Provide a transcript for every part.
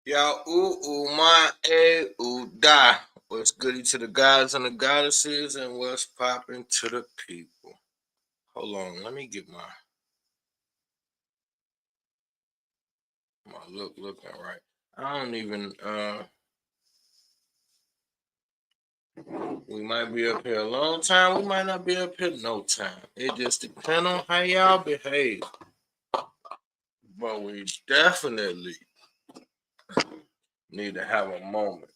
Y'all, my, da. What's goody to the gods and the goddesses, and what's popping to the people? Hold on, let me get my looking right. I don't even. We might be up here a long time. We might not be up here no time. It just depends on how y'all behave. But we definitely need to have a moment.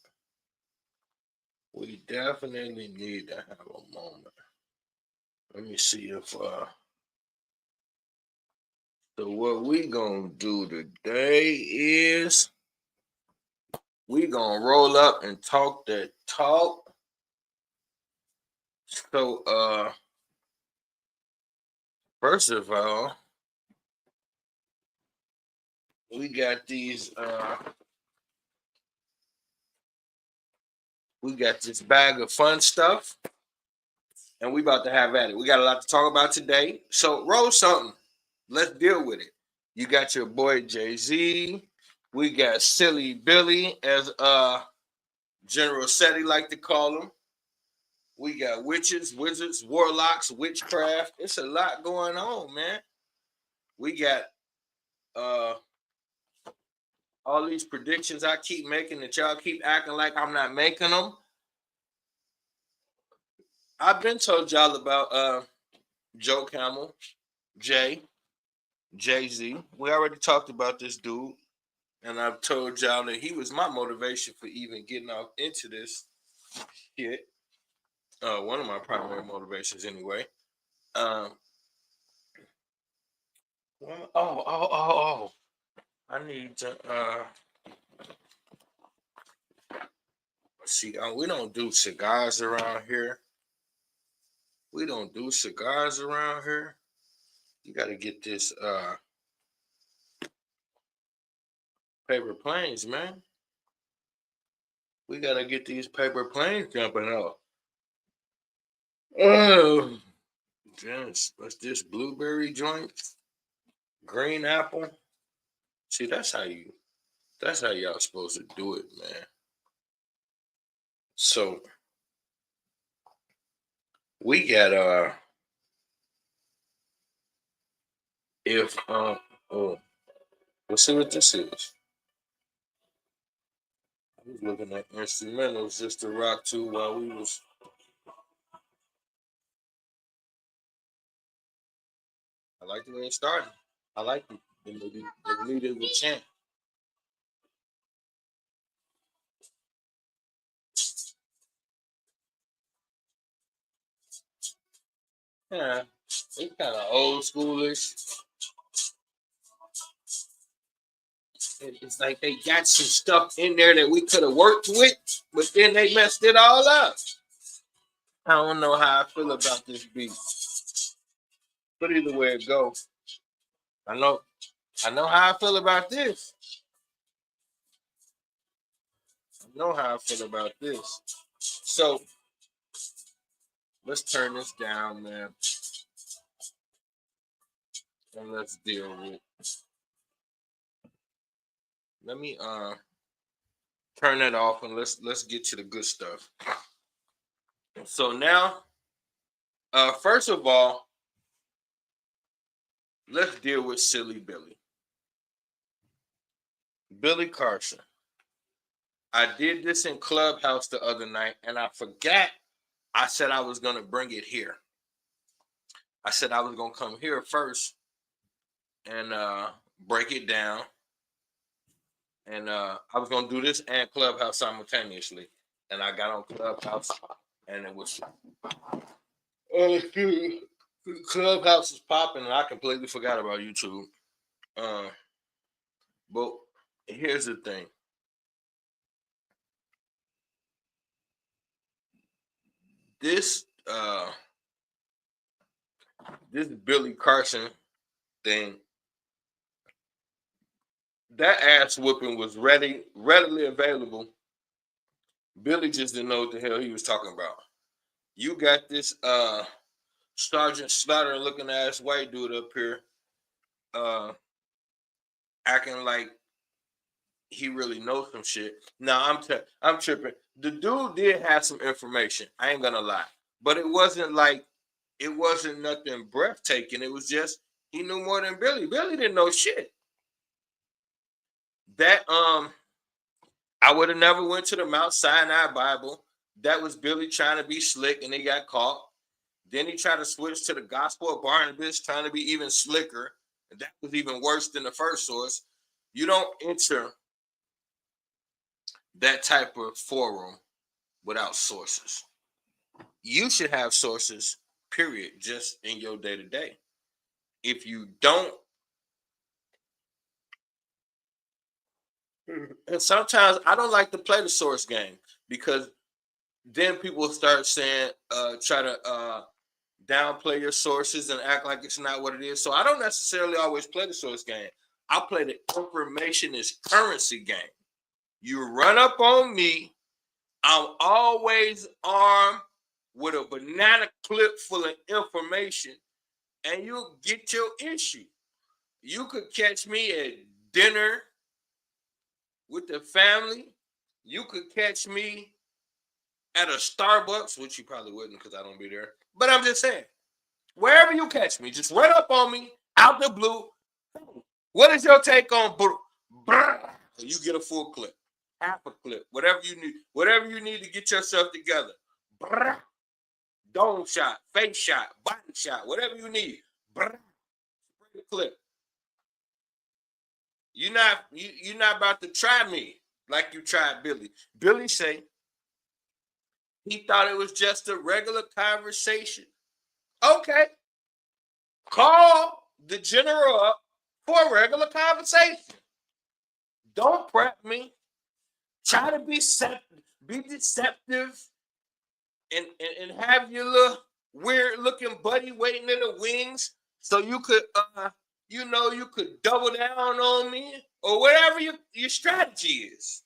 We definitely need to have a moment. Let me see if So what we gonna do today is we gonna roll up and talk that talk. So first of all, we got these we got this bag of fun stuff, and we about to have at it. We got a lot to talk about today. So roll something. Let's deal with it. You got your boy Jay-Z. We got Silly Billy, as General Seti like to call him. We got witches, wizards, warlocks, witchcraft. It's a lot going on, man. We got uh all these predictions I keep making that y'all keep acting like I'm not making them. I've been told y'all about Joe Camel, Jay-Z. We already talked about this dude, and I've told y'all that he was my motivation for even getting off into this shit. One of my primary motivations, anyway. Um, oh. I need to see. We don't do cigars around here. We don't do cigars around here. You got to get this paper planes, man. We got to get these paper planes jumping off. Oh, yes. What's this blueberry joint? Green apple. See, that's how y'all supposed to do it, man. So we got if oh, let's see what this is. I was looking at instrumentals just to rock to while we was. I like the way it started. I like the leader of the chant. Yeah, it's kind of old schoolish. It's like they got some stuff in there that we could have worked with, but then they messed it all up. I don't know how I feel about this beat, but either way it goes, I know, I know how I feel about this. I know how I feel about this. So let's turn this down, man, and let's deal with. Let me turn that off and let's get to the good stuff. So now, first of all, let's deal with Silly Billy Carson. I did this in Clubhouse the other night, and I forgot. I said I was gonna bring it here. I said I was gonna come here first and break it down, and I was gonna do this and Clubhouse simultaneously. And I got on Clubhouse, and it was Clubhouse is popping, and I completely forgot about YouTube. Uh, but here's the thing: this this Billy Carson thing, that ass whooping was readily available. Billy just didn't know what the hell he was talking about. You got this Sergeant Slaughter looking ass white dude up here uh acting like he really knows some shit. Now I'm tripping. The dude did have some information. I ain't gonna lie, but it wasn't nothing breathtaking. It was just he knew more than Billy. Billy didn't know shit. That I would have never went to the Mount Sinai Bible. That was Billy trying to be slick and he got caught. Then he tried to switch to the Gospel of Barnabas, trying to be even slicker. And that was even worse than the first source. You don't enter that type of forum without sources. You should have sources, period, just in your day to day. If you don't, and sometimes I don't like to play the source game because then people start saying, try to downplay your sources and act like it's not what it is. So I don't necessarily always play the source game. I play the information is currency game. You run up on me, I'm always armed with a banana clip full of information, and you'll get your issue. You could catch me at dinner with the family. You could catch me at a Starbucks, which you probably wouldn't because I don't be there. But I'm just saying, wherever you catch me, just run up on me out the blue. What is your take on you get a full clip, half a clip, whatever you need to get yourself together. Dome shot, face shot, body shot, whatever you need. Spray the clip. You're not about to try me like you tried Billy. Billy say he thought it was just a regular conversation. Okay. Call the general up for a regular conversation. Don't prep me. Try to be deceptive and have your little weird looking buddy waiting in the wings so you could you could double down on me or whatever your strategy is.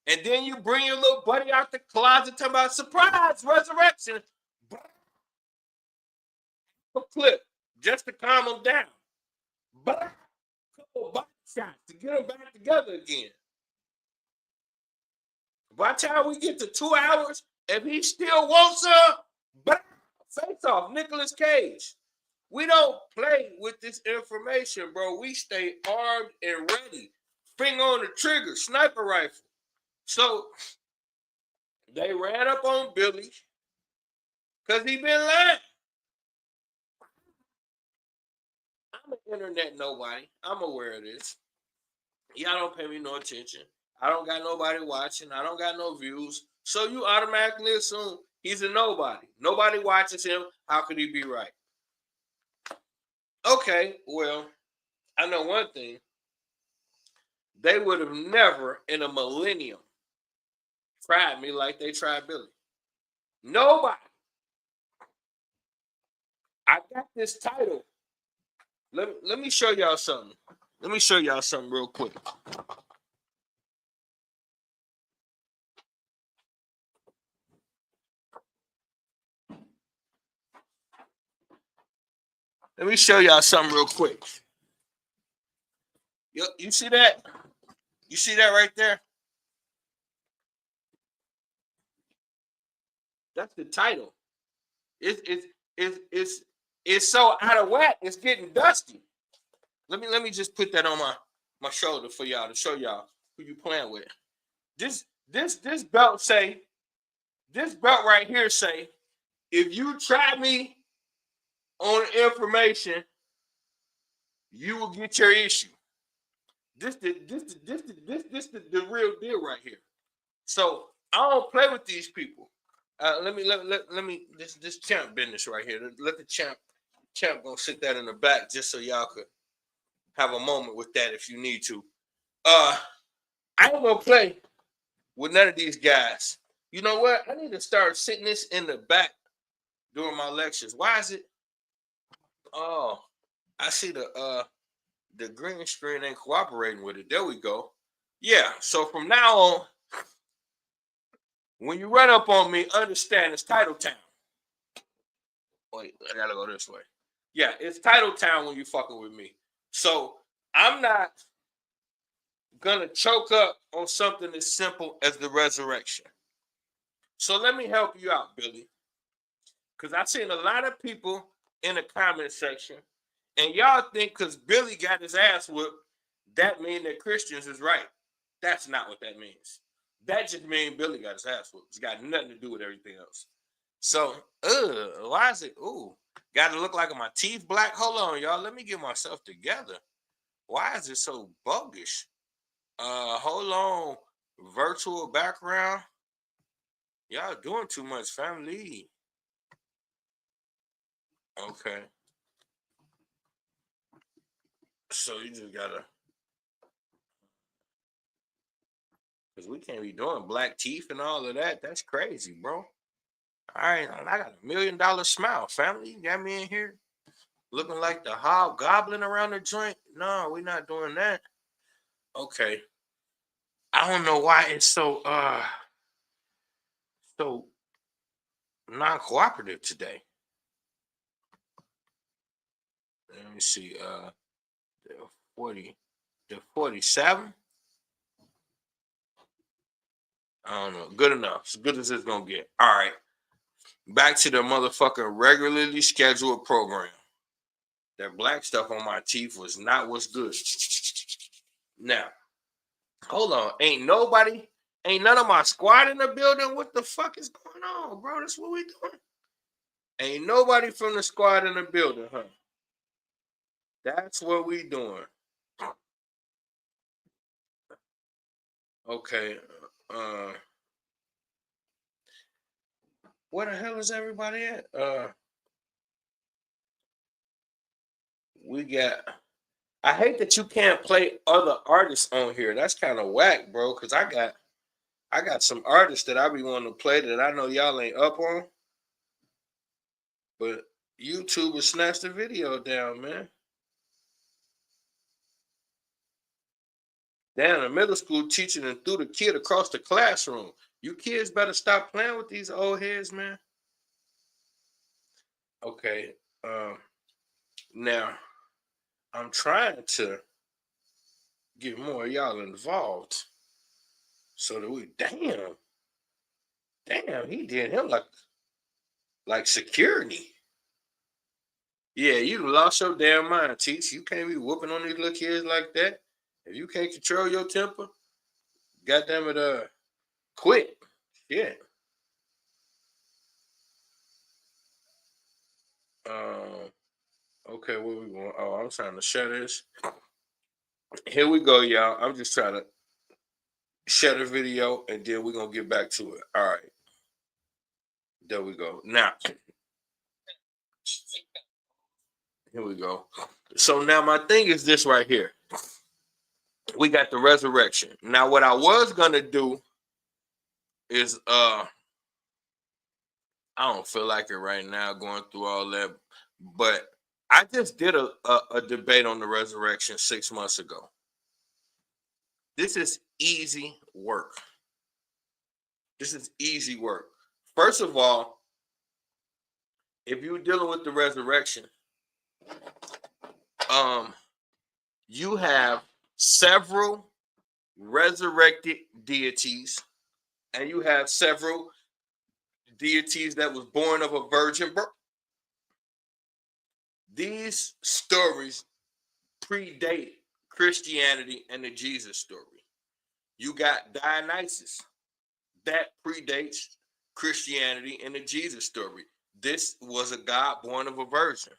And then you bring your little buddy out the closet talking about surprise resurrection. A clip just to calm them down. But a couple body shots to get them back together again. By the time we get to 2 hours, if he still wants her, face off, Nicolas Cage. We don't play with this information, bro. We stay armed and ready. Finger on the trigger, sniper rifle. So they ran up on Billy because he been lying. I'm an internet nobody. I'm aware of this. Y'all don't pay me no attention. I don't got nobody watching. I don't got no views. So you automatically assume he's a nobody. Nobody watches him. How could he be right? Okay, well, I know one thing. They would have never in a millennium tried me like they tried Billy. Nobody. I got this title. Let me show y'all something. Let me show y'all something real quick. Let me show y'all something real quick. You see that? You see that right there? That's the title. It's so out of whack. It's getting dusty. Let me just put that on my shoulder for y'all to show y'all who you playing with. This belt right here say, if you try me on information, you will get your issue. This the real deal right here. So I don't play with these people. Let me this champ business right here. Let the champ gonna sit that in the back just so y'all could have a moment with that if you need to. I ain't gonna play with none of these guys. You know what? I need to start sitting this in the back during my lectures. Why is it? Oh, I see the green screen ain't cooperating with it. There we go. Yeah. So from now on, when you run up on me, understand it's Title Town. Wait, I gotta go this way. Yeah, it's Title Town when you fucking with me. So I'm not gonna choke up on something as simple as the resurrection. So let me help you out, Billy. Because I've seen a lot of people in the comment section, and y'all think because Billy got his ass whooped, that means that Christians is right. That's not what that means. That just means Billy got his ass whooped. It's got nothing to do with everything else. So, why is it? Got to look like my teeth black. Hold on, y'all. Let me get myself together. Why is it so bogus? Hold on. Virtual background. Y'all doing too much, family. Okay. So you just gotta, because we can't be doing black teeth and all of that. That's crazy, bro. All right, I got $1 million smile, family. You got me in here looking like the hobgoblin around the joint. No, we're not doing that. Okay. I don't know why it's so non-cooperative today. Let me see. The 40, the 47. I don't know. Good enough. As good as it's gonna get. All right. Back to the motherfucking regularly scheduled program. That black stuff on my teeth was not what's good. Now, hold on. Ain't none of my squad in the building. What the fuck is going on, bro? That's what we doing. Ain't nobody from the squad in the building, huh? That's what we doing. Okay. Where the hell is everybody at? We got. I hate that you can't play other artists on here. That's kind of whack, bro. Cause I got some artists that I be wanting to play that I know y'all ain't up on, but YouTube will snatch the video down, man. Down in middle school teaching and threw the kid across the classroom. You kids better stop playing with these old heads, man. Okay. Now I'm trying to get more of y'all involved so that we damn, he did him like security. Yeah, you lost your damn mind, Teach. You can't be whooping on these little kids like that. If you can't control your temper, goddamn it, quit. Yeah. Okay, where we going? Oh, I'm trying to share this. Here we go, y'all. I'm just trying to share the video and then we're gonna get back to it. All right. There we go. Now, here we go. So now my thing is this right here. We got the resurrection. Now, what I was gonna do is I don't feel like it right now going through all that, but I just did a debate on the resurrection 6 months ago. This is easy work. This is easy work. First of all, if you're dealing with the resurrection, you have several resurrected deities, and you have several deities that was born of a virgin birth. These stories predate Christianity and the Jesus story. You got Dionysus. That predates Christianity and the Jesus story. This was a God born of a virgin.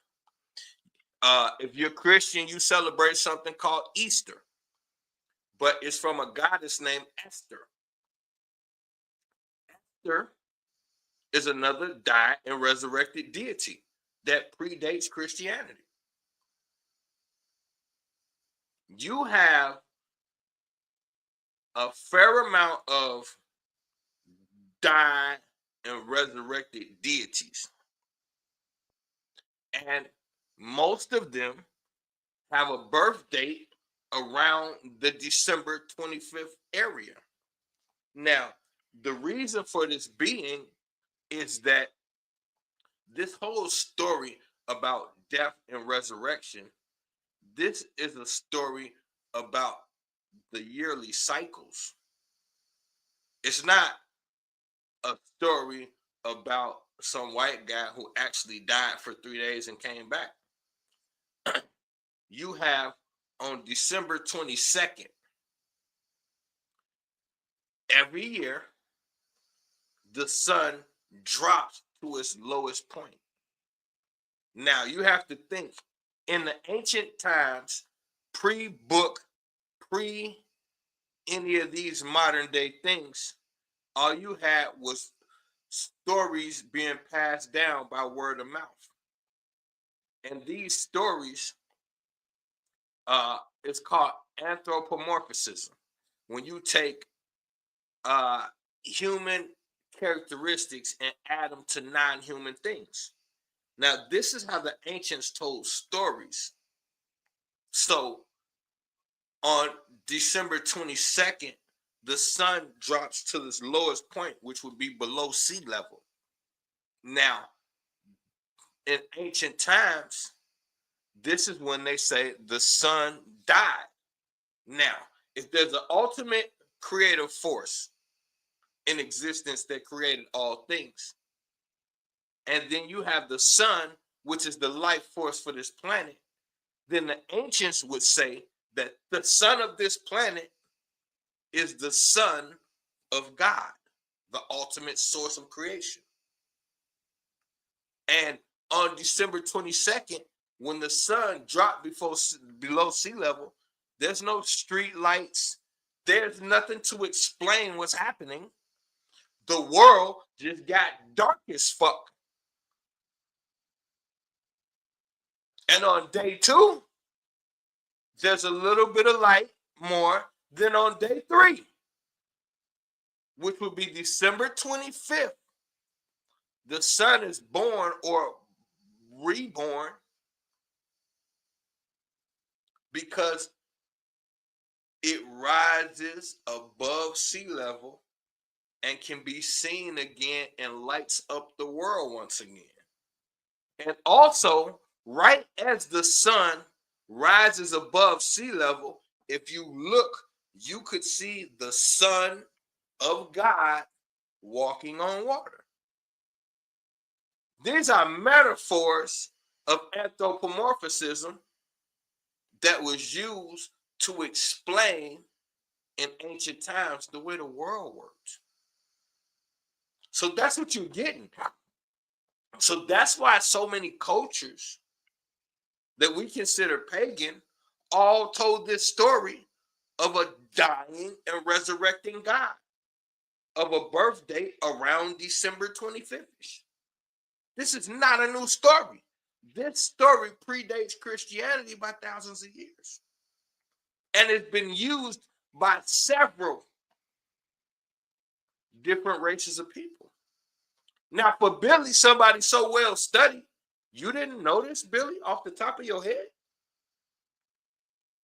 If you're Christian, you celebrate something called Easter, but it's from a goddess named Esther. Esther is another died and resurrected deity that predates Christianity. You have a fair amount of died and resurrected deities, and most of them have a birth date around the December 25th area. Now, the reason for this being is that this whole story about death and resurrection, this is a story about the yearly cycles. It's not a story about some white guy who actually died for 3 days and came back. You have on December 22nd, every year, the sun drops to its lowest point. Now, you have to think, in the ancient times, pre-book, pre any of these modern day things, all you had was stories being passed down by word of mouth. And these stories, it's called anthropomorphism. When you take human characteristics and add them to non-human things. Now, this is how the ancients told stories. So, on December 22nd, the sun drops to its lowest point, which would be below sea level. Now, in ancient times, this is when they say the sun died. Now, if there's an ultimate creative force in existence that created all things, and then you have the sun, which is the life force for this planet, then the ancients would say that the sun of this planet is the son of God, the ultimate source of creation. And on December 22nd, when the sun dropped below sea level, there's no street lights. There's nothing to explain what's happening. The world just got dark as fuck. And on day 2, there's a little bit of light more than on day 3, which would be December 25th. The sun is born or reborn because it rises above sea level and can be seen again and lights up the world once again. And also, right as the sun rises above sea level, if you look, you could see the Son of God walking on water. These are metaphors of anthropomorphism that was used to explain in ancient times the way the world works. So that's what you're getting. So that's why so many cultures that we consider pagan all told this story of a dying and resurrecting God, of a birth date around December 25th. This is not a new story. This story predates Christianity by thousands of years. And it's been used by several different races of people. Now, for Billy, somebody so well studied, you didn't notice, Billy, off the top of your head?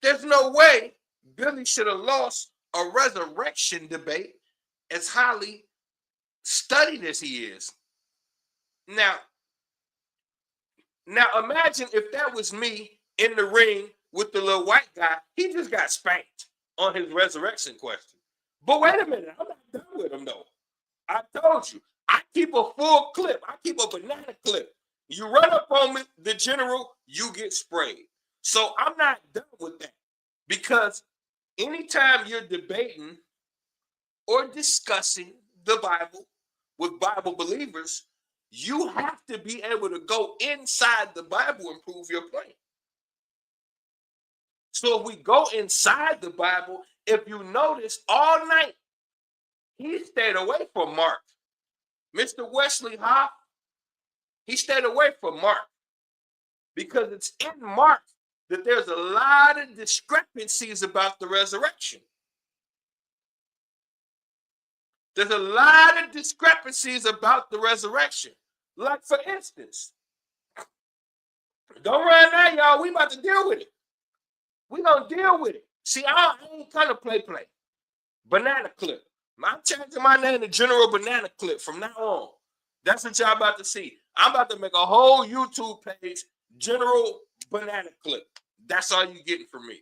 There's no way Billy should have lost a resurrection debate as highly studied as he is. Now imagine if that was me in the ring with the little white guy. He just got spanked on his resurrection question. But wait a minute, I'm not done with him though. I told you, I keep a full clip. I keep a banana clip. You run up on me, the general, you get sprayed. So I'm not done with that. Because anytime you're debating or discussing the Bible with Bible believers, you have to be able to go inside the Bible and prove your point. So if we go inside the Bible, if you notice, all night, he stayed away from Mark. Mr. Wesley Hoff, he stayed away from Mark because it's in Mark that there's a lot of discrepancies about the resurrection. There's a lot of discrepancies about the resurrection. Like, for instance, don't run now, y'all. We about to deal with it. We gonna deal with it. See, I ain't kind of play. Banana clip. I'm changing my name to General Banana Clip from now on. That's what y'all about to see. I'm about to make a whole YouTube page, General Banana Clip. That's all you getting from me.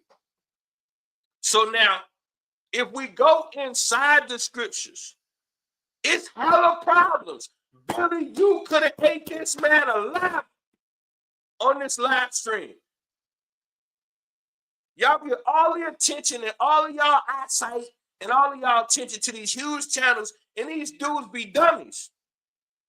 So now, If we go inside the scriptures, it's hella problems. Billy, you could have ate this man alive on this live stream. Y'all get all the attention and all of y'all eyesight and all of y'all attention to these huge channels, and these dudes be dummies.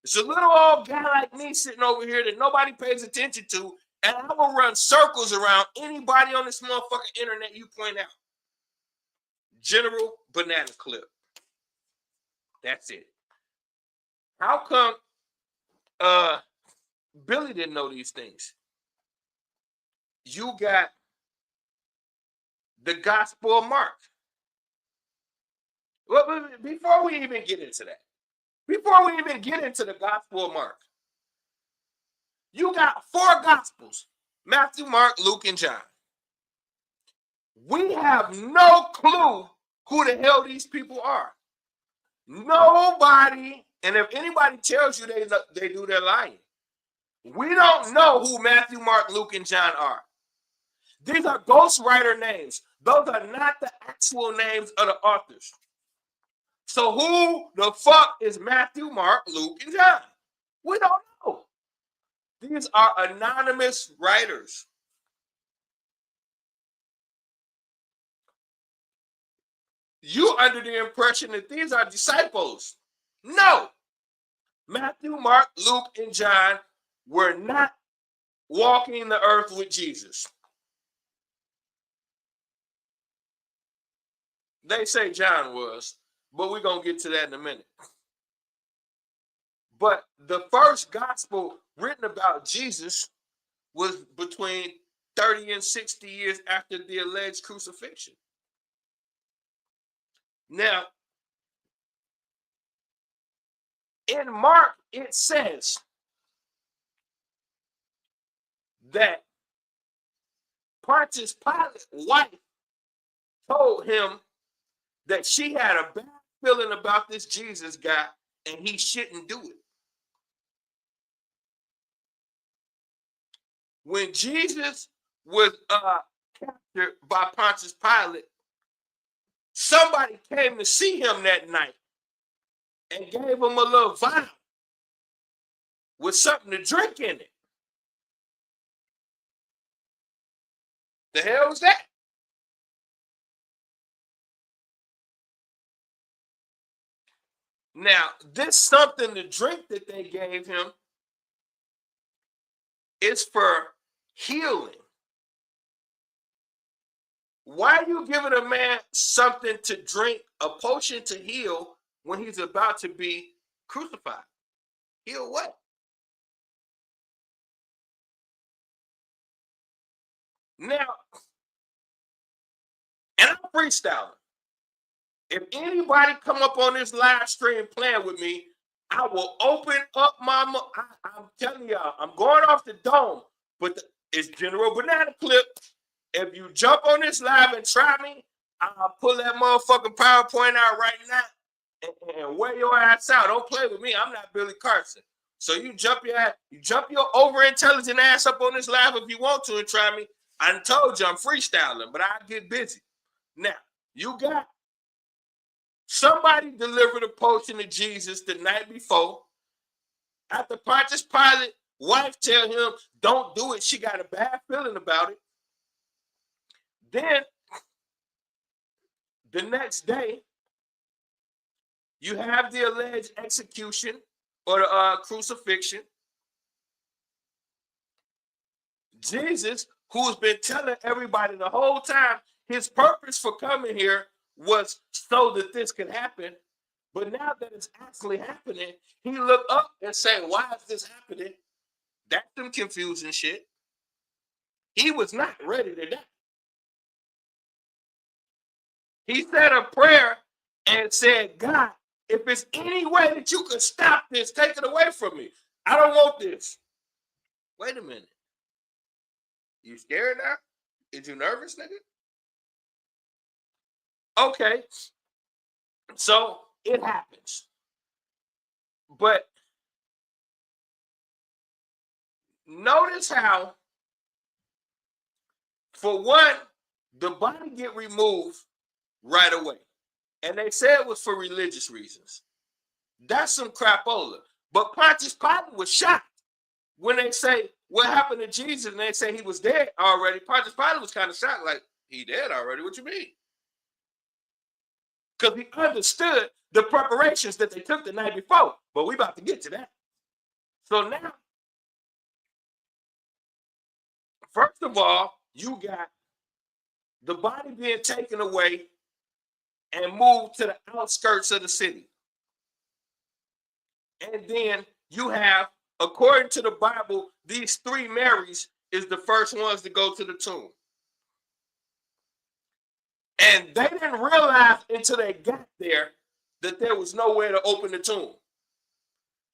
It's a little old guy like me sitting over here that nobody pays attention to, and I will run circles around anybody on this motherfucking internet you point out. General banana clip. That's it. How come Billy didn't know these things? You got the Gospel of Mark. Well, before we even get into that, before we even get into the Gospel of Mark, you got 4 Gospels: Matthew, Mark, Luke, and John. We have no clue who the hell these people are. Nobody, and if anybody tells you they do, they're lying. We don't know who Matthew, Mark, Luke, and John are. These are ghostwriter names. Those are not the actual names of the authors. So who the fuck is Matthew, Mark, Luke, and John? We don't know. These are anonymous writers. You under the impression that these are disciples. No. Matthew, Mark, Luke, and John were not walking the earth with Jesus. They say John was, but we're going to get to that in a minute. But the first gospel written about Jesus was between 30 and 60 years after the alleged crucifixion. Now, in Mark, it says that Pontius Pilate's wife told him that she had a bad feeling about this Jesus guy and he shouldn't do it. When Jesus was captured by Pontius Pilate, somebody came to see him that night and gave him a little vial with something to drink in it. The hell was that? Now, this something to drink that they gave him is for healing. Why are you giving a man something to drink, a potion to heal, when he's about to be crucified? Heal what? Now, and I'm freestyling. If anybody come up on this live stream playing with me, I will open up I'm telling y'all, I'm going off the dome, but it's General Banana Clip. If you jump on this live and try me, I'll pull that motherfucking PowerPoint out right now and wear your ass out. Don't play with me. I'm not Billy Carson. So you jump your over-intelligent ass up on this live if you want to and try me. I done told you I'm freestyling, but I get busy. Now, you got somebody delivered a potion to Jesus the night before. After Pontius Pilate's wife tell him, don't do it, she got a bad feeling about it. Then, the next day, you have the alleged execution or the crucifixion. Jesus, who's been telling everybody the whole time his purpose for coming here was so that this could happen. But now that it's actually happening, he looked up and said, why is this happening? That's some confusing shit. He was not ready to die. He said a prayer and said, God, if there's any way that you could stop this, take it away from me. I don't want this. Wait a minute. You scared now? Is you nervous, nigga? Okay. So it happens. But notice how, for one, the body get removed right away. And they said it was for religious reasons. That's some crapola. But Pontius Pilate was shocked when they say, what happened to Jesus? And they say he was dead already. Pontius Pilate was kind of shocked, like, he dead already? What you mean? Because he understood the preparations that they took the night before. But we about to get to that. So now, first of all, you got the body being taken away and moved to the outskirts of the city. And then you have, according to the Bible, these three Marys is the first ones to go to the tomb. And they didn't realize until they got there that there was nowhere to open the tomb.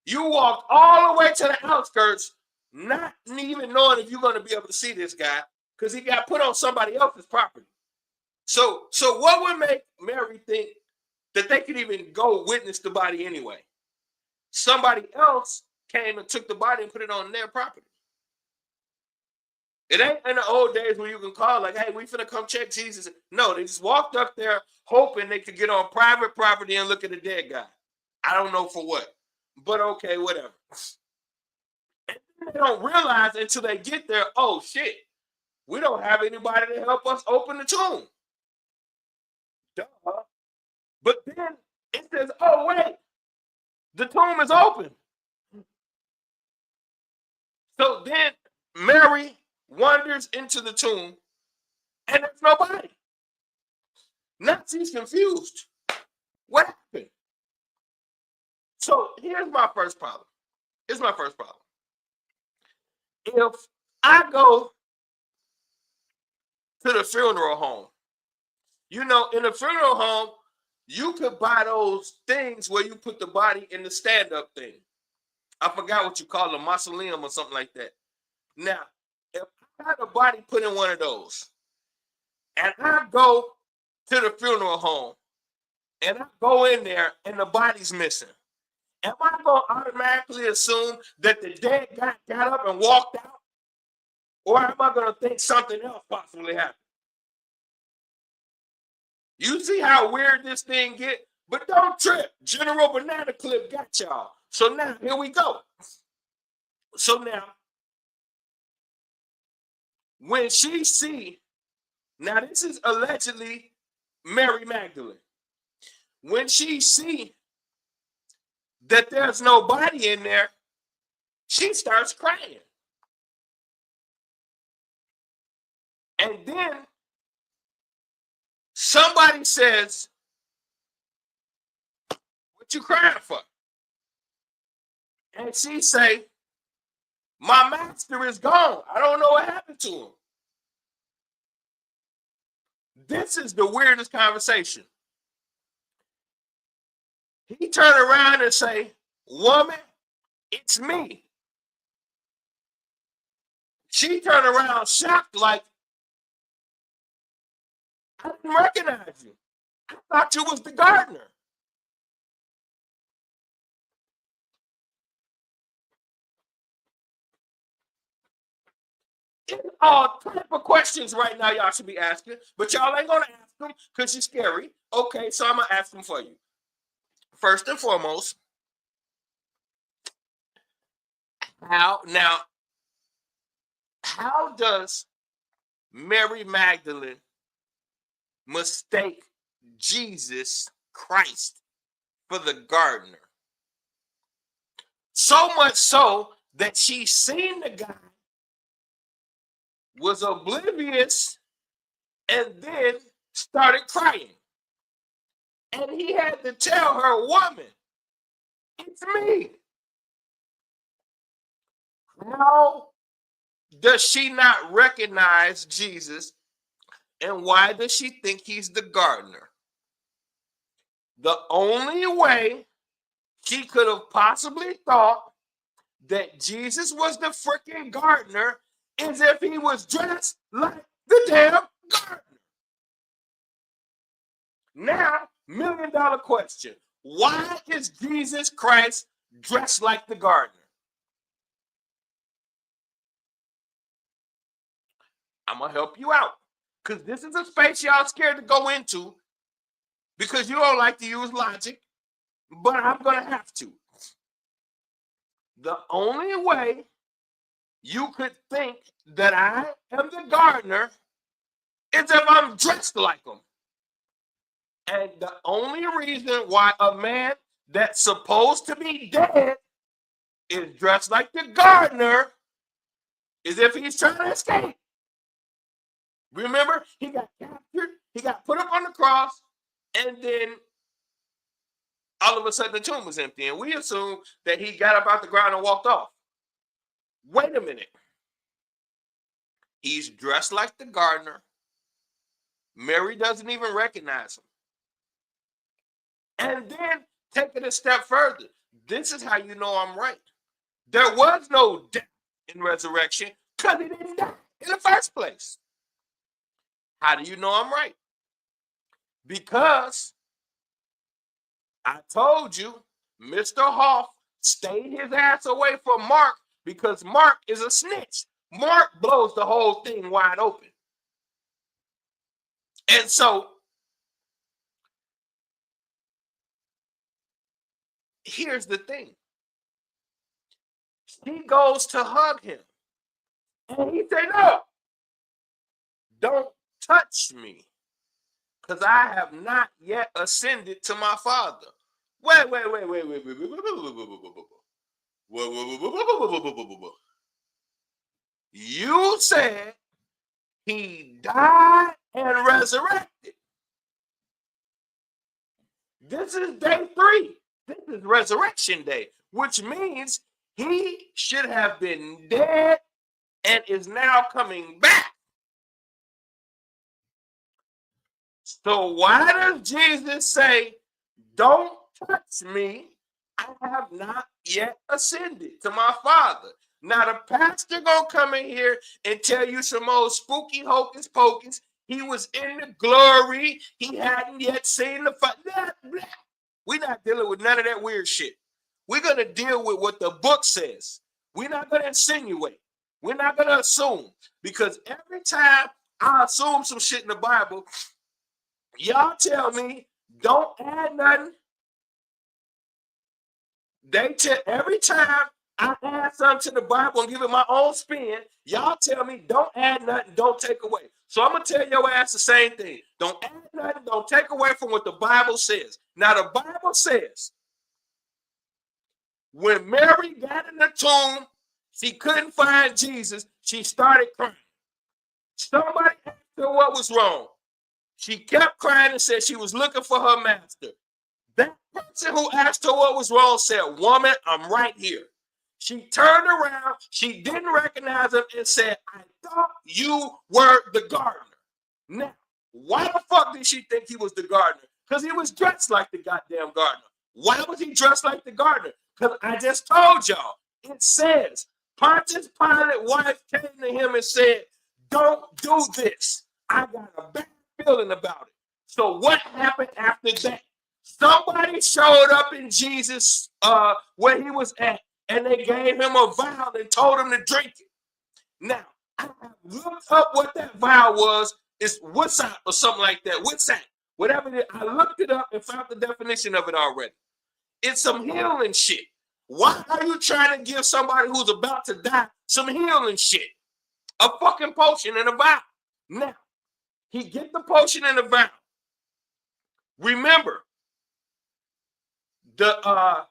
You walked all the way to the outskirts, not even knowing if you're going to be able to see this guy, because he got put on somebody else's property. So what would make Mary think that they could even go witness the body anyway? Somebody else came and took the body and put it on their property. It ain't in the old days where you can call like, hey, we finna come check Jesus. No, they just walked up there hoping they could get on private property and look at the dead guy. I don't know for what, but okay, whatever. And they don't realize until they get there, oh shit, we don't have anybody to help us open the tomb. Duh. But then it says, oh wait, the tomb is open. So then Mary wanders into the tomb and there's nobody. Now she's confused. What happened? So here's my first problem. If I go to the funeral home, you know, in the funeral home, you could buy those things where you put the body in the stand-up thing. I forgot what you call them, mausoleum or something like that. Now, if I had a body put in one of those, and I go to the funeral home, and I go in there, and the body's missing, am I going to automatically assume that the dead guy got up and walked out? Or am I going to think something else possibly happened? You see how weird this thing get? But don't trip. General Banana Clip got y'all. So now, here we go. So now, when she see, now this is allegedly Mary Magdalene. When she see that there's no body in there, she starts crying. And then somebody says, what you crying for? And she say, my master is gone. I don't know what happened to him. This is the weirdest conversation. He turned around and say, woman, it's me. She turned around shocked like, I didn't recognize you. I thought you was the gardener. It's all type of questions right now y'all should be asking, but y'all ain't gonna ask them because you're scary. Okay, so I'm gonna ask them for you. First and foremost, how does Mary Magdalene mistake Jesus Christ for the gardener? So much so that she seen the guy, was oblivious, and then started crying. And he had to tell her, woman, it's me. How does she not recognize Jesus? And why does she think he's the gardener? The only way she could have possibly thought that Jesus was the freaking gardener is if he was dressed like the damn gardener. Now, $1 million question. Why is Jesus Christ dressed like the gardener? I'm going to help you out. Because this is a space y'all scared to go into. because you don't like to use logic, but I'm going to have to. The only way you could think that I am the gardener is if I'm dressed like him. And the only reason why a man that's supposed to be dead is dressed like the gardener is if he's trying to escape. Remember, he got captured, he got put up on the cross, and then all of a sudden the tomb was empty, and we assume that he got up out the ground and walked off. Wait a minute. He's dressed like the gardener. Mary doesn't even recognize him. And then take it a step further. This is how you know I'm right. There was no death in resurrection because he didn't die in the first place. How do you know I'm right? Because I told you Mr. Hoff stayed his ass away from Mark because Mark is a snitch. Mark blows the whole thing wide open. And so here's the thing. He goes to hug him. And he said, no, don't touch me, because I have not yet ascended to my Father. Wait. You said he died and resurrected. This is day 3. This is resurrection day, which means he should have been dead and is now coming back. So why does Jesus say, don't touch me, I have not yet ascended to my Father? Now the pastor gonna come in here and tell you some old spooky hocus pocus. He was in the glory. He hadn't yet seen the Father. We're not dealing with none of that weird shit. We're gonna deal with what the book says. We're not gonna insinuate. We're not gonna assume, because every time I assume some shit in the Bible, y'all tell me don't add nothing. Every time I add something to the Bible and give it my own spin, y'all tell me don't add nothing, don't take away. So I'm gonna tell your ass the same thing. Don't add nothing, don't take away from what the Bible says. Now the Bible says when Mary got in the tomb, she couldn't find Jesus. She started crying. Somebody asked her what was wrong. She kept crying and said she was looking for her master. That person who asked her what was wrong said, woman, I'm right here. She turned around, she didn't recognize him, and said, I thought you were the gardener. Now, why the fuck did she think he was the gardener? Because he was dressed like the goddamn gardener. Why was he dressed like the gardener? Because I just told y'all, it says, Pontius Pilate's wife came to him and said, don't do this. I got a bad feeling about it. So what happened after that? Somebody showed up in Jesus where he was at, and they gave him a vial and told him to drink it. Now, I looked up what that vial was. It's Witchcraft or something like that. Witchcraft, whatever it is. I looked it up and found the definition of it already. It's some healing shit. Why are you trying to give somebody who's about to die some healing shit? A fucking potion and a vial. Now, he get the potion and the vial. Remember, the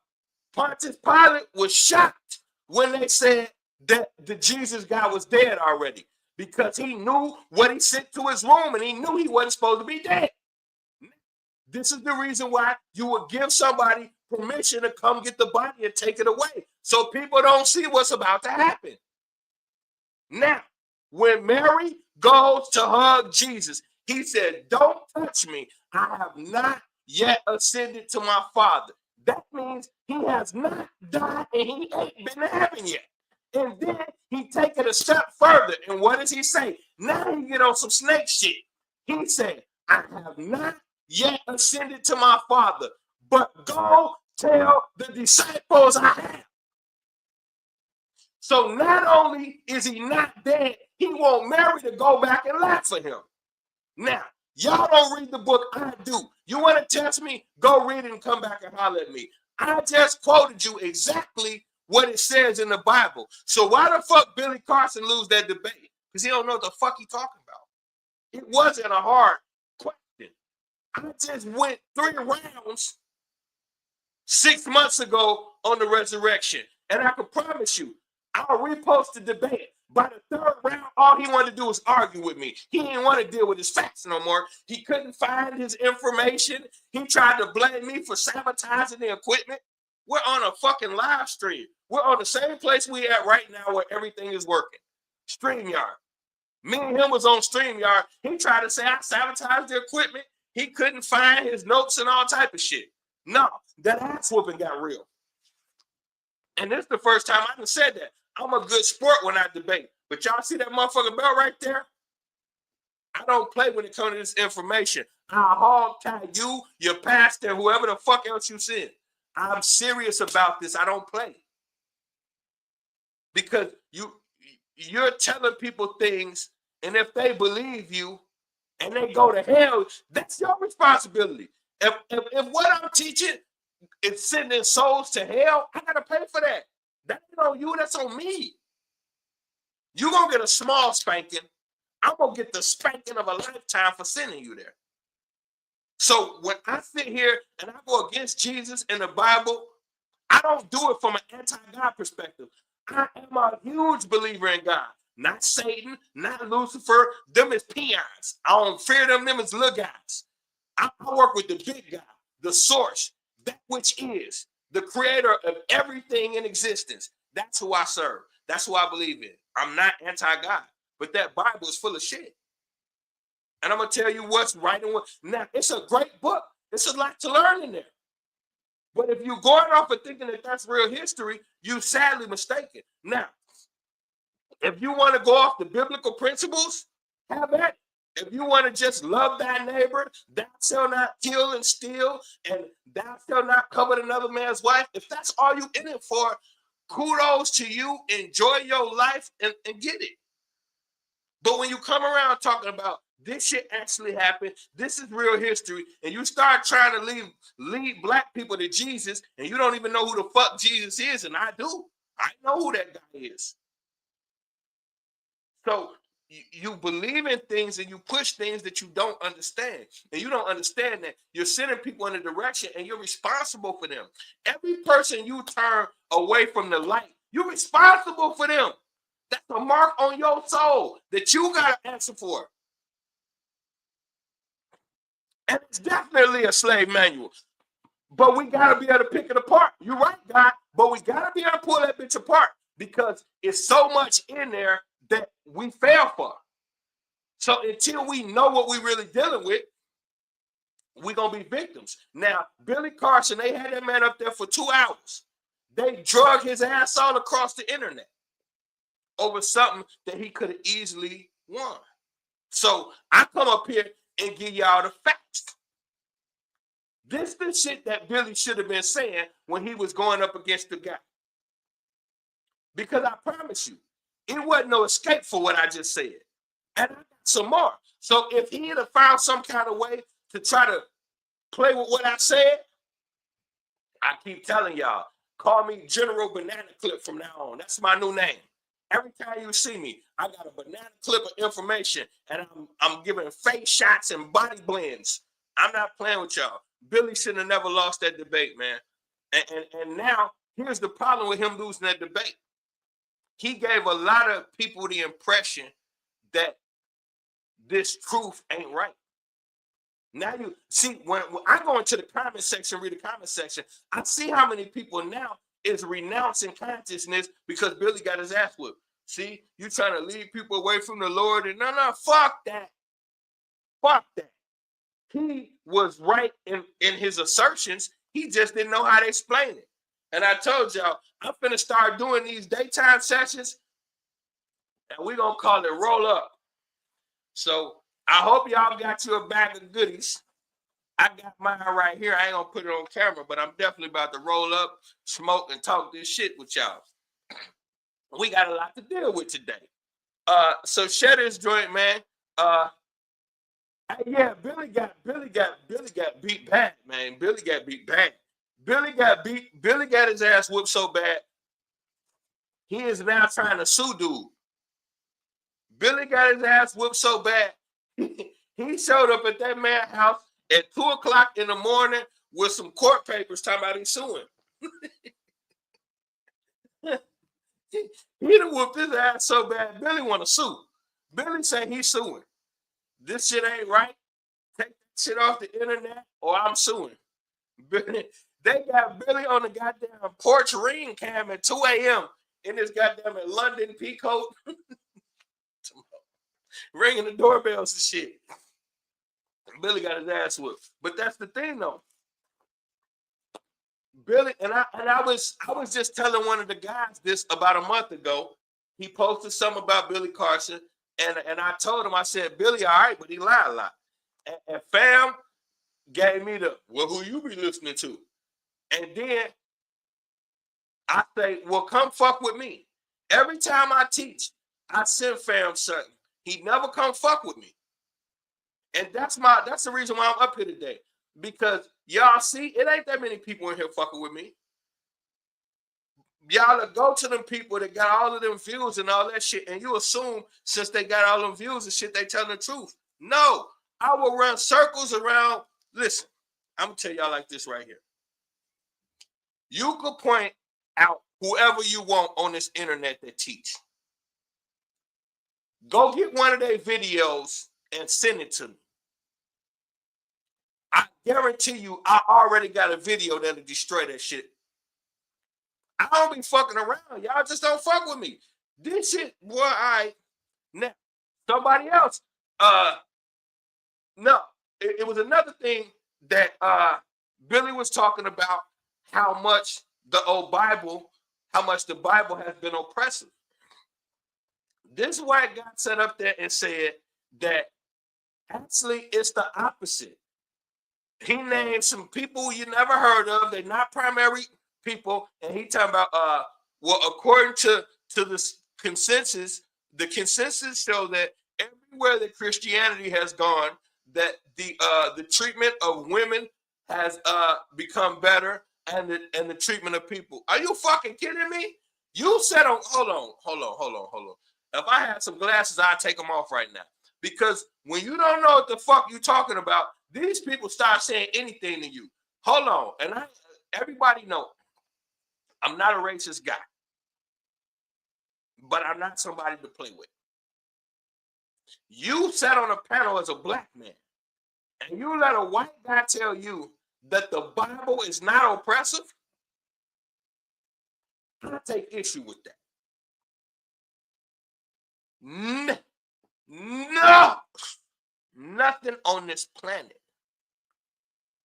Pontius Pilate was shocked when they said that the Jesus guy was dead already, because he knew what he sent to his room and he knew he wasn't supposed to be dead. This is the reason why you would give somebody permission to come get the body and take it away, so people don't see what's about to happen. Now, when Mary goes to hug Jesus, he said, don't touch me. I have not yet ascended to my Father. That means he has not died and he ain't been to heaven yet. And then he take it a step further. And what does he say? Now he get on some snake shit. He said, I have not yet ascended to my Father, but go tell the disciples I have. So not only is he not dead, he want Mary to go back and laugh for him. Now, y'all don't read the book, I do. You want to test me? Go read it and come back and holler at me. I just quoted you exactly what it says in the Bible. So why the fuck Billy Carson lose that debate? Because he don't know what the fuck he talking about. It wasn't a hard question. I just went 3 rounds 6 months ago on the resurrection. And I can promise you, I'll repost the debate. By the 3rd round, all he wanted to do was argue with me. He didn't want to deal with his facts no more. He couldn't find his information. He tried to blame me for sabotaging the equipment. We're on a fucking live stream. We're on the same place we at right now where everything is working. StreamYard. Me and him was on StreamYard. He tried to say I sabotaged the equipment. He couldn't find his notes and all type of shit. No, that ass whooping got real. And this is the first time I done said that. I'm a good sport when I debate. But y'all see that motherfucking belt right there? I don't play when it comes to this information. I'll hog tie you, your pastor, whoever the fuck else you send. I'm serious about this. I don't play. Because you're telling people things, and if they believe you and they go to hell, that's your responsibility. If what I'm teaching is sending souls to hell, I gotta pay for that. That ain't on you, that's on me. You're gonna get a small spanking. I'm gonna get the spanking of a lifetime for sending you there. So when I sit here and I go against Jesus and the Bible, I don't do it from an anti-God perspective. I am a huge believer in God. Not Satan, not Lucifer. Them is peons. I don't fear them. Them is little guys. I work with the big guy, the source, that which is the creator of everything in existence. That's who I serve. That's who I believe in. I'm not anti-God, but that Bible is full of shit. And I'm going to tell you what's right and what. Now, it's a great book. There's a lot to learn in there. But if you're going off and thinking that that's real history, you're sadly mistaken. Now, if you want to go off the biblical principles, have at it. If you want to just love thy neighbor, thou shalt not kill and steal, and thou shalt not covet another man's wife, if that's all you in it for, kudos to you. Enjoy your life and get it. But when you come around talking about this shit actually happened, this is real history, and you start trying to lead black people to Jesus, and you don't even know who the fuck Jesus is, and I do. I know who that guy is. So you believe in things and you push things that you don't understand. And you don't understand that you're sending people in a direction and you're responsible for them. Every person you turn away from the light, you're responsible for them. That's a mark on your soul that you got to answer for. And it's definitely a slave manual. But we got to be able to pick it apart. You're right, God. But we got to be able to pull that bitch apart because it's so much in there that we fail for. So until we know what we're really dealing with, we're going to be victims. Now, Billy Carson, they had that man up there for 2 hours. They drug his ass all across the internet over something that he could have easily won. So I come up here and give y'all the facts. This is the shit that Billy should have been saying when he was going up against the guy. Because I promise you, it wasn't no escape for what I just said. And I got some more. So if he had found some kind of way to try to play with what I said, I keep telling y'all, call me General Banana Clip from now on. That's my new name. Every time you see me, I got a banana clip of information, and I'm giving face shots and body blends. I'm not playing with y'all. Billy should have never lost that debate, man. And now, here's the problem with him losing that debate. He gave a lot of people the impression that this truth ain't right. Now you see, when I go into the comment section, read the comment section, I see how many people now is renouncing consciousness because Billy got his ass whooped. See, you trying to lead people away from the Lord, and no, fuck that. Fuck that. He was right in his assertions. He just didn't know how to explain it. And I told y'all, I'm finna start doing these daytime sessions, and we're gonna call it roll up. So I hope y'all got you a bag of goodies. I got mine right here. I ain't gonna put it on camera, but I'm definitely about to roll up, smoke, and talk this shit with y'all. We got a lot to deal with today. So share this joint, man. Yeah, Billy got beat bad, man. Billy got beat bad. Billy got his ass whooped so bad. He is now trying to sue dude. Billy got his ass whooped so bad. He showed up at that man's house at 2:00 in the morning with some court papers talking about he's suing. He done whooped his ass so bad. Billy want to sue. Billy say he's suing. This shit ain't right. Take that shit off the internet or I'm suing. Billy, they got Billy on the goddamn porch ring cam at 2 a.m. in his goddamn London peacoat, ringing the doorbells and shit. Billy got his ass whooped. But that's the thing though. Billy and I was just telling one of the guys this about a month ago. He posted something about Billy Carson, and I told him, I said, Billy, all right, but he lied a lot. And fam gave me the, well, who you be listening to? And then I say, well, come fuck with me. Every time I teach, I send fam something. He never come fuck with me. And that's the reason why I'm up here today. Because y'all see, it ain't that many people in here fucking with me. Y'all go to them people that got all of them views and all that shit, and you assume since they got all them views and shit, they telling the truth. No, I will run circles around. Listen, I'm gonna tell y'all like this right here. You could point out whoever you want on this internet that teach. Go get one of their videos and send it to me. I guarantee you, I already got a video that'll destroy that shit. I don't be fucking around. Y'all just don't fuck with me. This shit, boy, all right. Now, somebody else. No, it was another thing that Billy was talking about how much the old Bible, how much the Bible has been oppressive. This white guy sat up there and said that actually it's the opposite. He named some people you never heard of. They're not primary people, and he talking about well, according to the consensus show that everywhere that Christianity has gone, that the treatment of women has become better, and the treatment of people. Are you fucking kidding me? You said on hold on. If I had some glasses, I'd take them off right now. Because when you don't know what the fuck you talking about, these people start saying anything to you. Hold on. And everybody know I'm not a racist guy. But I'm not somebody to play with. You sat on a panel as a black man, and you let a white guy tell you that the Bible is not oppressive? I take issue with that. No! Nothing on this planet.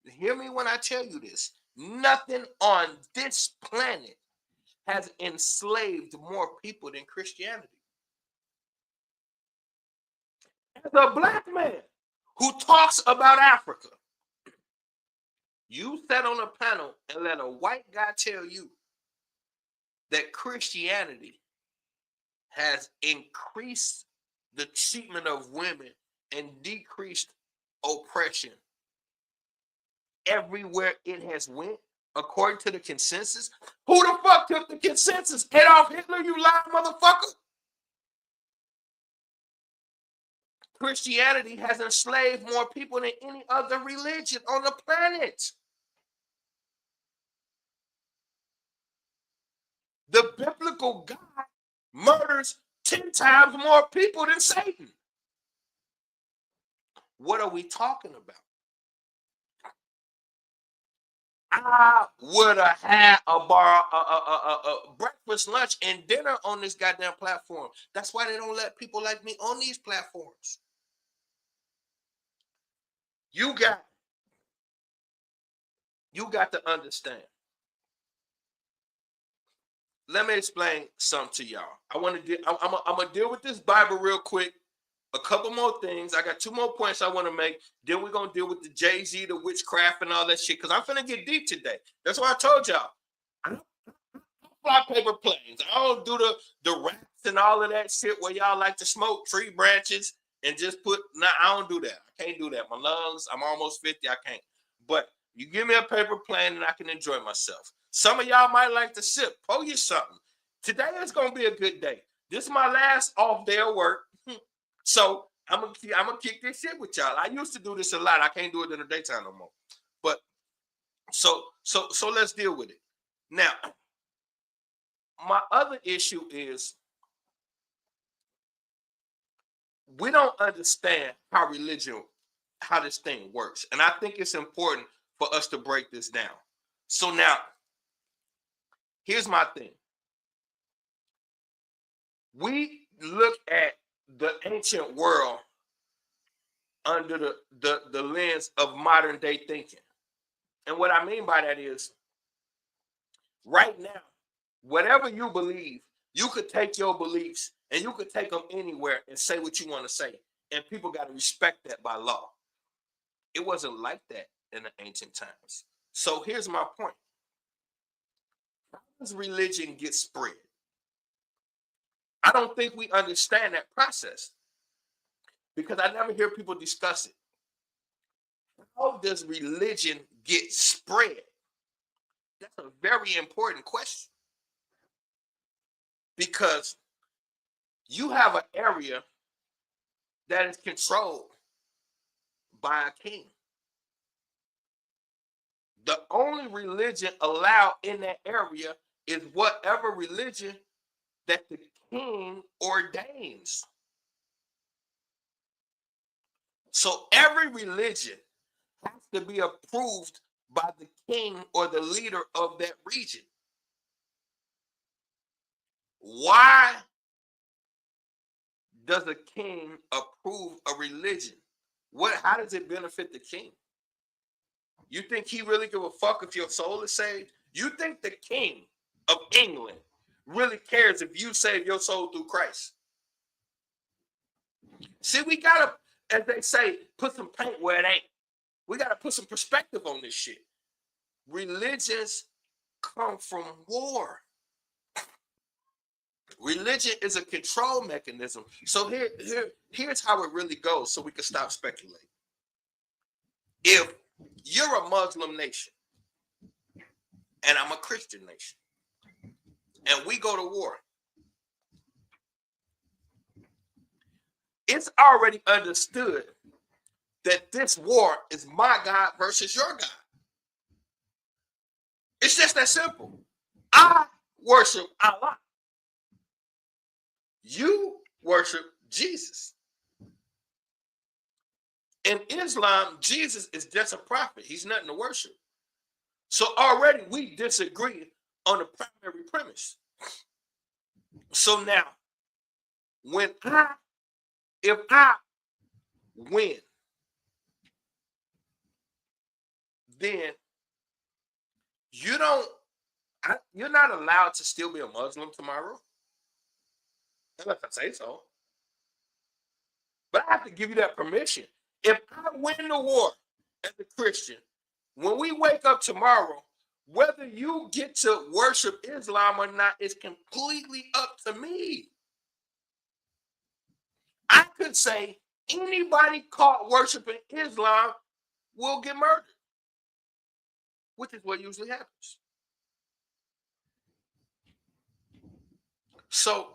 Hear me when I tell you this. Nothing on this planet has enslaved more people than Christianity. As a black man who talks about Africa, you sat on a panel and let a white guy tell you that Christianity has increased the treatment of women and decreased oppression everywhere it has went, according to the consensus. Who the fuck took the consensus? Adolf Hitler, you lying motherfucker? Christianity has enslaved more people than any other religion on the planet. The biblical God murders 10 times more people than Satan. What are we talking about? I would have had a breakfast, lunch, and dinner on this goddamn platform. That's why they don't let people like me on these platforms. You got to understand. Let me explain something to y'all. I'm gonna deal with this Bible real quick. A couple more things. I got 2 more points I want to make. Then we're gonna deal with the Jay-Z, the witchcraft, and all that shit. Because I'm finna get deep today. That's why I told y'all. I don't fly paper planes. I don't do the raps and all of that shit where y'all like to smoke tree branches and just put, nah, I don't do that. I can't do that. My lungs, I'm almost 50, I can't. But you give me a paper plane and I can enjoy myself. Some of y'all might like to sip. Pour you something. Today is going to be a good day. This is my last off day of work. So I'm gonna kick this shit with y'all. I used to do this a lot. I can't do it in the daytime no more. But so let's deal with it. Now, my other issue is we don't understand how this thing works. And I think it's important for us to break this down. So now, here's my thing. We look at the ancient world under the lens of modern day thinking. And what I mean by that is, right now, whatever you believe, you could take your beliefs and you could take them anywhere and say what you want to say. And people got to respect that by law. It wasn't like that in the ancient times. So here's my point. How does religion get spread? I don't think we understand that process because I never hear people discuss it. How does religion get spread? That's a very important question. Because you have an area that is controlled by a king. The only religion allowed in that area is whatever religion that the king ordains. So every religion has to be approved by the king or the leader of that region. Why does a king approve a religion? How does it benefit the king? You think he really give a fuck if your soul is saved? You think the king of England really cares if you save your soul through Christ? See, we gotta, as they say, put some paint where it ain't. We gotta put some perspective on this shit. Religions come from war. Religion is a control mechanism. So here's how it really goes, so we can stop speculating. If you're a Muslim nation and I'm a Christian nation, and we go to war, it's already understood that this war is my God versus your God. It's just that simple. I worship Allah. You worship Jesus. In Islam, Jesus is just a prophet. He's nothing to worship. So already we disagree on the primary premise. So now, if I win, then you're not allowed to still be a Muslim tomorrow. Unless I say so. But I have to give you that permission. If I win the war as a Christian, when we wake up tomorrow, whether you get to worship Islam or not is completely up to me. I could say anybody caught worshiping Islam will get murdered, which is what usually happens. So,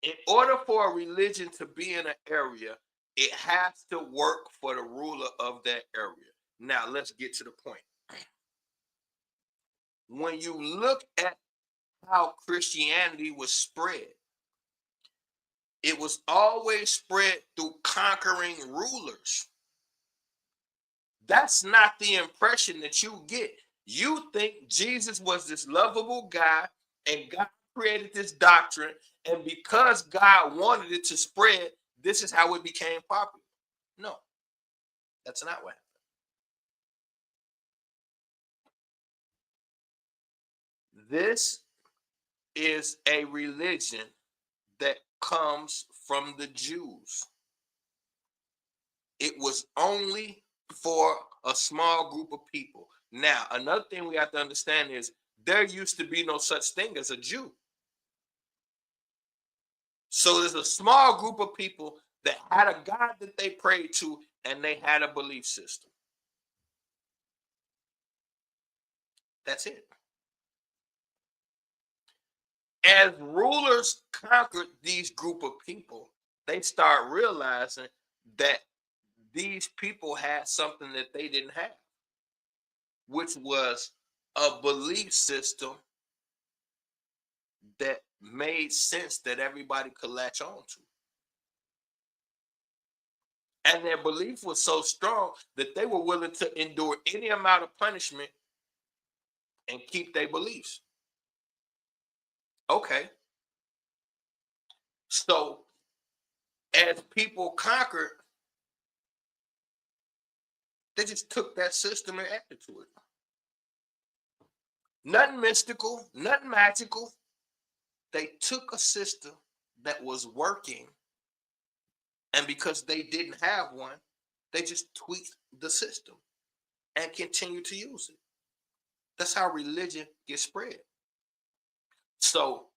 in order for a religion to be in an area, it has to work for the ruler of that area. Now, let's get to the point. When you look at how Christianity was spread, it was always spread through conquering rulers. That's not the impression that you get. You think Jesus was this lovable guy and God created this doctrine, and because God wanted it to spread, this is how it became popular. No, that's not what happened. This is a religion that comes from the Jews. It was only for a small group of people. Now, another thing we have to understand is there used to be no such thing as a Jew. So there's a small group of people that had a God that they prayed to, and they had a belief system. That's it. As rulers conquered these group of people, they start realizing that these people had something that they didn't have, which was a belief system that made sense that everybody could latch on to. And their belief was so strong that they were willing to endure any amount of punishment and keep their beliefs. Okay. So as people conquered, they just took that system and added to it. Nothing mystical, nothing magical. They took a system that was working, and because they didn't have one, they just tweaked the system and continued to use it. That's how religion gets spread. So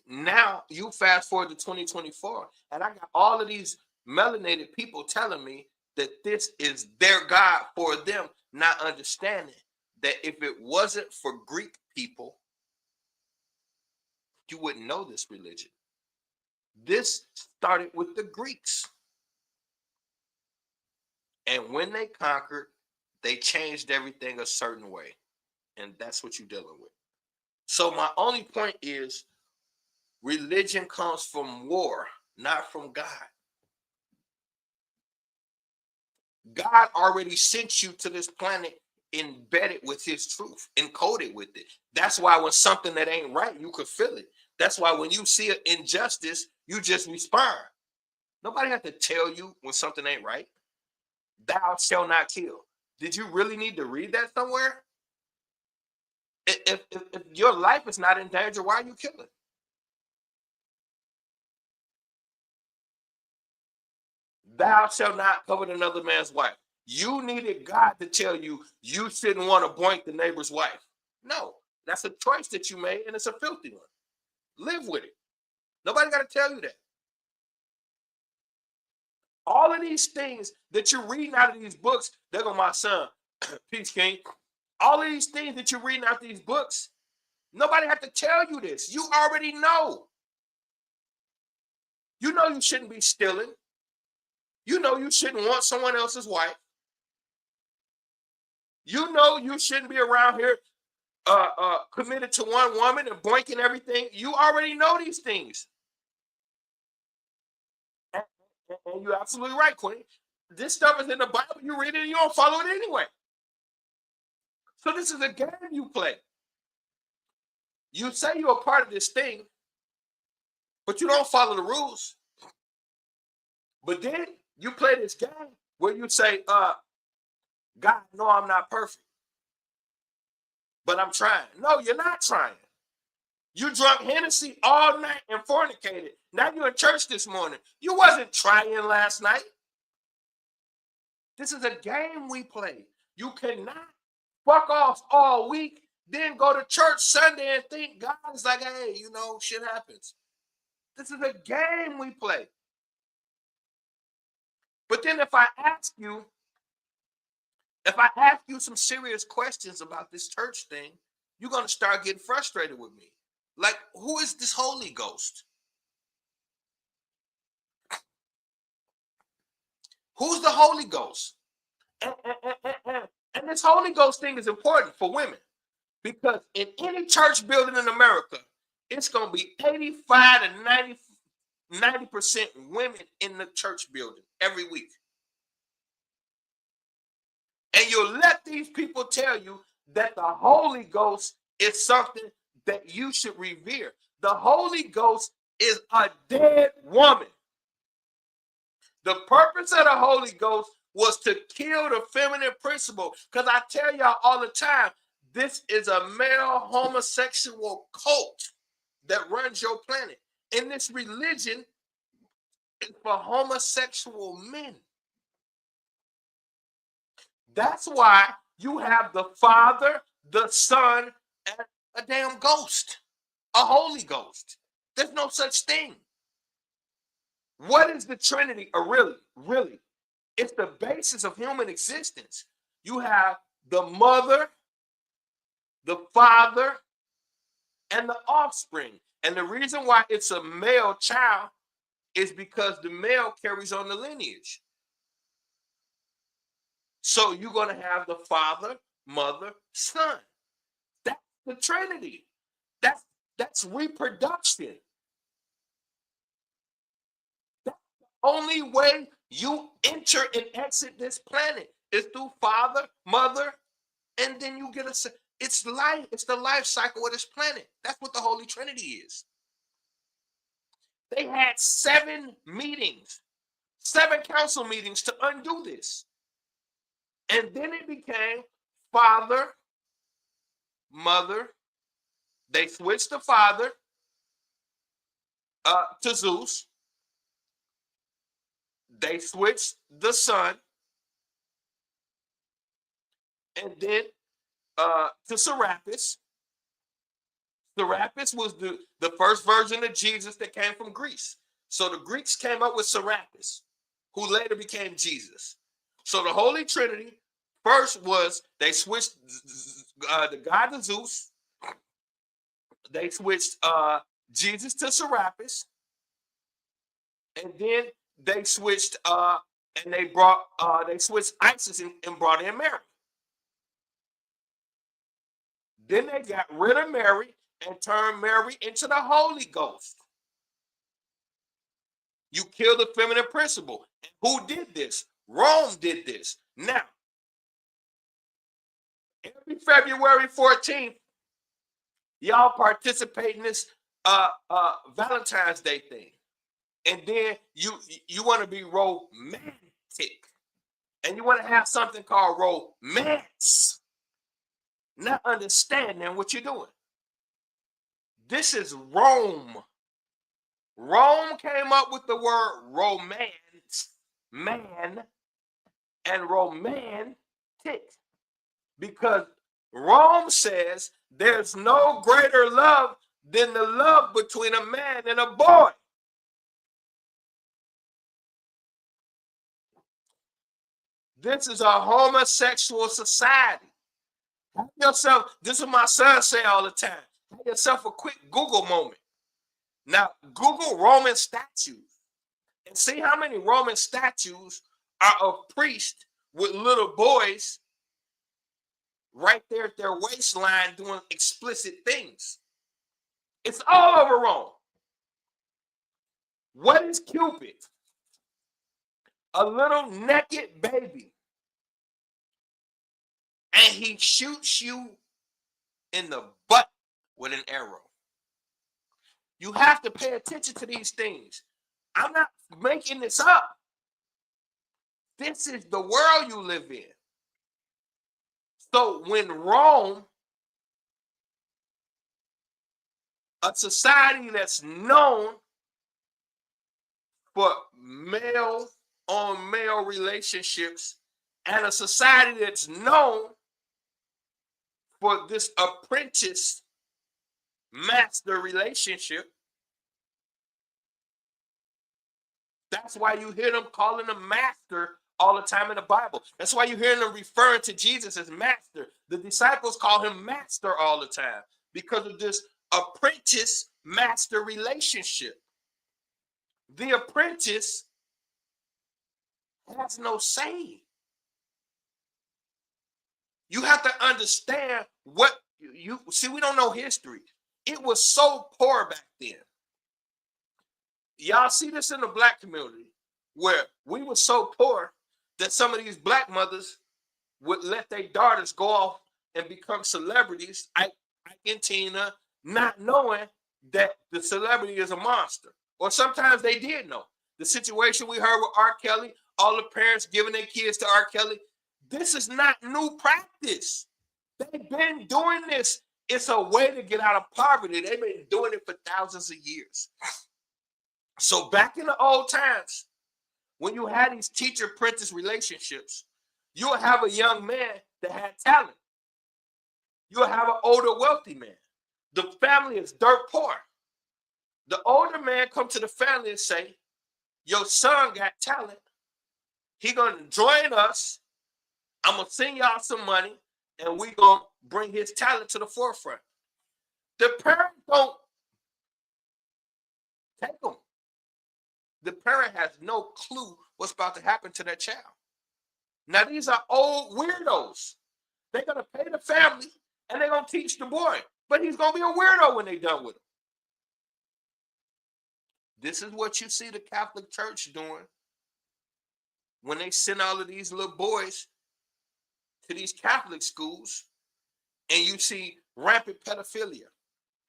now you fast forward to 2024, and I got all of these melanated people telling me that this is their God for them, not understanding that if it wasn't for Greek people, you wouldn't know this religion. This started with the Greeks. And when they conquered, they changed everything a certain way. And that's what you're dealing with. So my only point is, religion comes from war, not from God. God already sent you to this planet embedded with his truth, encoded with it. That's why when something that ain't right, you could feel it. That's why when you see an injustice, you just respond. Nobody has to tell you when something ain't right. Thou shalt not kill. Did you really need to read that somewhere? If your life is not in danger, why are you killing? Thou shalt not covet another man's wife. You needed God to tell you you shouldn't want to boink the neighbor's wife. No, that's a choice that you made, and it's a filthy one. Live with it. Nobody got to tell you that. All of these things that you're reading out of these books, there go my son, Peace King. All of these things that you're reading out of these books, nobody have to tell you this. You already know. You know you shouldn't be stealing. You know you shouldn't want someone else's wife. You know you shouldn't be around here committed to one woman and boinking everything. You already know these things. And you're absolutely right, Queen. This stuff is in the Bible. You read it and you don't follow it anyway. So this is a game you play. You say you're a part of this thing, but you don't follow the rules. But then you play this game where you say, God, no, I'm not perfect, but I'm trying. No, you're not trying. You drunk Hennessy all night and fornicated. Now you're in church this morning. You wasn't trying last night. This is a game we play. You cannot fuck off all week, then go to church Sunday and think God is like, hey, you know, shit happens. This is a game we play. But then if I ask you some serious questions about this church thing, you're going to start getting frustrated with me. Like, who is this Holy Ghost? Who's the Holy Ghost? And this Holy Ghost thing is important for women, because in any church building in America, it's going to be 85 to 90% women in the church building every week. And you'll let these people tell you that the Holy Ghost is something that you should revere. The Holy Ghost is a dead woman. The purpose of the Holy Ghost was to kill the feminine principle. Because I tell y'all all the time, this is a male homosexual cult that runs your planet. And this religion is for homosexual men. That's why you have the Father, the Son, and a damn ghost, a Holy Ghost. There's no such thing. What is the Trinity? Or really, it's the basis of human existence. You have the mother, the father, and the offspring. And the reason why it's a male child is because the male carries on the lineage. So you're going to have the father, mother, son. That's the Trinity. That's reproduction. That's the only way you enter and exit this planet is through father, mother, and then you get a. It's life. It's the life cycle of this planet. That's what the Holy Trinity is. They had 7 meetings, 7 council meetings to undo this. And then it became father, mother. They switched the father to Zeus. They switched the son. And then to Serapis. Serapis was the first version of Jesus that came from Greece. So the Greeks came up with Serapis, who later became Jesus. So the Holy Trinity first was they switched the god of Zeus. They switched Jesus to Serapis, and then they switched and they switched Isis and brought in Mary. Then they got rid of Mary and turned Mary into the Holy Ghost. You kill the feminine principle. And who did this? Rome did this. Now, every February 14th, y'all participate in this Valentine's Day thing. And then you want to be romantic. And you want to have something called romance. Not understanding what you're doing. This is Rome. Rome came up with the word romance, man, and romantic. Because Rome says there's no greater love than the love between a man and a boy. This is a homosexual society. Have yourself, this is what my son say all the time. Have yourself a quick Google moment. Now, Google Roman statues and see how many Roman statues are of priests with little boys right there at their waistline doing explicit things. It's all over Rome. What is Cupid? A little naked baby. And he shoots you in the butt with an arrow. You have to pay attention to these things. I'm not making this up. This is the world you live in. So when Rome, a society that's known for male on male relationships and a society that's known for this apprentice master relationship, that's why you hear them calling him master all the time in the Bible. That's why you hear them referring to Jesus as master. The disciples call him master all the time because of this apprentice master relationship. The apprentice has no say. You have to understand what you see. We don't know history. It was so poor back then. Y'all see this in the black community where we were so poor that some of these black mothers would let their daughters go off and become celebrities, Argentina, not knowing that the celebrity is a monster. Or sometimes they did know. The situation we heard with R. Kelly, all the parents giving their kids to R. Kelly, this is not new practice. They've been doing this. It's a way to get out of poverty. They've been doing it for thousands of years. So back in the old times, when you had these teacher-apprentice relationships, you'll have a young man that had talent. You'll have an older wealthy man. The family is dirt poor. The older man come to the family and say, your son got talent. He gonna join us. I'm gonna send y'all some money, and we gonna bring his talent to the forefront. The parent don't take him. The parent has no clue what's about to happen to that child. Now these are old weirdos. They're gonna pay the family, and they're gonna teach the boy, but he's gonna be a weirdo when they're done with him. This is what you see the Catholic Church doing when they send all of these little boys to these Catholic schools, and you see rampant pedophilia.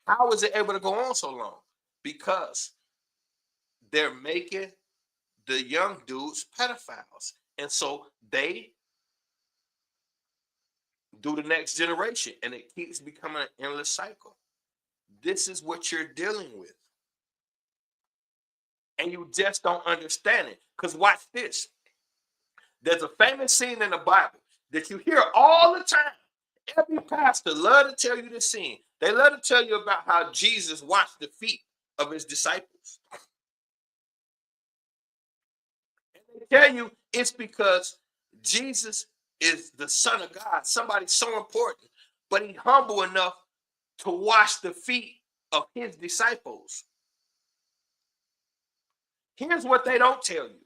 How is it able to go on so long? Because they're making the young dudes pedophiles. And so they do the next generation, and it keeps becoming an endless cycle. This is what you're dealing with. And you just don't understand it. Because watch this. There's a famous scene in the Bible that you hear all the time. Every pastor love to tell you this scene. They love to tell you about how Jesus washed the feet of his disciples. And they tell you it's because Jesus is the Son of God, somebody so important, but he's humble enough to wash the feet of his disciples. Here's what they don't tell you.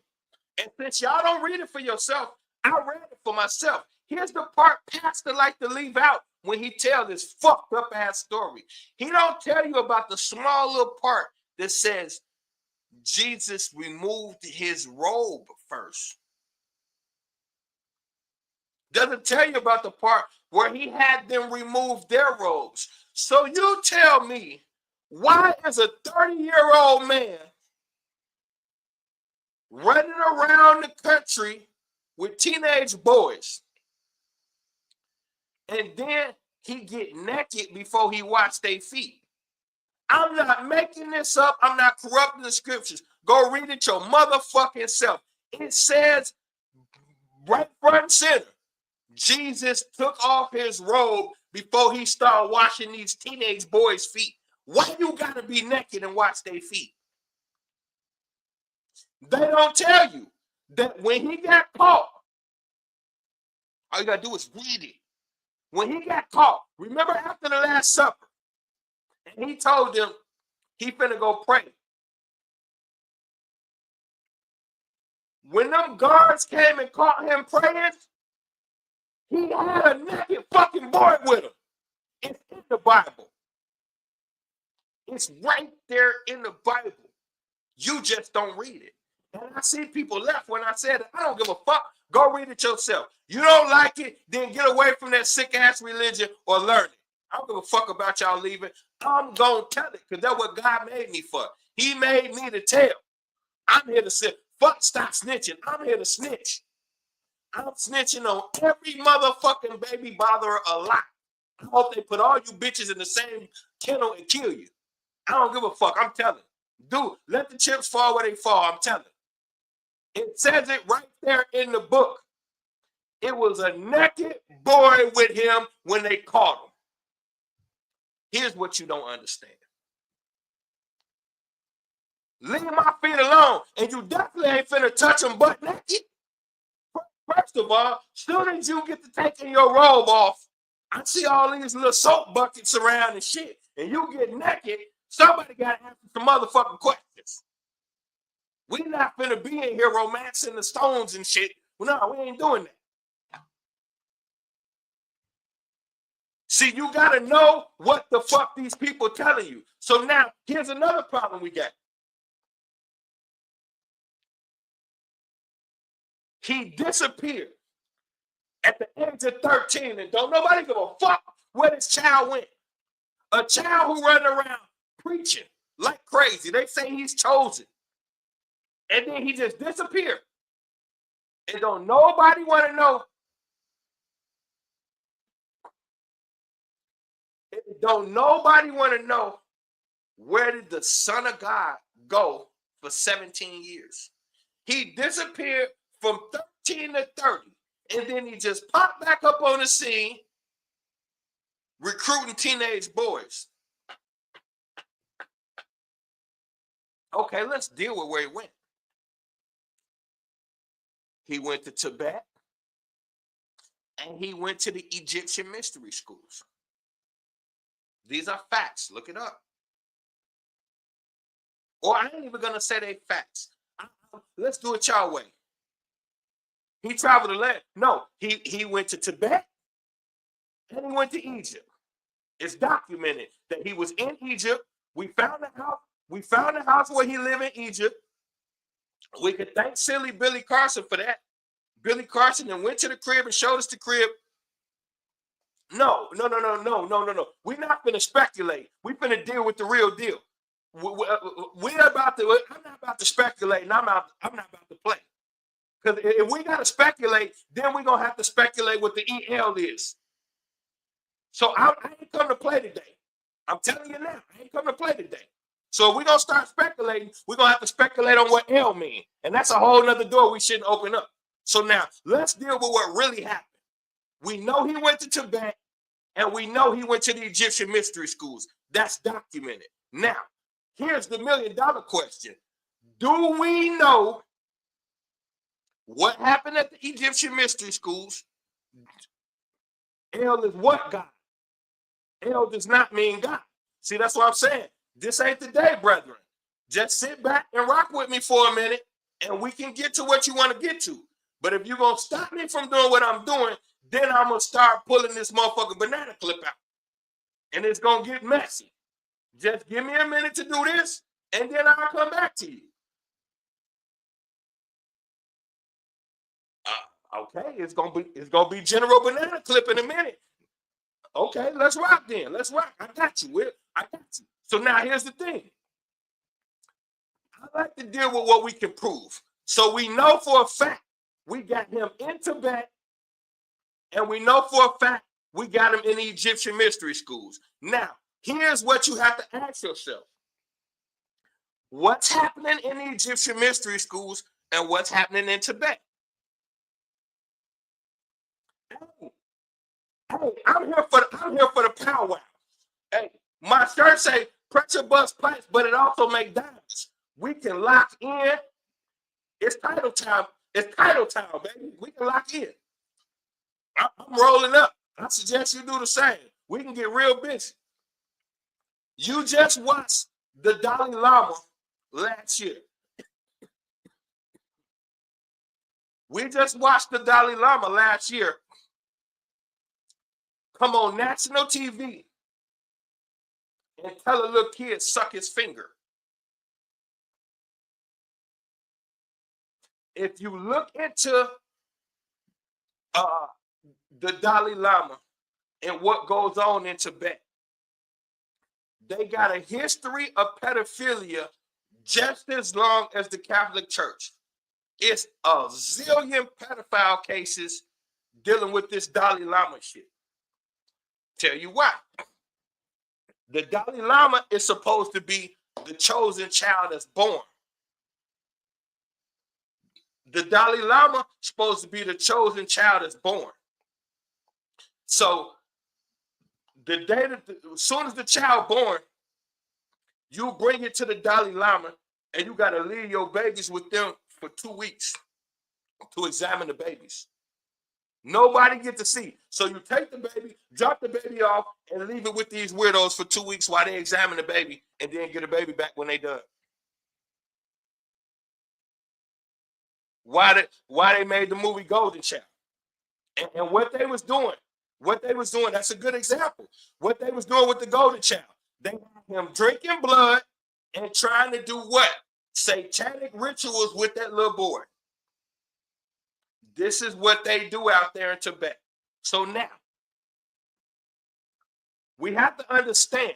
And since y'all don't read it for yourself, I read it for myself. Here's the part pastor like to leave out when he tells this fucked up ass story. He don't tell you about the small little part that says Jesus removed his robe first. Doesn't tell you about the part where he had them remove their robes. So you tell me, why is a 30-year-old man running around the country with teenage boys, and then he get naked before he washed their feet? I'm not making this up. I'm not corrupting the scriptures. Go read it your motherfucking self. It says right front and center, Jesus took off his robe before he started washing these teenage boys' feet. Why you gotta be naked and wash their feet? They don't tell you that when he got caught, all you gotta do is read it. When he got caught, remember after the Last Supper, and he told them he finna go pray. When them guards came and caught him praying, he had a naked fucking boy with him. It's in the Bible. It's right there in the Bible. You just don't read it. And I see people left when I said it. I don't give a fuck. Go read it yourself. You don't like it, then get away from that sick-ass religion or learn it. I don't give a fuck about y'all leaving. I'm going to tell it because that's what God made me for. He made me to tell. I'm here to say, fuck, stop snitching. I'm here to snitch. I'm snitching on every motherfucking baby botherer alive. I hope they put all you bitches in the same kennel and kill you. I don't give a fuck. I'm telling. Dude, let the chips fall where they fall. I'm telling. It says it right there in the book. It was a naked boy with him when they caught him. Here's what you don't understand. Leave my feet alone, and you definitely ain't finna touch them butt naked. First of all, soon as you get to taking your robe off, I see all these little soap buckets around and shit, and you get naked, somebody got to answer some motherfucking questions. We not finna be in here romancing the stones and shit. Well, no, we ain't doing that. See, you got to know what the fuck these people telling you. So now, here's another problem we got. He disappeared at the age of 13, and don't nobody give a fuck where this child went. A child who running around preaching like crazy. They say he's chosen. And then he just disappeared. And don't nobody want to know. Don't nobody want to know where did the Son of God go for 17 years. He disappeared from 13 to 30. And then he just popped back up on the scene recruiting teenage boys. Okay, let's deal with where he went. he went to Tibet, and he went to the Egyptian mystery schools. These are facts. Look it up. Or I ain't even going to say they facts. Let's do it y'all way. He traveled the land. No, he went to Tibet, and he went to Egypt. It's documented that he was in Egypt. We found the house. We found the house where he lived in Egypt. We could thank silly Billy Carson for that. Billy Carson then went to the crib and showed us the crib. No. We're not going to speculate. We're going to deal with the real deal. We're about to. I'm not about to speculate, and I'm not about to play. Because if we got to speculate, then we're going to have to speculate what the EL is. So I ain't come to play today. I'm telling you now, I ain't come to play today. So if we're going to start speculating, we're going to have to speculate on what L means. And that's a whole nother door we shouldn't open up. So now, let's deal with what really happened. We know he went to Tibet, and we know he went to the Egyptian mystery schools. That's documented. Now, here's the $1 million question. Do we know what happened at the Egyptian mystery schools? L is what God? L does not mean God. See, that's what I'm saying. This ain't the day, brethren. Just sit back and rock with me for a minute, and we can get to what you want to get to. But if you're going to stop me from doing what I'm doing, then I'm going to start pulling this motherfucking banana clip out. And it's going to get messy. Just give me a minute to do this, and then I'll come back to you. Okay, it's gonna be General Banana Clip in a minute. Okay, let's rock then. Let's rock. I got you, Will. I got you. So now here's the thing. I like to deal with what we can prove. So we know for a fact we got him in Tibet, and we know for a fact we got him in the Egyptian mystery schools. Now, here's what you have to ask yourself. What's happening in the Egyptian mystery schools and what's happening in Tibet? Hey, I'm here for the powwow. Hey, my shirt say pressure bust pipes, but it also make diamonds. We can lock in. It's title time. It's title time, baby. We can lock in. I'm rolling up. I suggest you do the same. We can get real busy. You just watched the Dalai Lama last year. We just watched the Dalai Lama last year come on national TV and tell a little kid suck his finger. If you look into the Dalai Lama and what goes on in Tibet, they got a history of pedophilia just as long as the Catholic Church. It's a zillion pedophile cases dealing with this Dalai Lama shit. Tell you why. The Dalai Lama is supposed to be the chosen child that's born. The Dalai Lama is supposed to be the chosen child that's born. So the day that as soon as the child born, you bring it to the Dalai Lama, and you got to leave your babies with them for 2 weeks to examine the babies. Nobody get to see. So you take the baby, drop the baby off, and leave it with these weirdos for 2 weeks while they examine the baby, and then get a baby back when they done. Why they made the movie Golden Child. And what they was doing, that's a good example. What they was doing with the Golden Child. They had him drinking blood and trying to do what? Satanic rituals with that little boy. This is what they do out there in Tibet. So now, we have to understand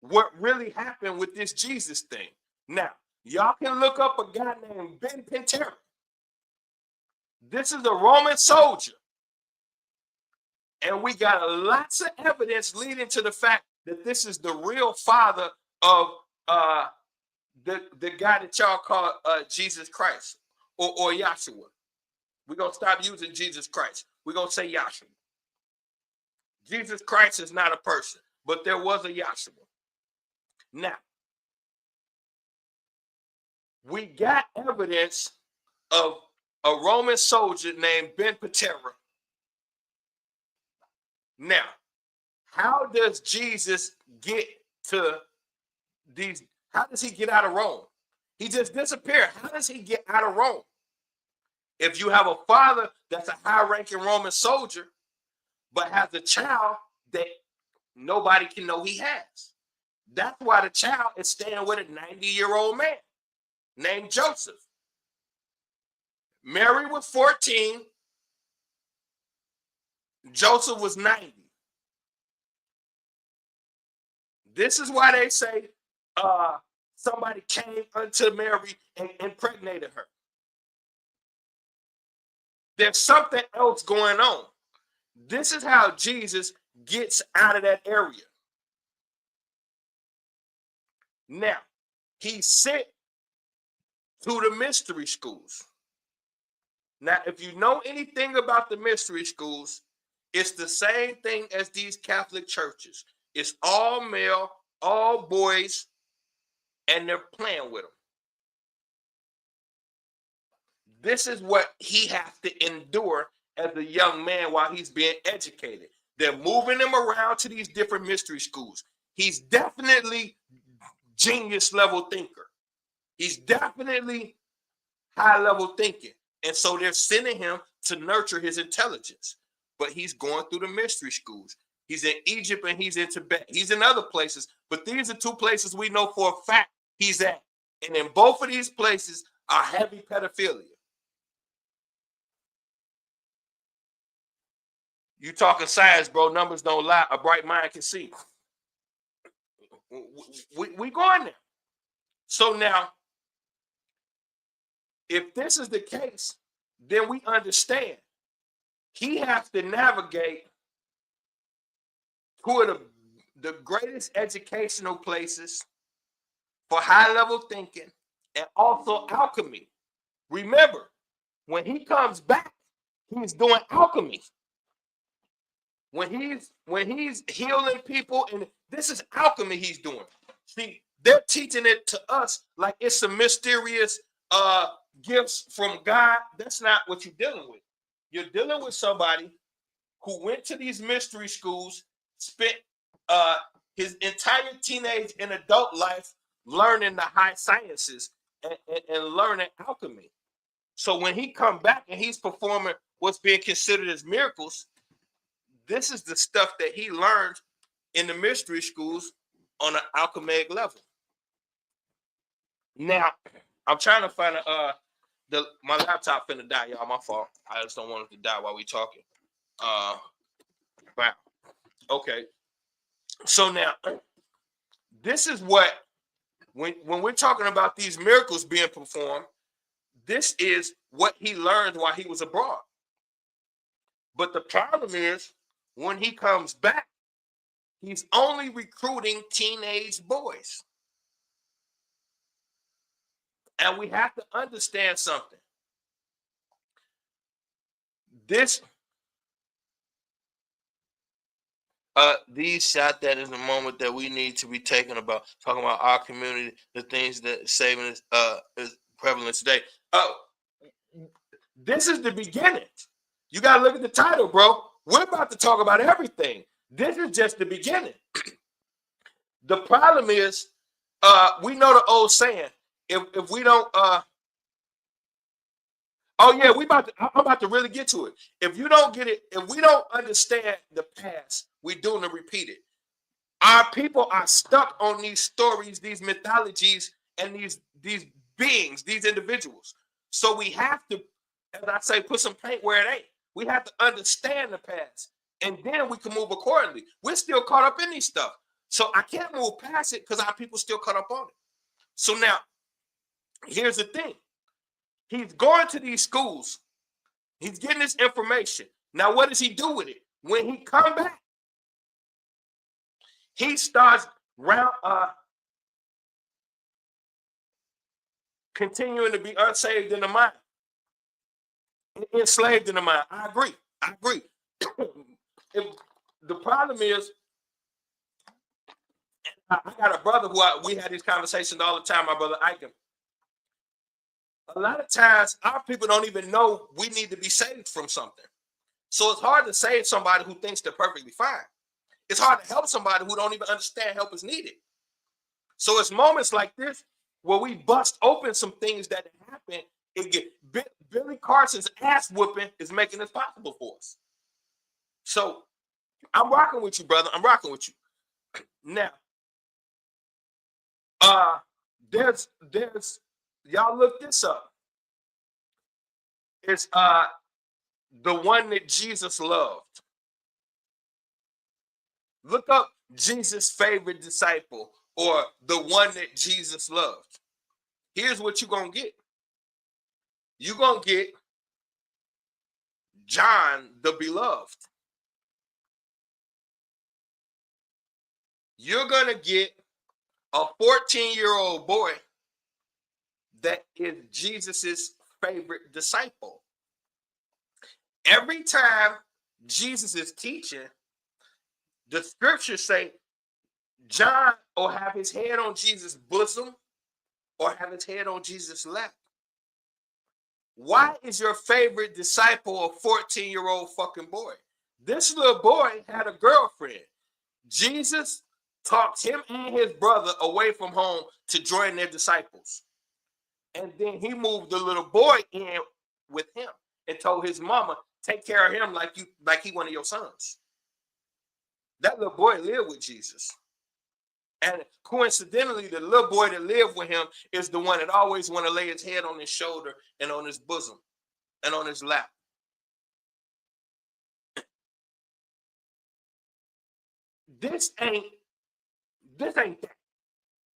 what really happened with this Jesus thing. Now, y'all can look up a guy named Ben Pintera. This is a Roman soldier. And we got lots of evidence leading to the fact that this is the real father of the guy that y'all call Jesus Christ or Yahshua. We're going to stop using Jesus Christ. We're going to say Yahshua. Jesus Christ is not a person, but there was a Yahshua. Now, we got evidence of a Roman soldier named Ben Patera. Now, how does Jesus get to these? How does he get out of Rome? He just disappeared. How does he get out of Rome? If you have a father that's a high-ranking Roman soldier, but has a child that nobody can know he has. That's why the child is staying with a 90-year-old man named Joseph. Mary was 14. Joseph was 90. This is why they say somebody came unto Mary and impregnated her. There's something else going on. This is how Jesus gets out of that area. Now, he sent to the mystery schools. Now, if you know anything about the mystery schools, it's the same thing as these Catholic churches. It's all male, all boys, and they're playing with them. This is what he has to endure as a young man while he's being educated. They're moving him around to these different mystery schools. He's definitely genius level thinker. He's definitely high level thinking. And so they're sending him to nurture his intelligence. But he's going through the mystery schools. He's in Egypt and he's in Tibet. He's in other places. But these are two places we know for a fact he's at. And in both of these places are heavy pedophilia. You talking science, bro. Numbers don't lie. A bright mind can see. We going there. So now, if this is the case, then we understand he has to navigate two of the greatest educational places for high-level thinking and also alchemy. Remember, when he comes back, he's doing alchemy. When he's healing people, and this is alchemy he's doing. See, they're teaching it to us like it's some mysterious gifts from God. That's not what you're dealing with. You're dealing with somebody who went to these mystery schools, spent his entire teenage and adult life learning the high sciences and learning alchemy. So when he come back and he's performing what's being considered as miracles, this is the stuff that he learned in the mystery schools on an alchemic level. Now, I'm trying to find my laptop finna die, y'all. My fault. I just don't want it to die while we talking. Wow. Okay. So now, this is what when we're talking about these miracles being performed, this is what he learned while he was abroad. But the problem is, when he comes back, he's only recruiting teenage boys. And we have to understand something. These shot that is the moment that we need to be taking about talking about our community, the things that saving is prevalent today. This is the beginning. You got to look at the title, bro. We're about to talk about everything. This is just the beginning. The problem is, we know the old saying. If we don't, oh yeah, I'm about to really get to it. If you don't get it, if we don't understand the past, we're doing to repeat it. Our people are stuck on these stories, these mythologies, and these beings, these individuals. So we have to, as I say, put some paint where it ain't. We have to understand the past, and then we can move accordingly. We're still caught up in these stuff. So I can't move past it because our people still caught up on it. So now, here's the thing. He's going to these schools. He's getting this information. Now, what does he do with it? When he come back, he starts continuing to be unsaved in the mind, enslaved in the mind. I agree. The problem is, I got a brother who we had these conversations all the time, my brother Ike. A lot of times our people don't even know we need to be saved from something. So it's hard to save somebody who thinks they're perfectly fine. It's hard to help somebody who don't even understand help is needed. So it's moments like this where we bust open some things that happen. Billy Carson's ass whooping is making this possible for us. So I'm rocking with you, brother. I'm rocking with you. Now, there's y'all look this up. It's the one that Jesus loved. Look up Jesus' favorite disciple or the one that Jesus loved. Here's what you're gonna get. You're gonna get John the beloved. You're gonna get a 14-year-old boy that is Jesus's favorite disciple. Every time Jesus is teaching, the scriptures say John will have his head on Jesus' bosom or have his head on Jesus' lap. Why is your favorite disciple a 14-year-old fucking boy? This little boy had a girlfriend. Jesus talked him and his brother away from home to join their disciples. And then he moved the little boy in with him and told his mama, take care of him like he one of your sons. That little boy lived with Jesus. And coincidentally, the little boy that lived with him is the one that always want to lay his head on his shoulder and on his bosom and on his lap. This ain't that.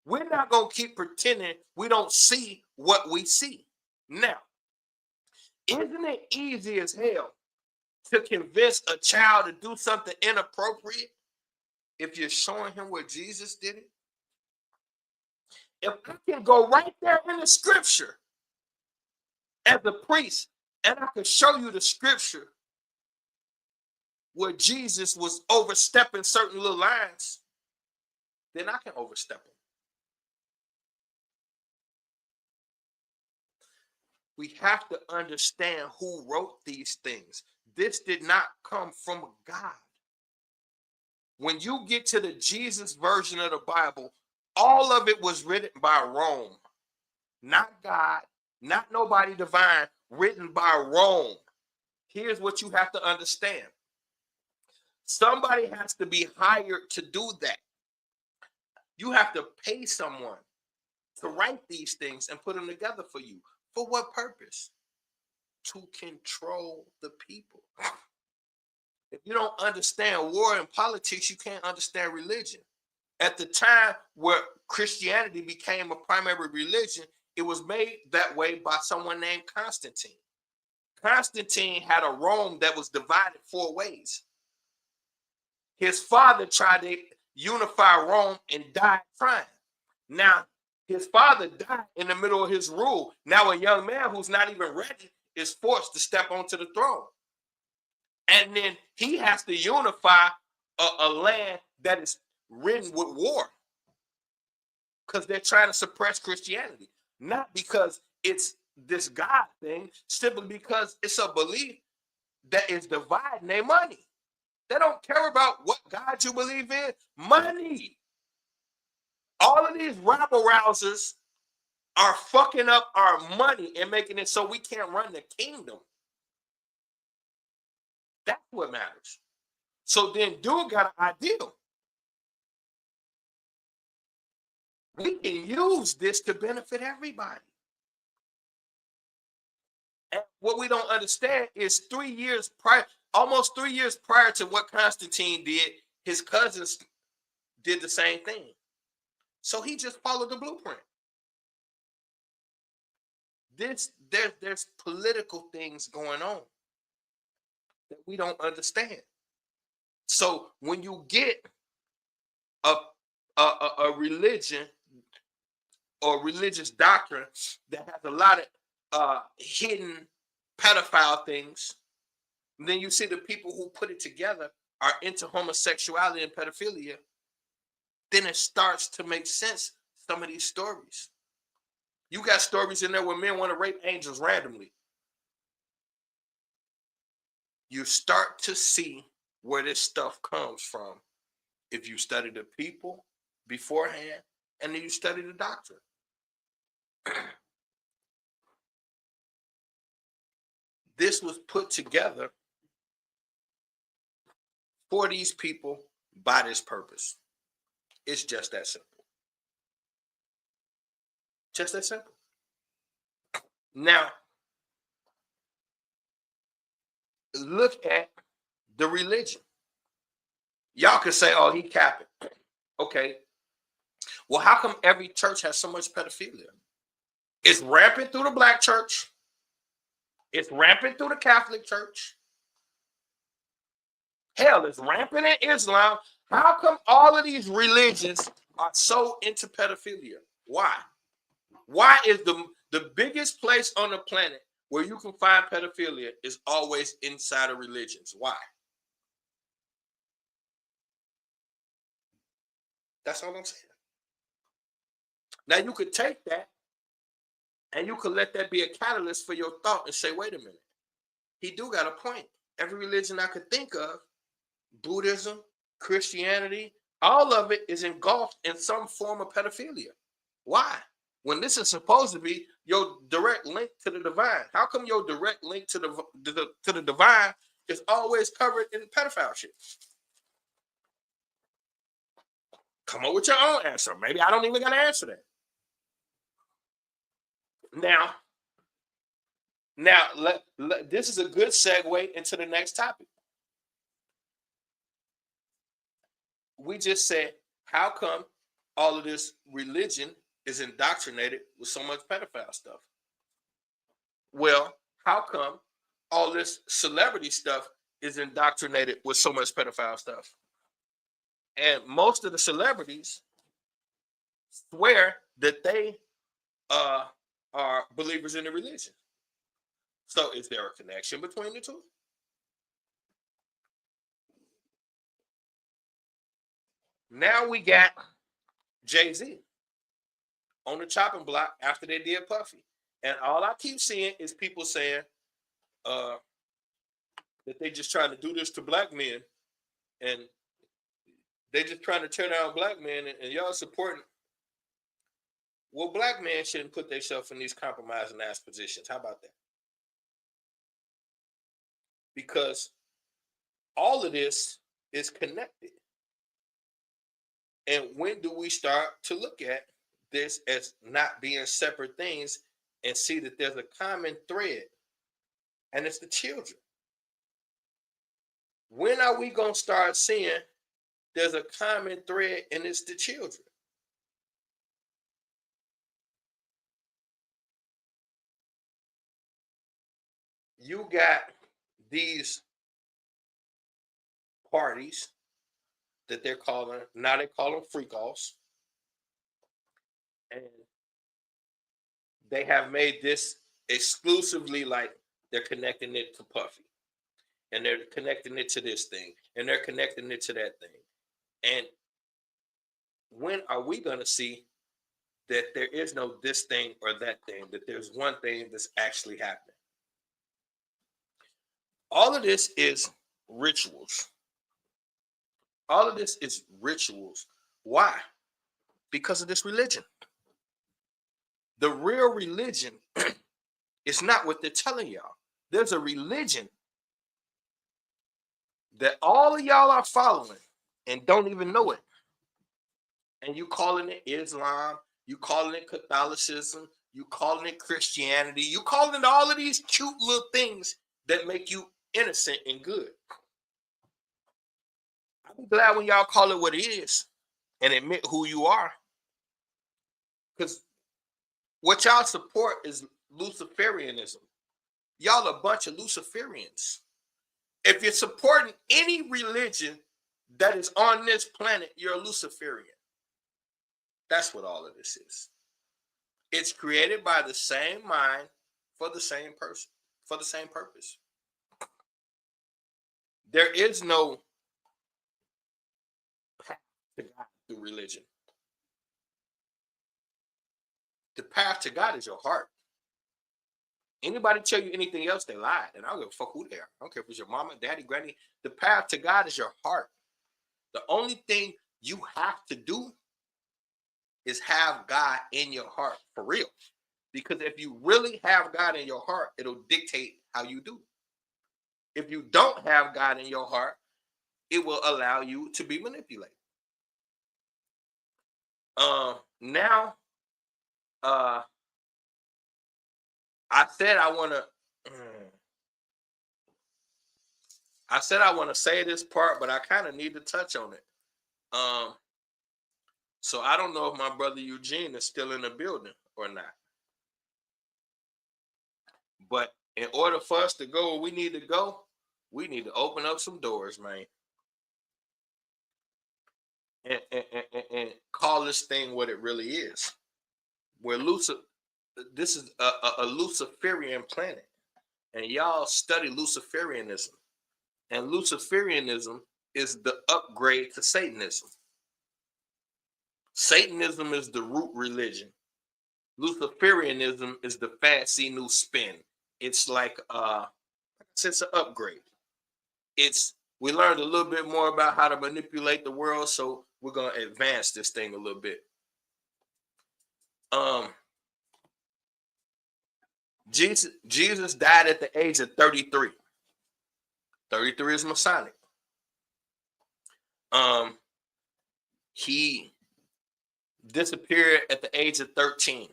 We're not going to keep pretending we don't see what we see. Now, isn't it easy as hell to convince a child to do something inappropriate if you're showing him where Jesus did it? If I can go right there in the scripture as a priest and I can show you the scripture where Jesus was overstepping certain little lines, then I can overstep them. We have to understand who wrote these things. This did not come from God. When you get to the Jesus version of the Bible, all of it was written by Rome. Not God, not nobody divine, written by Rome. Here's what you have to understand. Somebody has to be hired to do that. You have to pay someone to write these things and put them together for you. For what purpose? To control the people. If you don't understand war and politics, you can't understand religion. At the time where Christianity became a primary religion, it was made that way by someone named Constantine. Constantine had a Rome that was divided 4 ways. His father tried to unify Rome and died trying. Now, his father died in the middle of his rule. Now a young man who's not even ready is forced to step onto the throne. And then he has to unify a land that is ridden with war because they're trying to suppress Christianity. Not because it's this God thing, simply because it's a belief that is dividing their money. They don't care about what God you believe in. Money. All of these rabble rousers are fucking up our money and making it so we can't run the kingdom. That's what matters. So then dude got an idea. We can use this to benefit everybody. And what we don't understand is 3 years prior, almost 3 years prior to what Constantine did, his cousins did the same thing. So he just followed the blueprint. There's political things going on that we don't understand. So when you get a religion or religious doctrine that has a lot of hidden pedophile things, then you see the people who put it together are into homosexuality and pedophilia, then it starts to make sense, some of these stories. You got stories in there where men want to rape angels randomly. You start to see where this stuff comes from if you study the people beforehand and then you study the doctrine. This was put together for these people by this purpose. It's just that simple. Just that simple. Now, look at the religion. Y'all can say, oh, he capping. Okay. Well, how come every church has so much pedophilia? It's rampant through the black church. It's rampant through the Catholic Church. Hell, it's rampant in Islam. How come all of these religions are so into pedophilia? Why? Why is the biggest place on the planet where you can find pedophilia is always inside of religions? Why? That's all I'm saying. Now you could take that and you could let that be a catalyst for your thought and say, wait a minute, he do got a point. Every religion I could think of, Buddhism, Christianity, all of it is engulfed in some form of pedophilia. Why? When this is supposed to be your direct link to the divine. How come your direct link to the divine is always covered in pedophile shit? Come up with your own answer. Maybe I don't even got to answer that. Now, this is a good segue into the next topic. We just said, how come all of this religion is indoctrinated with so much pedophile stuff? Well, how come all this celebrity stuff is indoctrinated with so much pedophile stuff? And most of the celebrities swear that they are believers in the religion. So is there a connection between the two? Now we got Jay-Z on the chopping block after they did Puffy. And all I keep seeing is people saying that they just trying to do this to black men and they just trying to tear down black men and y'all supporting. Well, black men shouldn't put themselves in these compromising ass positions. How about that? Because all of this is connected. And when do we start to look at this as not being separate things and see that there's a common thread? And it's the children. When are we going to start seeing there's a common thread and it's the children? You got these parties that they're calling, now they call them freak-offs. And they have made this exclusively like they're connecting it to Puffy. And they're connecting it to this thing. And they're connecting it to that thing. And when are we going to see that there is no this thing or that thing, that there's one thing that's actually happening? All of this is rituals. All of this is rituals. Why? Because of this religion. The real religion is not what they're telling y'all. There's a religion that all of y'all are following and don't even know it. And you calling it Islam, you calling it Catholicism, you calling it Christianity, you calling it all of these cute little things that make you innocent and good. I'm glad when y'all call it what it is and admit who you are. Because what y'all support is Luciferianism. Y'all a bunch of Luciferians. If you're supporting any religion that is on this planet, you're a Luciferian. That's what all of this is. It's created by the same mind for the same person, for the same purpose. There is no path to God through religion. The path to God is your heart. Anybody tell you anything else, they lied. And I don't give a fuck who they are. I don't care if it's your mama, daddy, granny. The path to God is your heart. The only thing you have to do is have God in your heart for real. Because if you really have God in your heart, it'll dictate how you do. If you don't have God in your heart, it will allow you to be manipulated. Now, I said I want to. I said I want to say this part, but I kind of need to touch on it. So I don't know if my brother Eugene is still in the building or not. But in order for us to go where we need to go, we need to open up some doors, man. And call this thing what it really is. Where this is a Luciferian planet. And y'all study Luciferianism. And Luciferianism is the upgrade to Satanism. Satanism is the root religion. Luciferianism is the fancy new spin. It's like it's an upgrade. We learned a little bit more about how to manipulate the world, so we're gonna advance this thing a little bit. Jesus died at the age of 33. 33 is Masonic. He disappeared at the age of 13.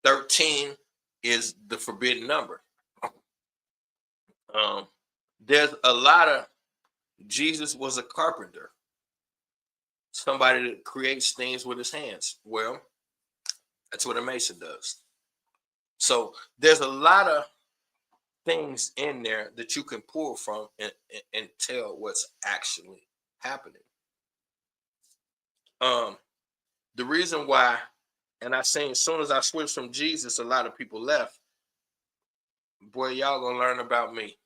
13 is the forbidden number. There's a lot of Jesus was a carpenter, somebody that creates things with his hands. Well, that's what a mason does. So there's a lot of things in there that you can pull from and tell what's actually happening. The reason why, and I say as soon as I switched from Jesus, a lot of people left. Boy, y'all gonna learn about me.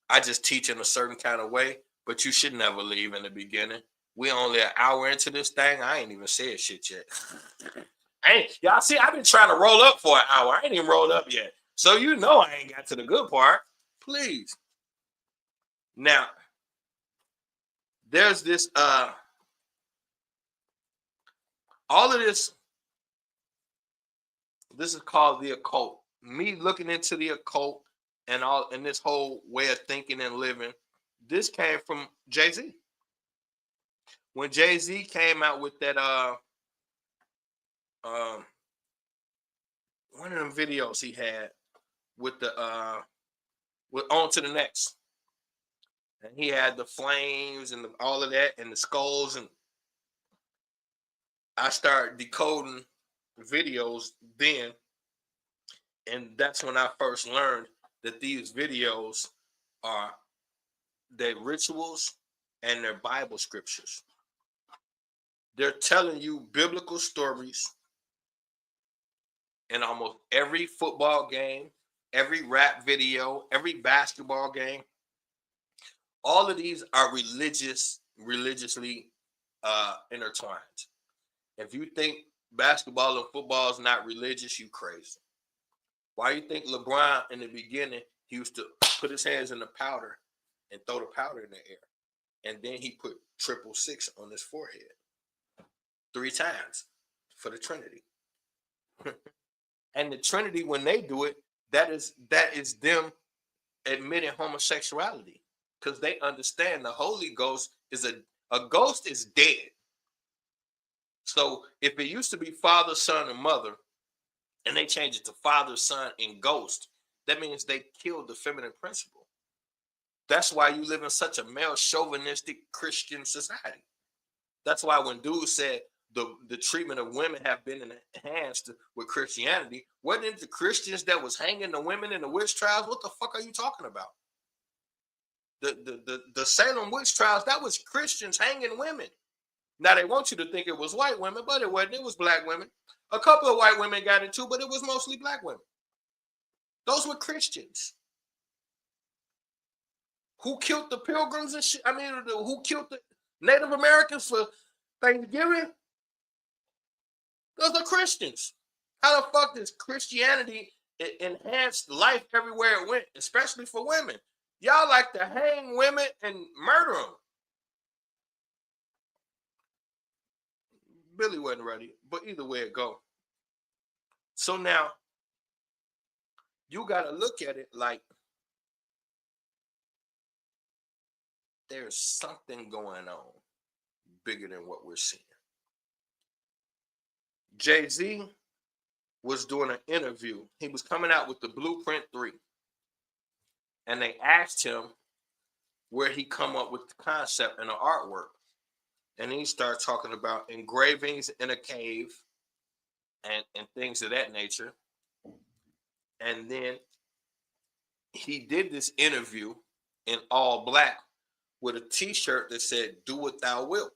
I just teach in a certain kind of way, but you should never leave in the beginning. We only an hour into this thing. I ain't even said shit yet. Y'all see, I've been trying to roll up for an hour. I ain't even rolled up yet. So you know I ain't got to the good part. Please. Now, there's this, all of this is called the occult. Me looking into the occult and this whole way of thinking and living, this came from Jay-Z. When Jay-Z came out with that one of them videos he had with the with On to the Next, and he had the flames and all of that and the skulls, and I started decoding videos then, and that's when I first learned that these videos are their rituals and their Bible scriptures. They're telling you biblical stories in almost every football game, every rap video, every basketball game. All of these are religiously intertwined. If you think basketball and football is not religious, you crazy. Why you think LeBron in the beginning, he used to put his hands in the powder and throw the powder in the air. And then he put 666 on his forehead 3 times for the Trinity. And the Trinity, when they do it, that is them admitting homosexuality, because they understand the Holy Ghost is a ghost is dead. So if it used to be Father, Son, and Mother, and they change it to Father, Son, and Ghost, that means they killed the feminine principle. That's why you live in such a male chauvinistic Christian society. That's why when dudes said the treatment of women have been enhanced with Christianity, wasn't it the Christians that was hanging the women in the witch trials? What the fuck are you talking about? The Salem witch trials, that was Christians hanging women. Now they want you to think it was white women, but it wasn't. It was black women. A couple of white women got it too, but it was mostly black women. Those were Christians. Who killed the Pilgrims and shit? I mean, who killed the Native Americans for Thanksgiving? Those are Christians. How the fuck does Christianity enhance life everywhere it went, especially for women? Y'all like to hang women and murder them. Billy wasn't ready, but either way it go. So now you got to look at it like there's something going on bigger than what we're seeing. Jay-Z was doing an interview. He was coming out with the Blueprint 3. And they asked him where he come up with the concept and the artwork. And he started talking about engravings in a cave and things of that nature. And then he did this interview in all black with a t-shirt that said, "Do what thou wilt."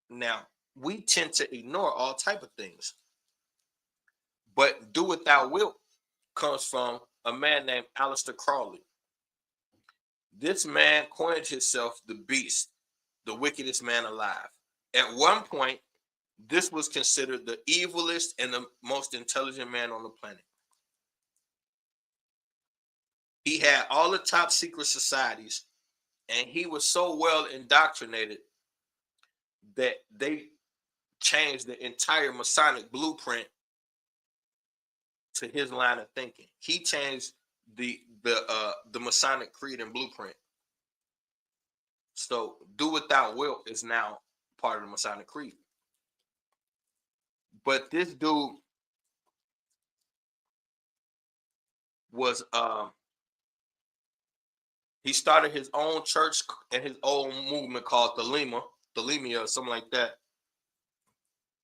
Now, we tend to ignore all type of things. But "do what thou wilt" comes from a man named Aleister Crowley. This man coined himself the Beast, the wickedest man alive. At one point, this was considered the evilest and the most intelligent man on the planet. He had all the top secret societies, and he was so well indoctrinated that they changed the entire Masonic blueprint to his line of thinking. He changed the Masonic creed and blueprint. So "do what thou wilt" is now part of the Masonic creed. But this dude was he started his own church and his own movement called Thelema or something like that.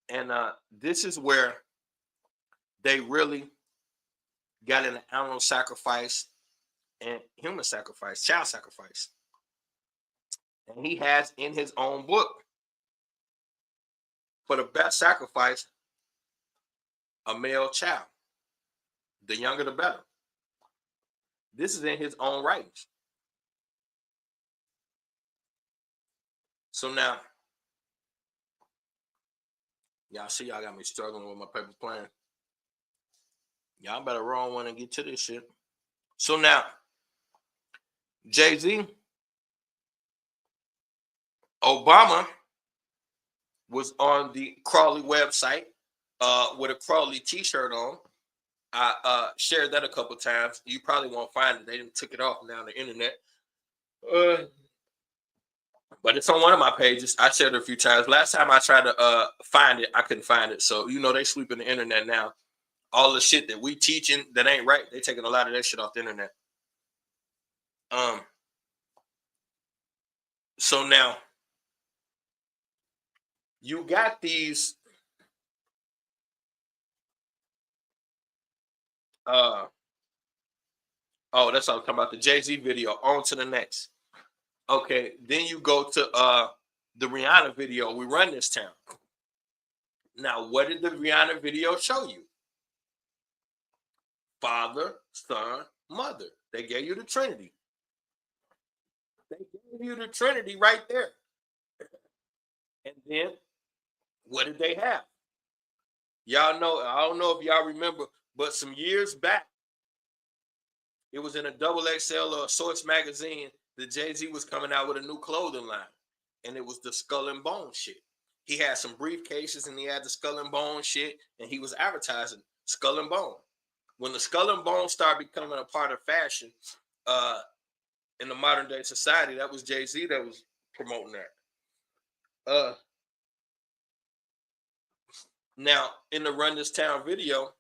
And this is where they really got into animal sacrifice and human sacrifice, child sacrifice. And he has in his own book, for the best sacrifice, a male child. The younger, the better. This is in his own writings. So now, y'all see, y'all got me struggling with my paper plan. Y'all better roll one and get to this shit. So now, Jay-Z, Obama was on the Crowley website with a Crowley t-shirt on. I shared that a couple times. You probably won't find it. They didn't took it off now on the internet. But it's on one of my pages. I shared it a few times. Last time I tried to find it, I couldn't find it. So, they sweep in the internet now. All the shit that we teaching that ain't right, they taking a lot of that shit off the internet. So now you got these that's what I was talking about, the Jay-Z video. On to the next. Okay, then you go to the Rihanna video, "We Run This Town." Now, what did the Rihanna video show you? Father, Son, Mother. They gave you the Trinity. They gave you the Trinity right there. And then what did they have? Y'all know, I don't know if y'all remember, but some years back, it was in a XXL or Source magazine that Jay-Z was coming out with a new clothing line. And it was the Skull and Bone shit. He had some briefcases and he had the Skull and Bone shit, and he was advertising Skull and Bone. When the Skull and Bone started becoming a part of fashion in the modern day society, that was Jay-Z that was promoting that. Now, in the Run This Town video,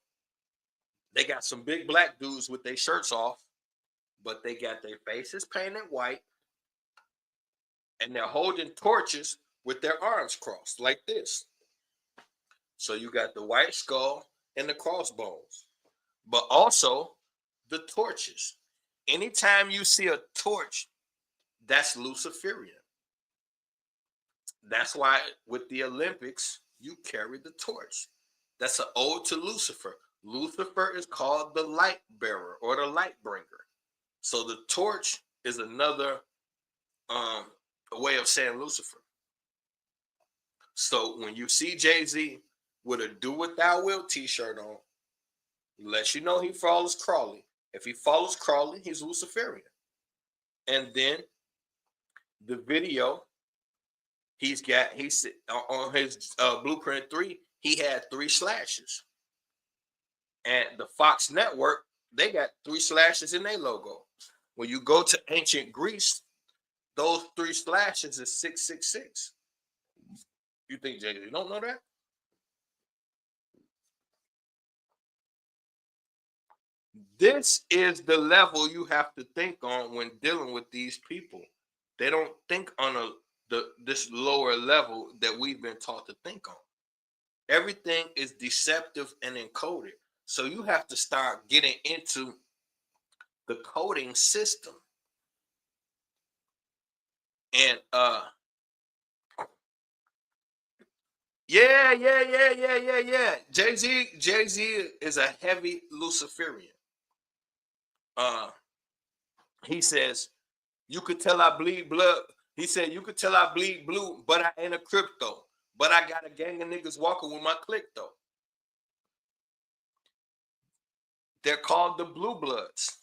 they got some big black dudes with their shirts off, but they got their faces painted white, and they're holding torches with their arms crossed like this. So you got the white skull and the crossbones, but also the torches. Anytime you see a torch, that's Luciferian. That's why with the Olympics, you carry the torch. That's an ode to Lucifer. Lucifer is called the light bearer or the light bringer. So the torch is another way of saying Lucifer. So when you see Jay-Z with a "Do What Thou Wilt" t-shirt on. Lets you know he follows Crawley. If he follows Crawley, he's Luciferian. And then the video he's on his Blueprint 3, he had 3 slashes. And the Fox Network, they got 3 slashes in their logo. When you go to ancient Greece, those 3 slashes is 666. You think Jay, you don't know that? This is the level you have to think on when dealing with these people. They don't think on this lower level that we've been taught to think on. Everything is deceptive and encoded. So you have to start getting into the coding system. And yeah. Jay-Z is a heavy Luciferian. He says, you could tell I bleed blood. He said, you could tell I bleed blue, but I ain't a crypto. But I got a gang of niggas walking with my clique though. They're called the Blue Bloods.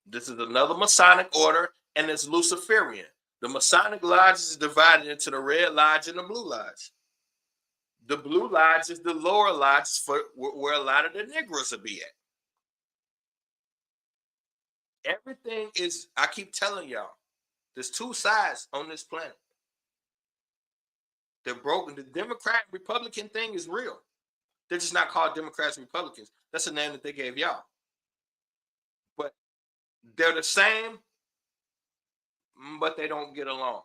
This is another Masonic order, and it's Luciferian. The Masonic Lodge is divided into the Red Lodge and the Blue Lodge. The Blue Lodge is the lower lodge for where a lot of the Negroes will be at. Everything is, I keep telling y'all, there's 2 sides on this planet. They're broken. The Democrat Republican thing is real. They're just not called Democrats and Republicans. That's the name that they gave y'all. But they're the same, but they don't get along.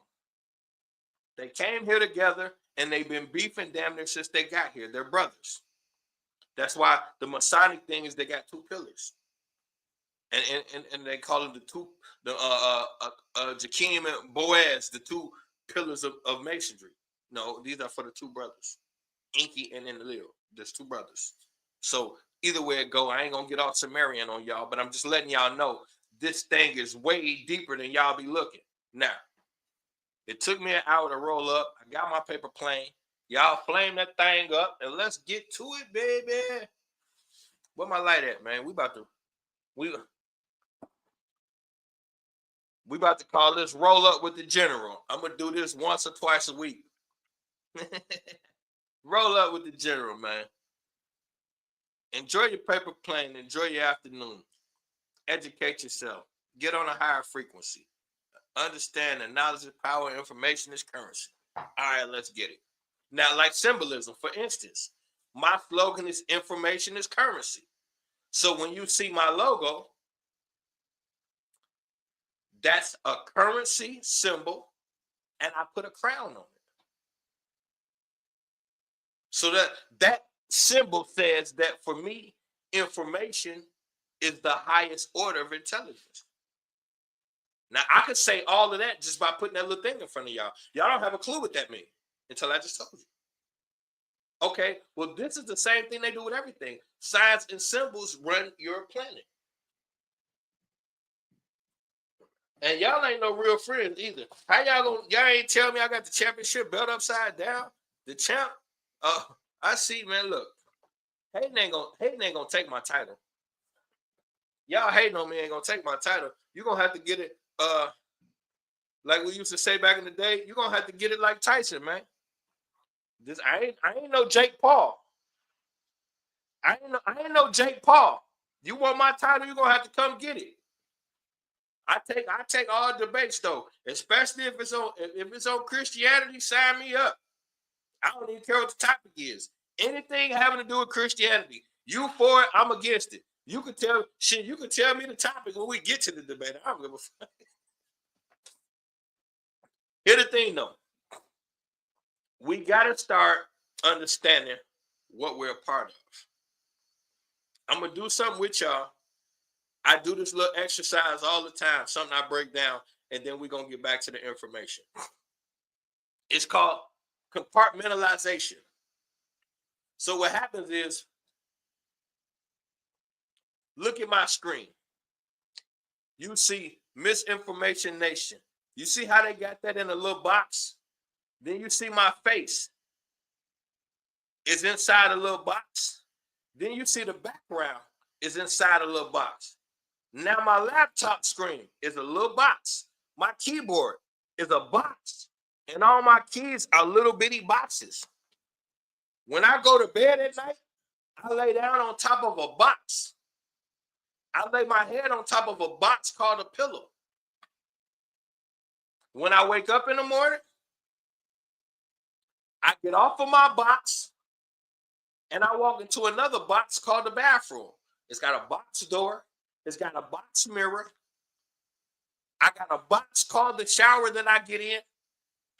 They came here together and they've been beefing damn near since they got here. They're brothers. That's why the Masonic thing is they got 2 pillars. And they call them Jakim and Boaz, the 2 pillars of masonry. No, these are for the 2 brothers, Inky and Enlil. There's 2 brothers. So either way it go, I ain't gonna get all Sumerian on y'all, but I'm just letting y'all know this thing is way deeper than y'all be looking. Now, it took me an hour to roll up. I got my paper plane. Y'all flame that thing up and let's get to it, baby. Where my light at, man? We about to call this Roll Up with the General. I'm gonna do this once or twice a week. Roll up with the General, man. Enjoy your paper plane. Enjoy your afternoon. Educate yourself. Get on a higher frequency. Understand that knowledge is power, information is currency. All right, let's get it. Now, like symbolism, for instance, my slogan is information is currency. So when you see my logo, that's a currency symbol, and I put a crown on it. So that symbol says that for me, information is the highest order of intelligence. Now, I could say all of that just by putting that little thing in front of y'all. Y'all don't have a clue what that means until I just told you. Okay, well, this is the same thing they do with everything. Signs and symbols run your planet. And y'all ain't no real friends either. How y'all ain't tell me I got the championship belt upside down? The champ? I see, man, look. Hayden ain't gonna take my title. Y'all hating on me ain't gonna take my title. You're gonna have to get it, like we used to say back in the day, you're gonna have to get it like Tyson, man. I ain't no Jake Paul. I ain't no Jake Paul. You want my title, you're gonna have to come get it. I take all debates though, especially if it's on Christianity, sign me up. I don't even care what the topic is. Anything having to do with Christianity, you for it, I'm against it. You could tell me the topic when we get to the debate. I don't give a fuck. Here's the thing though. We gotta start understanding what we're a part of. I'm gonna do something with y'all. I do this little exercise all the time, something I break down, and then we're gonna get back to the information. It's called compartmentalization. So what happens is, look at my screen. You see Misinformation Nation. You see how they got that in a little box? Then you see my face. is inside a little box. Then you see the background is inside a little box. Now my laptop screen is a little box. My keyboard is a box. And all my keys are little bitty boxes. When I go to bed at night, I lay down on top of a box. I lay my head on top of a box called a pillow. When I wake up in the morning, I get off of my box and I walk into another box called the bathroom. It's got a box door. It's got a box mirror. I got a box called the shower that I get in.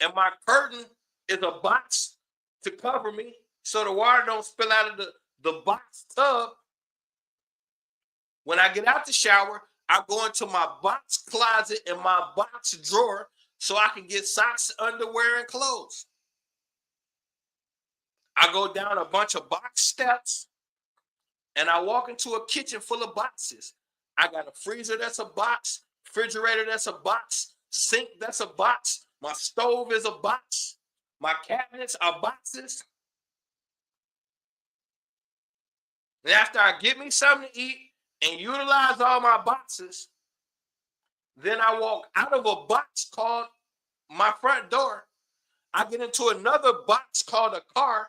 And my curtain is a box to cover me so the water don't spill out of the box tub. When I get out the shower, I go into my box closet and my box drawer so I can get socks, underwear, and clothes. I go down a bunch of box steps and I walk into a kitchen full of boxes. I got a freezer that's a box, refrigerator that's a box, sink that's a box, my stove is a box, my cabinets are boxes. And after I get me something to eat and utilize all my boxes, then I walk out of a box called my front door. I get into another box called a car.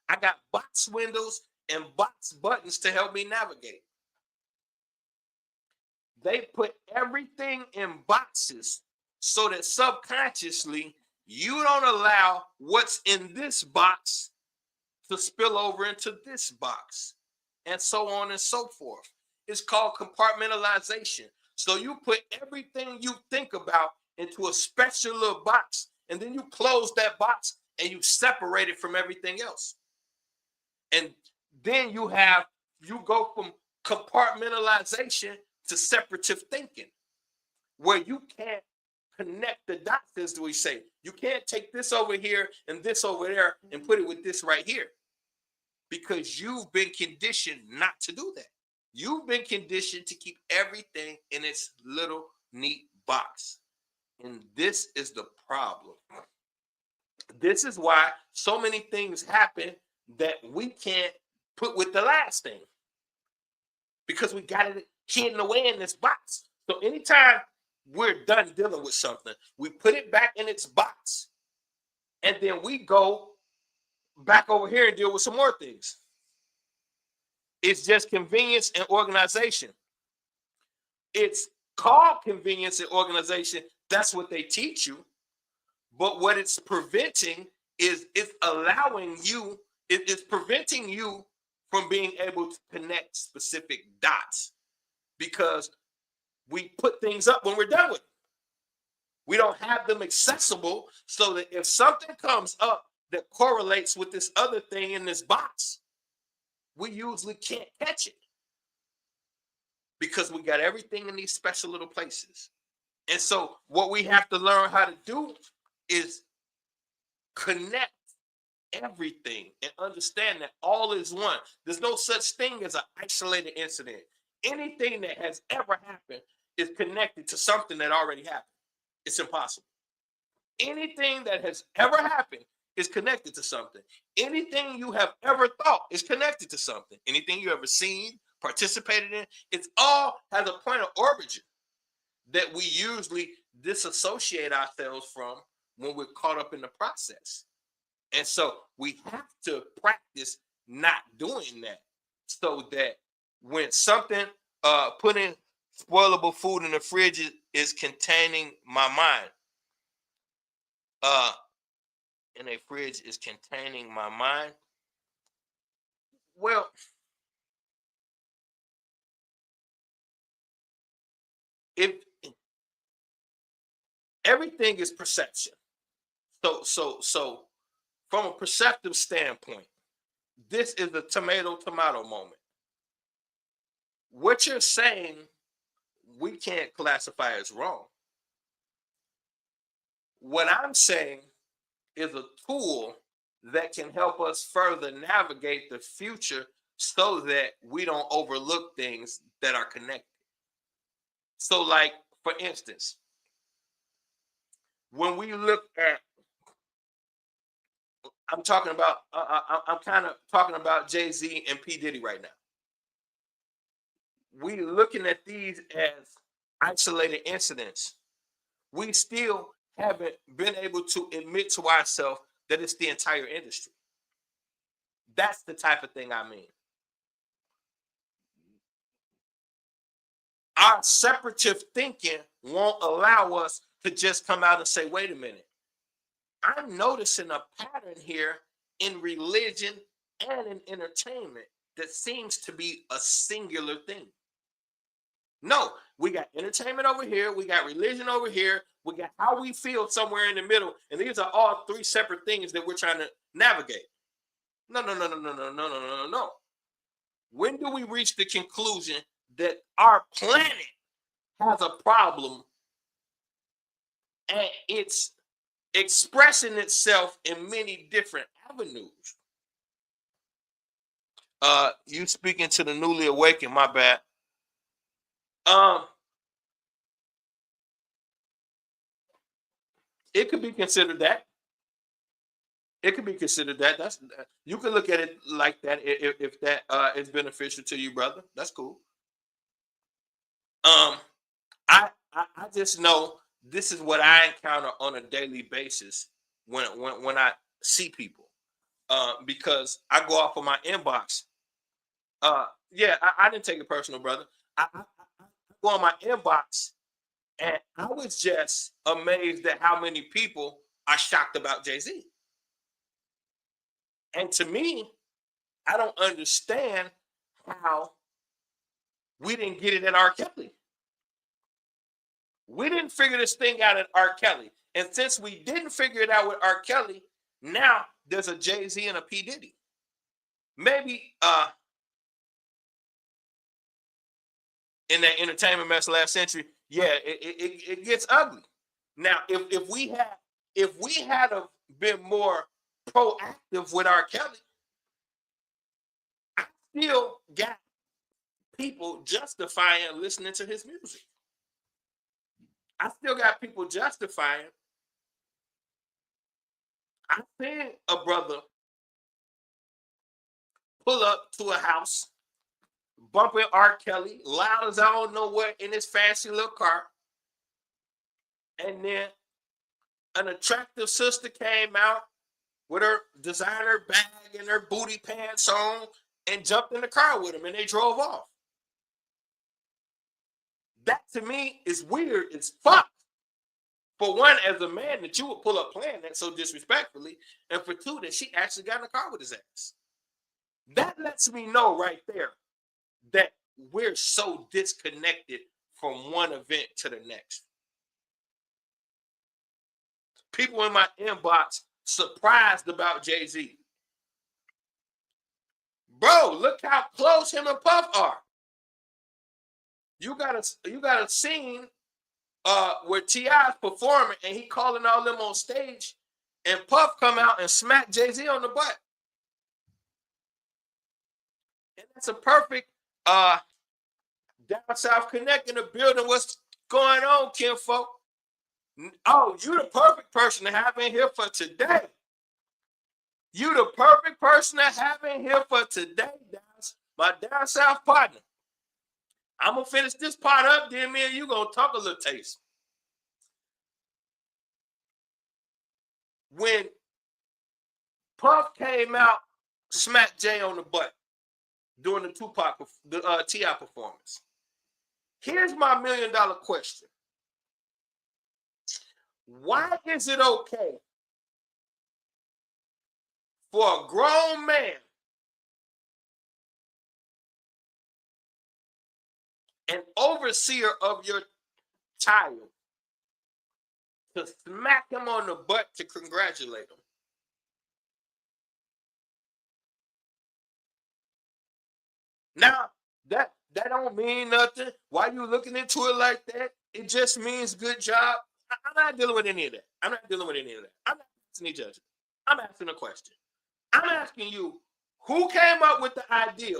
I got box windows and box buttons to help me navigate. They put everything in boxes so that subconsciously you don't allow what's in this box to spill over into this box, and so on and so forth. It's called compartmentalization. So you put everything you think about into a special little box, and then you close that box and you separate it from everything else. And then you go from compartmentalization to separative thinking, where you can't connect the dots, as we say. You can't take this over here and this over there and put it with this right here, because you've been conditioned not to do that. You've been conditioned to keep everything in its little neat box. And this is the problem. This is why so many things happen that we can't put with the last thing, because we got it hidden away in this box. So anytime we're done dealing with something, we put it back in its box, and then we go back over here and deal with some more things. It's just convenience and organization. It's called convenience and organization. That's what they teach you. But what it's preventing is it's preventing you from being able to connect specific dots, because we put things up when we're done with them. We don't have them accessible, so that if something comes up that correlates with this other thing in this box, we usually can't catch it, because we got everything in these special little places. And so what we have to learn how to do is connect everything and understand that all is one. There's no such thing as an isolated incident. Anything that has ever happened is connected to something that already happened. It's impossible. Anything that has ever happened is connected to something. Anything you have ever thought is connected to something. Anything you ever seen, participated in, it's all has a point of origin that we usually disassociate ourselves from when we're caught up in the process. And so we have to practice not doing that, so that when something putting spoilable food in the fridge is containing my mind, in a fridge is containing my mind. Well, if everything is perception, so from a perceptive standpoint, this is the tomato moment. What you're saying, we can't classify as wrong. What I'm saying is a tool that can help us further navigate the future so that we don't overlook things that are connected. So, like, for instance, when we look at I'm talking about. I'm kind of talking about Jay-Z and P Diddy right now. We looking at these as isolated incidents. We still haven't been able to admit to ourselves that it's the entire industry. That's the type of thing I mean. Our separative thinking won't allow us to just come out and say, wait a minute, I'm noticing a pattern here in religion and in entertainment that seems to be a singular thing. No, we got entertainment over here, we got religion over here, we got how we feel somewhere in the middle, and these are all three separate things that we're trying to navigate. No, no, no, no, no, no, no, no, no, no. When do we reach the conclusion that our planet has a problem and it's expressing itself in many different avenues? You speaking to the newly awakened, my bad. It could be considered that. It could be considered that. That's you can look at it like that if that is beneficial to you, brother. That's cool. I just know this is what I encounter on a daily basis when I see people. Because I go off of my inbox. Yeah, I didn't take it personal, brother. I go on my inbox and I was just amazed at how many people are shocked about Jay-Z. And to me, I don't understand how we didn't get it at R. Kelly. We didn't figure this thing out at R. Kelly. And since we didn't figure it out with R. Kelly, now there's a Jay-Z and a P. Diddy. Maybe in that entertainment mess last century, yeah, it gets ugly. Now, if we had been more proactive with R. Kelly, I still got people justifying listening to his music. I still got people justifying. I seen a brother pull up to a house, bumping R. Kelly, loud as I don't know what, in his fancy little car. And then an attractive sister came out with her designer bag and her booty pants on and jumped in the car with him, and they drove off. That to me is weird as fuck. For one, as a man, that you would pull up playing that so disrespectfully, and for two, that she actually got in the car with his ass. That lets me know right there that we're so disconnected from one event to the next. People in my inbox surprised about Jay-Z. Bro, look how close him and Puff are. You got a scene where T.I.'s performing and he calling all them on stage, and Puff come out and smack Jay-Z on the butt. And that's a perfect down south connect in the building. What's going on, kinfolk? Oh, you the perfect person to have in here for today. You the perfect person to have in here for today, my down south partner. I'm gonna finish this part up, then me and you gonna talk a little taste. When Puff came out, smacked Jay on the butt during the T.I. performance. Here's my $1 million question. Why is it okay for a grown man an overseer of your child to smack him on the butt to congratulate him? Now, that don't mean nothing. Why you looking into it like that? It just means good job. I'm not dealing with any of that. I'm not asking any judgment. I'm asking a question. I'm asking you, who came up with the idea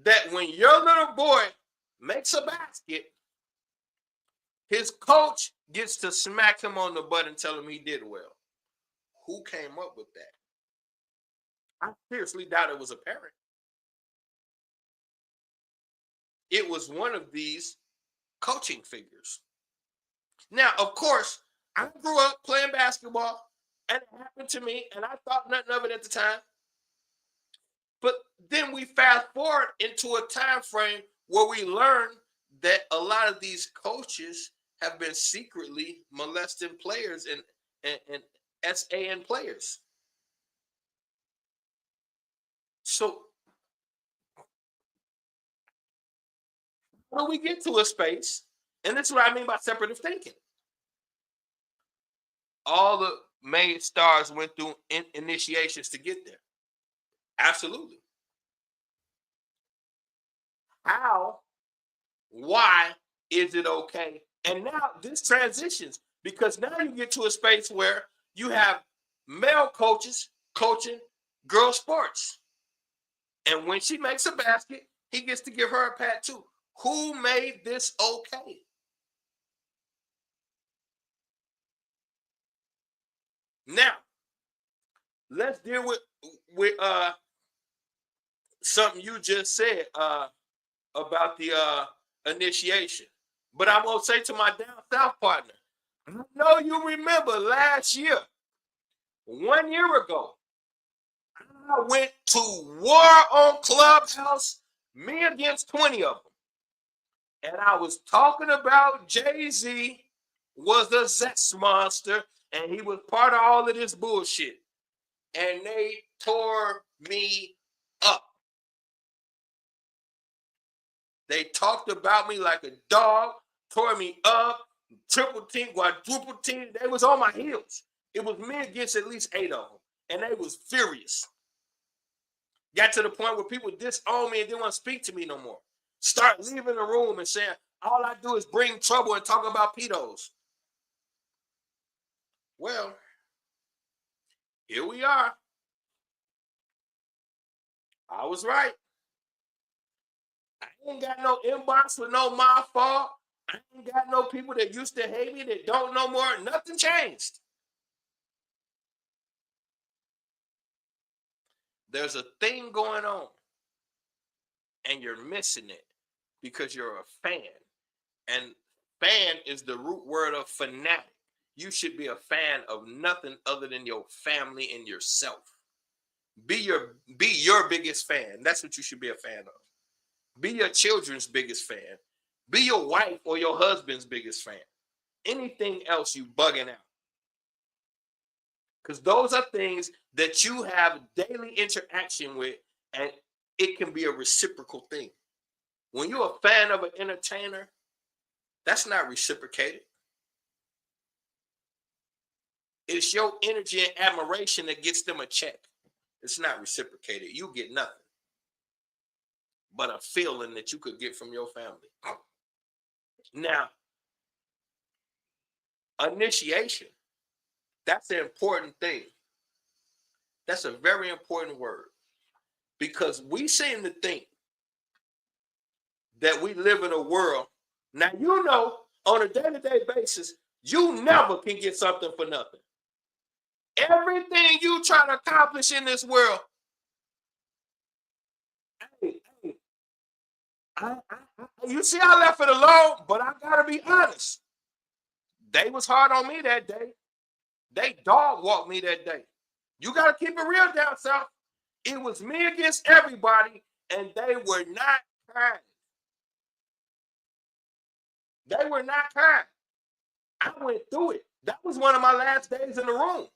that when your little boy makes a basket, his coach gets to smack him on the butt and tell him he did well? who came up with that. I seriously doubt it was a parent. It was one of these coaching figures. Now, of course, I grew up playing basketball, and it happened to me, and I thought nothing of it at the time. But then we fast forward into a time frame where we learn that a lot of these coaches have been secretly molesting players and SAN players. So when we get to a space, and this is what I mean by separative thinking. All the main stars went through initiations to get there. Absolutely. How? Why is it okay? And now this transitions because now you get to a space where you have male coaches coaching girl sports. And when she makes a basket, he gets to give her a pat too. Who made this okay? Now, let's deal with something you just said about the initiation. But I'm gonna say to my down south partner, I know you remember last year, 1 year ago, I went to war on Clubhouse, me against 20 of them. And I was talking about Jay-Z was a sex monster and he was part of all of this bullshit. And they tore me up. They talked about me like a dog, tore me up, triple team, quadruple team. They was on my heels. It was me against at least 8 of them. And they was furious. Got to the point where people disowned me and didn't want to speak to me no more. Start leaving the room and saying, all I do is bring trouble and talk about pedos. Well, here we are. I was right. I ain't got no inbox with no my fault. I ain't got no people that used to hate me that don't no more. Nothing changed. There's a thing going on and you're missing it because you're a fan. And fan is the root word of fanatic. You should be a fan of nothing other than your family and yourself. Be your biggest fan. That's what you should be a fan of. Be your children's biggest fan. Be your wife or your husband's biggest fan. Anything else, you bugging out. Because those are things that you have daily interaction with, and it can be a reciprocal thing. When you're a fan of an entertainer, that's not reciprocated. It's your energy and admiration that gets them a check. It's not reciprocated. You get nothing but a feeling that you could get from your family. Now, initiation, that's an important thing. That's a very important word because we seem to think that we live in a world. Now, you know, on a day-to-day basis, you never can get something for nothing. Everything you try to accomplish in this world, you see, I left it alone, but I gotta be honest. They was hard on me that day. They dog walked me that day. You gotta keep it real down south. It was me against everybody, and they were not kind. They were not kind. I went through it. That was one of my last days in the room.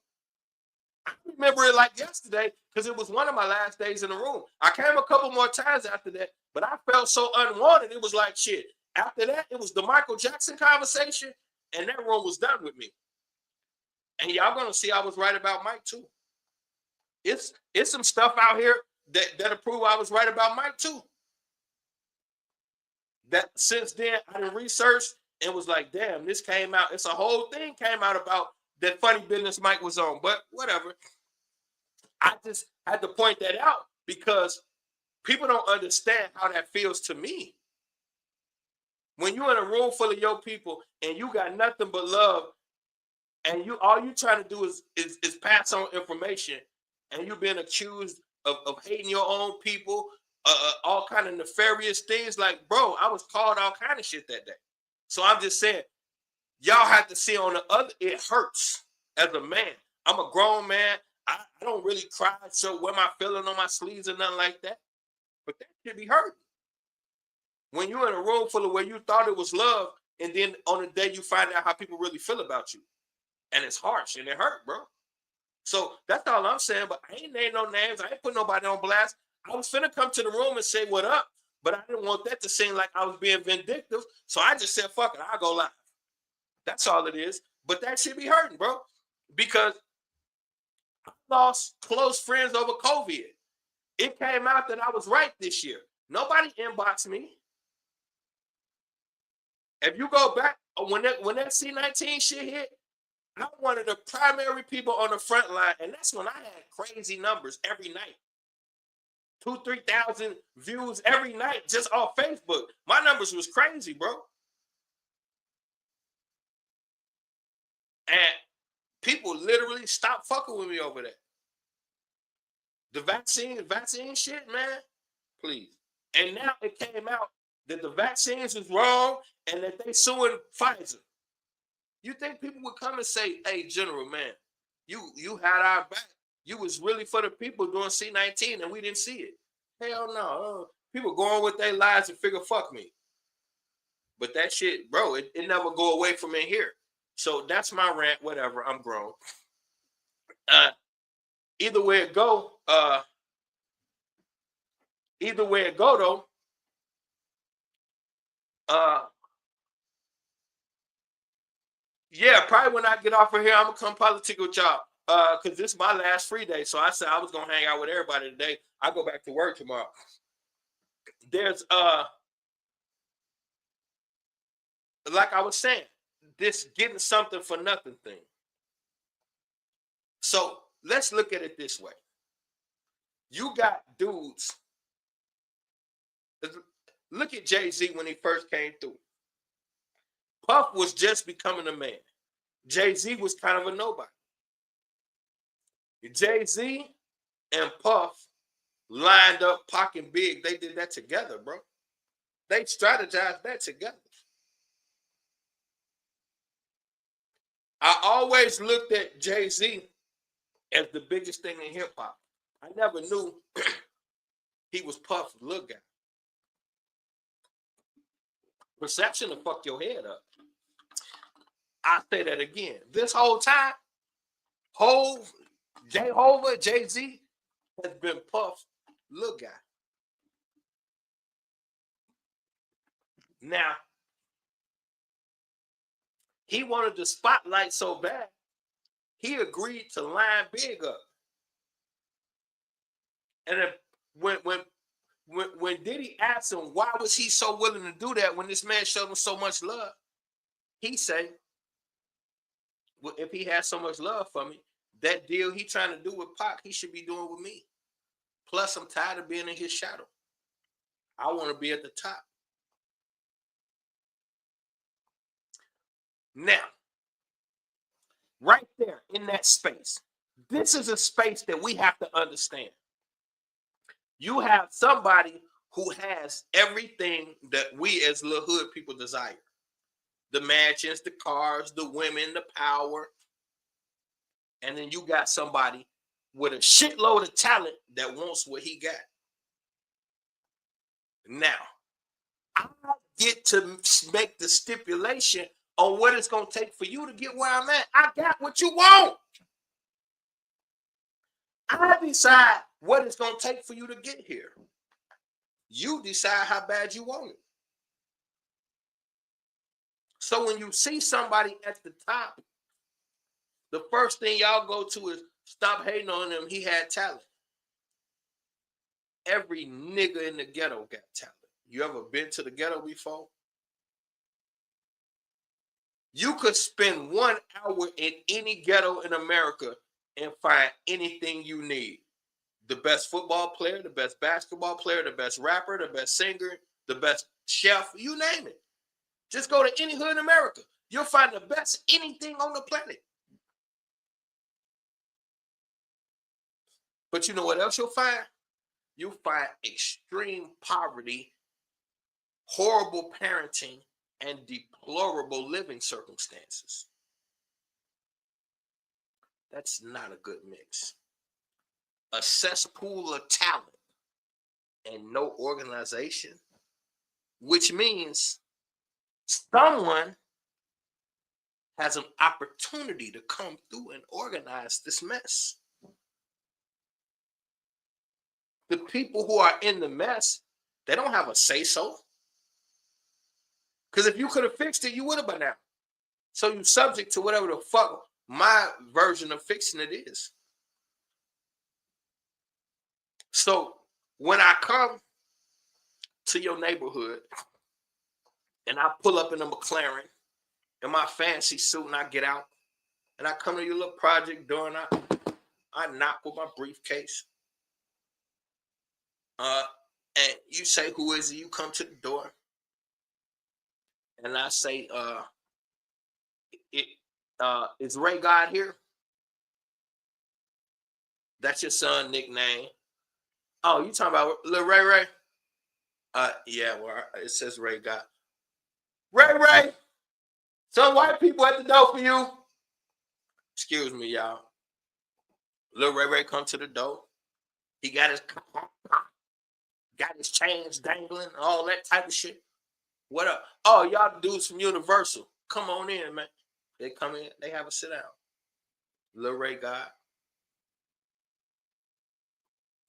I remember it like yesterday because it was one of my last days in the room. I came a couple more times after that, but I felt so unwanted. It was like shit. After that, it was the Michael Jackson conversation, and that room was done with me. And y'all gonna see I was right about Mike too. It's some stuff out here that prove I was right about Mike too. That since then I done researched and was like, damn, this came out. It's a whole thing came out about that funny business Mike was on, but whatever. I just had to point that out because people don't understand how that feels to me. When you're in a room full of your people and you got nothing but love and all you trying to do is pass on information, and you being accused of hating your own people, all kind of nefarious things. Like, bro, I was called all kind of shit that day. So I'm just saying, y'all have to see on the other. It hurts as a man. I'm a grown man. I don't really cry, so wear my feeling on my sleeves or nothing like that. But that should be hurt. When you're in a room full of where you thought it was love, and then on the day you find out how people really feel about you. And it's harsh and it hurt, bro. So that's all I'm saying. But I ain't named no names. I ain't put nobody on blast. I was finna come to the room and say what up, but I didn't want that to seem like I was being vindictive. So I just said, fuck it, I'll go live. That's all it is. But that should be hurting, bro. Because I lost close friends over COVID. It came out that I was right this year. Nobody inboxed me. If you go back, when that C-19 shit hit, I'm one of the primary people on the front line, and that's when I had crazy numbers every night. 2,000-3,000 views every night just off Facebook. My numbers was crazy, bro. And people literally stopped fucking with me over that. The vaccine shit, man, please. And now it came out that the vaccines was wrong and that they suing Pfizer. You think people would come and say, hey, General, man, you had our back. You was really for the people doing C-19 and we didn't see it. Hell no. People going with their lives and figure, fuck me. But that shit, bro, it never go away from in here. So that's my rant, whatever. I'm grown. Either way it go, though, yeah, probably when I get off of here, I'm gonna come politic with y'all. Cause this is my last free day. So I said I was gonna hang out with everybody today. I go back to work tomorrow. There's like I was saying, this getting something for nothing thing. So let's look at it this way. You got dudes. Look at Jay-Z when he first came through. Puff was just becoming a man. Jay-Z was kind of a nobody. Jay-Z and Puff lined up Pac and Big. They did that together, bro. They strategized that together. I always looked at Jay-Z as the biggest thing in hip-hop. I never knew he was Puff's little guy. Perception will fuck your head up. I say that again. This whole time, Jay-Z has been Puff's little guy. Now, he wanted the spotlight so bad, he agreed to line Big up. And when Diddy asked him why was he so willing to do that when this man showed him so much love, he said, well, if he has so much love for me, that deal he trying to do with Pac, he should be doing with me. Plus, I'm tired of being in his shadow. I want to be at the top. Now, right there in that space, this is a space that we have to understand. You have somebody who has everything that we as little hood people desire. The mansions, the cars, the women, the power. And then you got somebody with a shitload of talent that wants what he got. Now, I get to make the stipulation on what it's going to take for you to get where I'm at. I got what you want. I decide what it's going to take for you to get here. You decide how bad you want it. So when you see somebody at the top, the first thing y'all go to is stop hating on him. He had talent. Every nigga in the ghetto got talent. You ever been to the ghetto before? You could spend 1 hour in any ghetto in America and find anything you need. The best football player, the best basketball player, the best rapper, the best singer, the best chef, you name it. Just go to any hood in America. You'll find the best anything on the planet. But you know what else you'll find? You'll find extreme poverty, horrible parenting, and deplorable living circumstances. That's not a good mix. A cesspool of talent and no organization, which means someone has an opportunity to come through and organize this mess. The people who are in the mess, they don't have a say-so. Because if you could have fixed it, you would have by now. So you're subject to whatever the fuck my version of fixing it is. So when I come to your neighborhood and I pull up in a McLaren in my fancy suit and I get out and I come to your little project door and I knock with my briefcase. And you say, who is it? You come to the door. And I say, is Ray God here? That's your son nickname. Oh, you talking about little Ray Ray? Yeah, well, it says Ray God. Ray! Some white people at the door for you. Excuse me, y'all. Little Ray come to the door. He got his chains dangling, all that type of shit. What up? Oh, y'all dudes from Universal. Come on in, man. They come in, they have a sit down. Lil Ray God.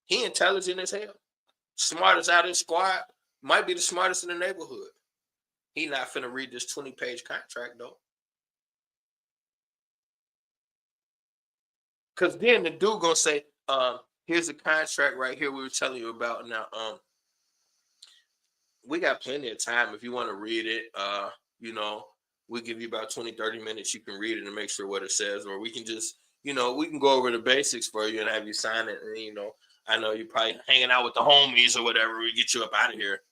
He intelligent as hell. Smartest out of his squad. Might be the smartest in the neighborhood. He not finna read this 20-page contract, though. Because then the dude gonna say, here's the contract right here we were telling you about. Now, we got plenty of time if you want to read it. We give you about 20, 30 minutes. You can read it and make sure what it says, or we can just, we can go over the basics for you and have you sign it. And, I know you're probably hanging out with the homies or whatever. We get you up out of here.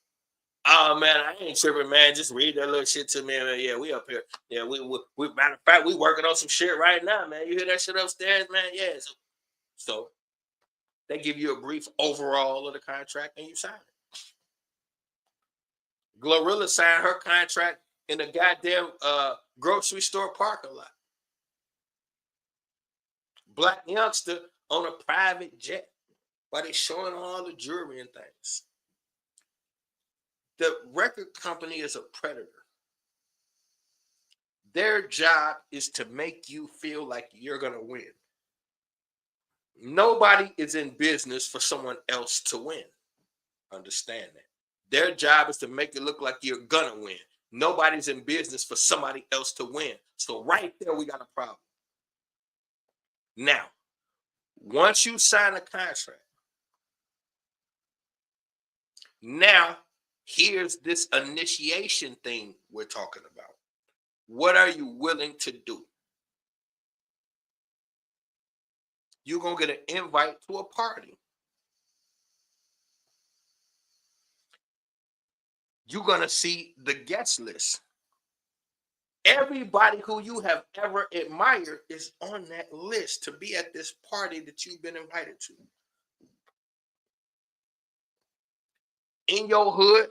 Oh, man, I ain't tripping, man. Just read that little shit to me. Man. Yeah, we up here. Yeah, we matter of fact, we working on some shit right now, man. You hear that shit upstairs, man? Yeah. So they give you a brief overall of the contract and you sign it. Glorilla signed her contract in a goddamn grocery store parking lot. Black youngster on a private jet while they showing all the jewelry and things. The record company is a predator. Their job is to make you feel like you're going to win. Nobody is in business for someone else to win. Understand that. Their job is to make it look like you're going to win. Nobody's in business for somebody else to win. So right there, we got a problem. Now, once you sign a contract, now here's this initiation thing we're talking about. What are you willing to do? You're going to get an invite to a party. You're going to see the guest list. Everybody who you have ever admired is on that list to be at this party that you've been invited to. In your hood,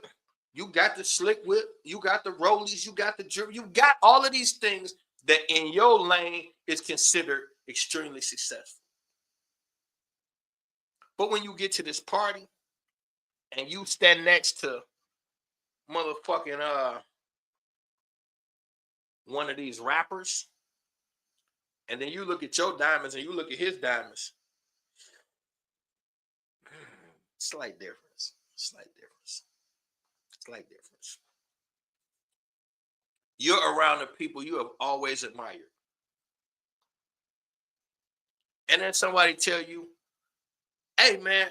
you got the slick whip, you got the rollies, you got the jewelry, you got all of these things that in your lane is considered extremely successful. But when you get to this party and you stand next to motherfucking one of these rappers, and then you look at your diamonds and you look at his diamonds, slight difference. You're around the people you have always admired. And then somebody tell you, hey man,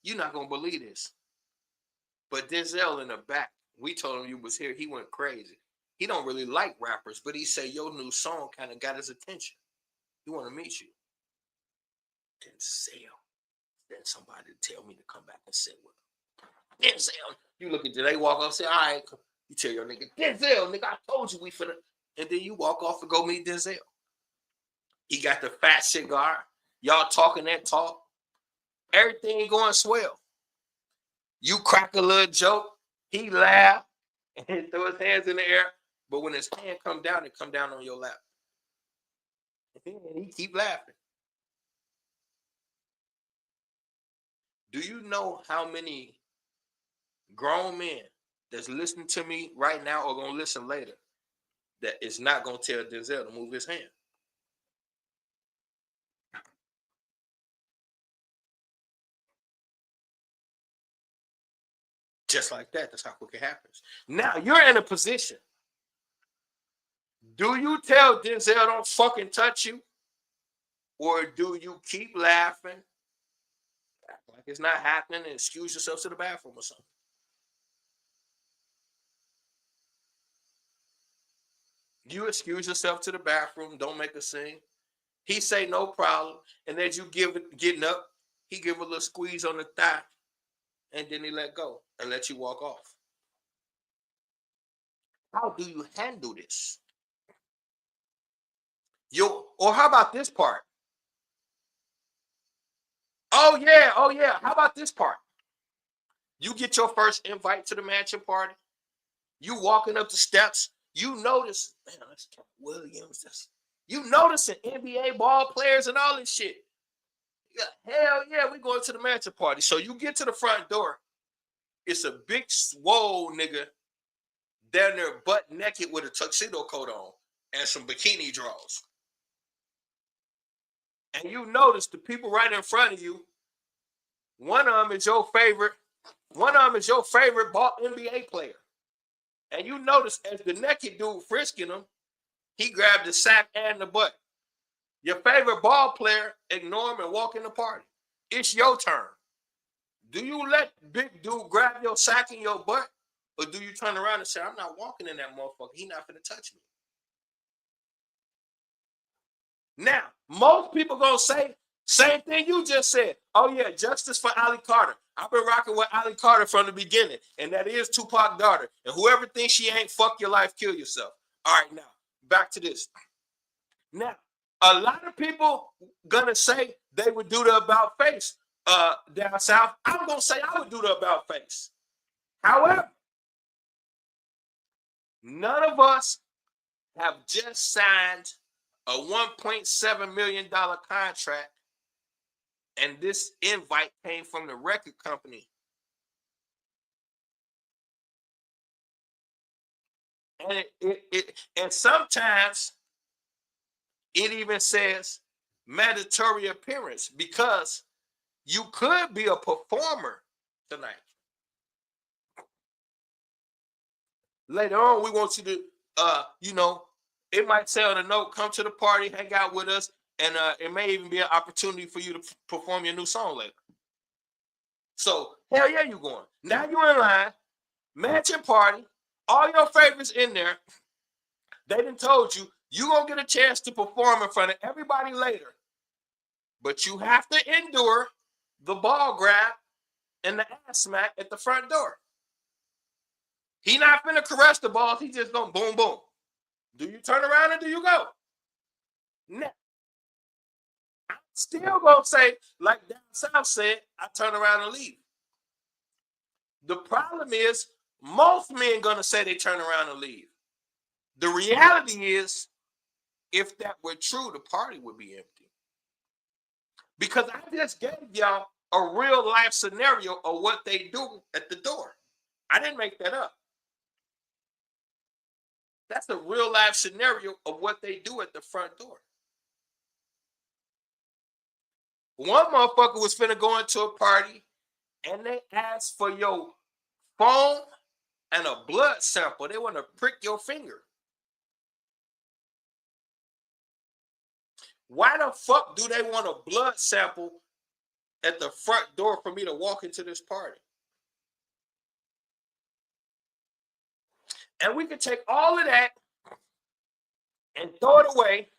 you're not gonna believe this. But Denzel in the back, we told him you was here, he went crazy. He don't really like rappers, but he said your new song kind of got his attention. He want to meet you. Denzel. Then somebody tell me to come back and sit with him. Denzel. You look at they walk off and say, all right. You tell your nigga, Denzel, nigga, I told you we finna. And then you walk off and go meet Denzel. He got the fat cigar. Y'all talking that talk. Everything going swell. You crack a little joke, he laugh and throw his hands in the air. But when his hand come down, it come down on your lap. And he keep laughing. Do you know how many grown men that's listening to me right now or gonna listen later that is not gonna tell Denzel to move his hand? Just like that. That's how quick it happens. Now you're in a position. Do you tell Denzel don't fucking touch you? Or do you keep laughing, act like it's not happening, and excuse yourself to the bathroom or something? You excuse yourself to the bathroom, don't make a scene. He say no problem, and as you getting up, he give a little squeeze on the thigh, and then he let go and let you walk off. How do you handle this? Or how about this part? Oh yeah. How about this part? You get your first invite to the mansion party. You walking up the steps. You notice, man, that's Cat Williams. You noticing NBA ball players and all this shit. Yeah, hell yeah, we going to the mansion party. So you get to the front door. It's a big swole nigga down there butt naked with a tuxedo coat on and some bikini drawers. And you notice the people right in front of you, one of them is your favorite NBA player. And you notice as the naked dude frisking him, he grabbed the sack and the butt. Your favorite ball player ignore him and walk in the party. It's your turn. Do you let big dude grab your sack and your butt? Or do you turn around and say, I'm not walking in that motherfucker. He not finna touch me. Now, most people gonna say same thing you just said. Oh yeah, justice for Ali Carter. I've been rocking with Ali Carter from the beginning, and that is Tupac's daughter. And whoever thinks she ain't, fuck your life, kill yourself. All right, now back to this. Now, a lot of people gonna say they would do the about face down south. I'm gonna say I would do the about face. However, none of us have just signed a $1.7 million contract, and this invite came from the record company. And and sometimes it even says mandatory appearance because you could be a performer tonight. Later on, we want you to, it might say on a note, come to the party, hang out with us, and it may even be an opportunity for you to perform your new song later. So, hell yeah, you going. Now you're in line, mansion party, all your favorites in there. They done told you, you're going to get a chance to perform in front of everybody later. But you have to endure the ball grab and the ass smack at the front door. He not finna caress the balls. He just gonna boom, boom. Do you turn around or do you go? Now, I'm still gonna say, like down south said, I turn around and leave. The problem is, most men gonna say they turn around and leave. The reality is, if that were true, the party would be empty. Because I just gave y'all a real life scenario of what they do at the door. I didn't make that up. That's a real life scenario of what they do at the front door. One motherfucker was finna go into a party and they asked for your phone and a blood sample. They want to prick your finger. Why the fuck do they want a blood sample at the front door for me to walk into this party? And we could take all of that and throw it away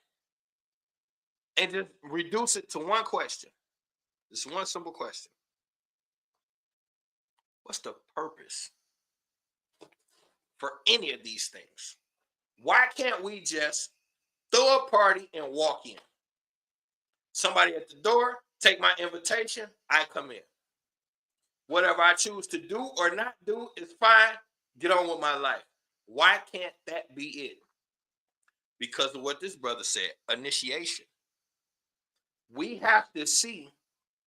and just reduce it to one question. Just one simple question. What's the purpose for any of these things? Why can't we just throw a party and walk in? Somebody at the door, take my invitation, I come in. Whatever I choose to do or not do is fine. Get on with my life. Why can't that be it? Because of what this brother said, initiation. We have to see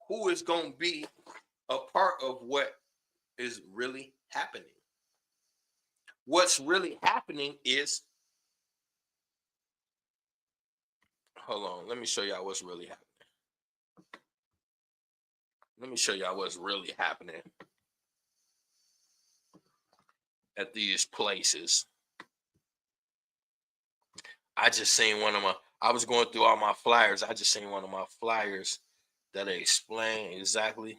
who is going to be a part of what is really happening. What's really happening is, hold on, let me show y'all what's really happening. Let me show y'all what's really happening at these places. I just seen I was going through all my flyers. I just seen one of my flyers that explain exactly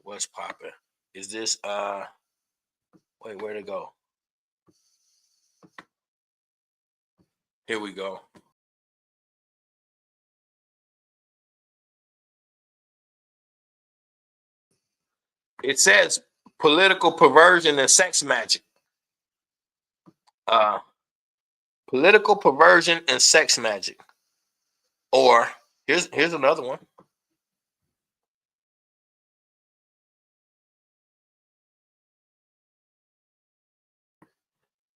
what's popping. Is this, wait, where'd it go? Here we go. It says political perversion and sex magic. Political perversion and sex magic. Or here's another one.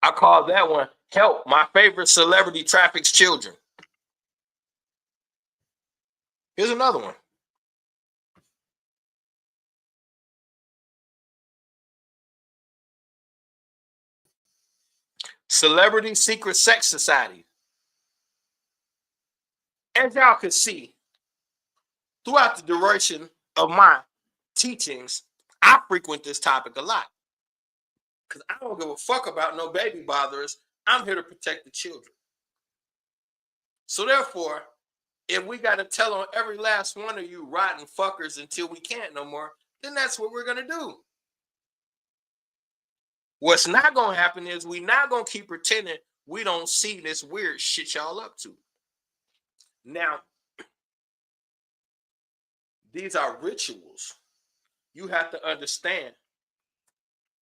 I call that one Help, My Favorite Celebrity Traffics Children. Here's another one. Celebrity Secret Sex Society. As y'all can see, throughout the duration of my teachings, I frequent this topic a lot. Because I don't give a fuck about no baby botherers. I'm here to protect the children. So therefore, if we got to tell on every last one of you rotten fuckers until we can't no more, then that's what we're going to do. What's not going to happen is we're not going to keep pretending we don't see this weird shit y'all up to. Now, these are rituals. You have to understand.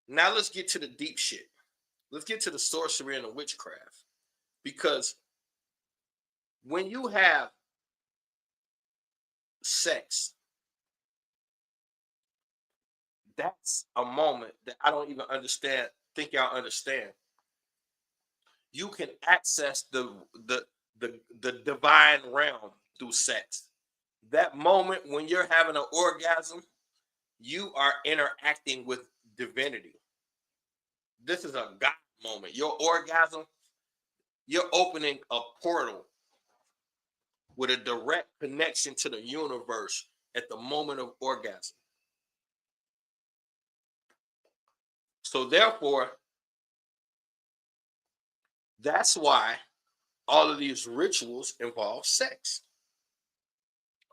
Now let's get to the deep shit. Let's get to the sorcery and the witchcraft. Because when you have sex, that's a moment that I don't even think y'all understand. You can access the divine realm through sex. That moment when you're having an orgasm, you are interacting with divinity. This is a God moment. Your orgasm, you're opening a portal with a direct connection to the universe at the moment of orgasm. So therefore, that's why all of these rituals involve sex.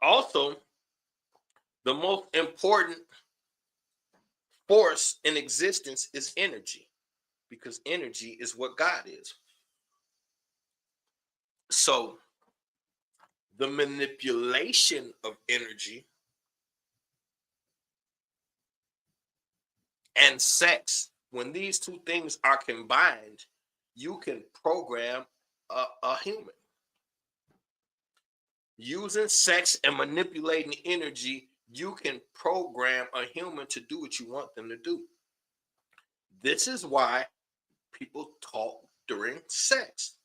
Also, the most important force in existence is energy, because energy is what God is. So the manipulation of energy and sex, when these two things are combined, you can program a human. Using sex and manipulating energy, you can program a human to do what you want them to do. This is why people talk during sex,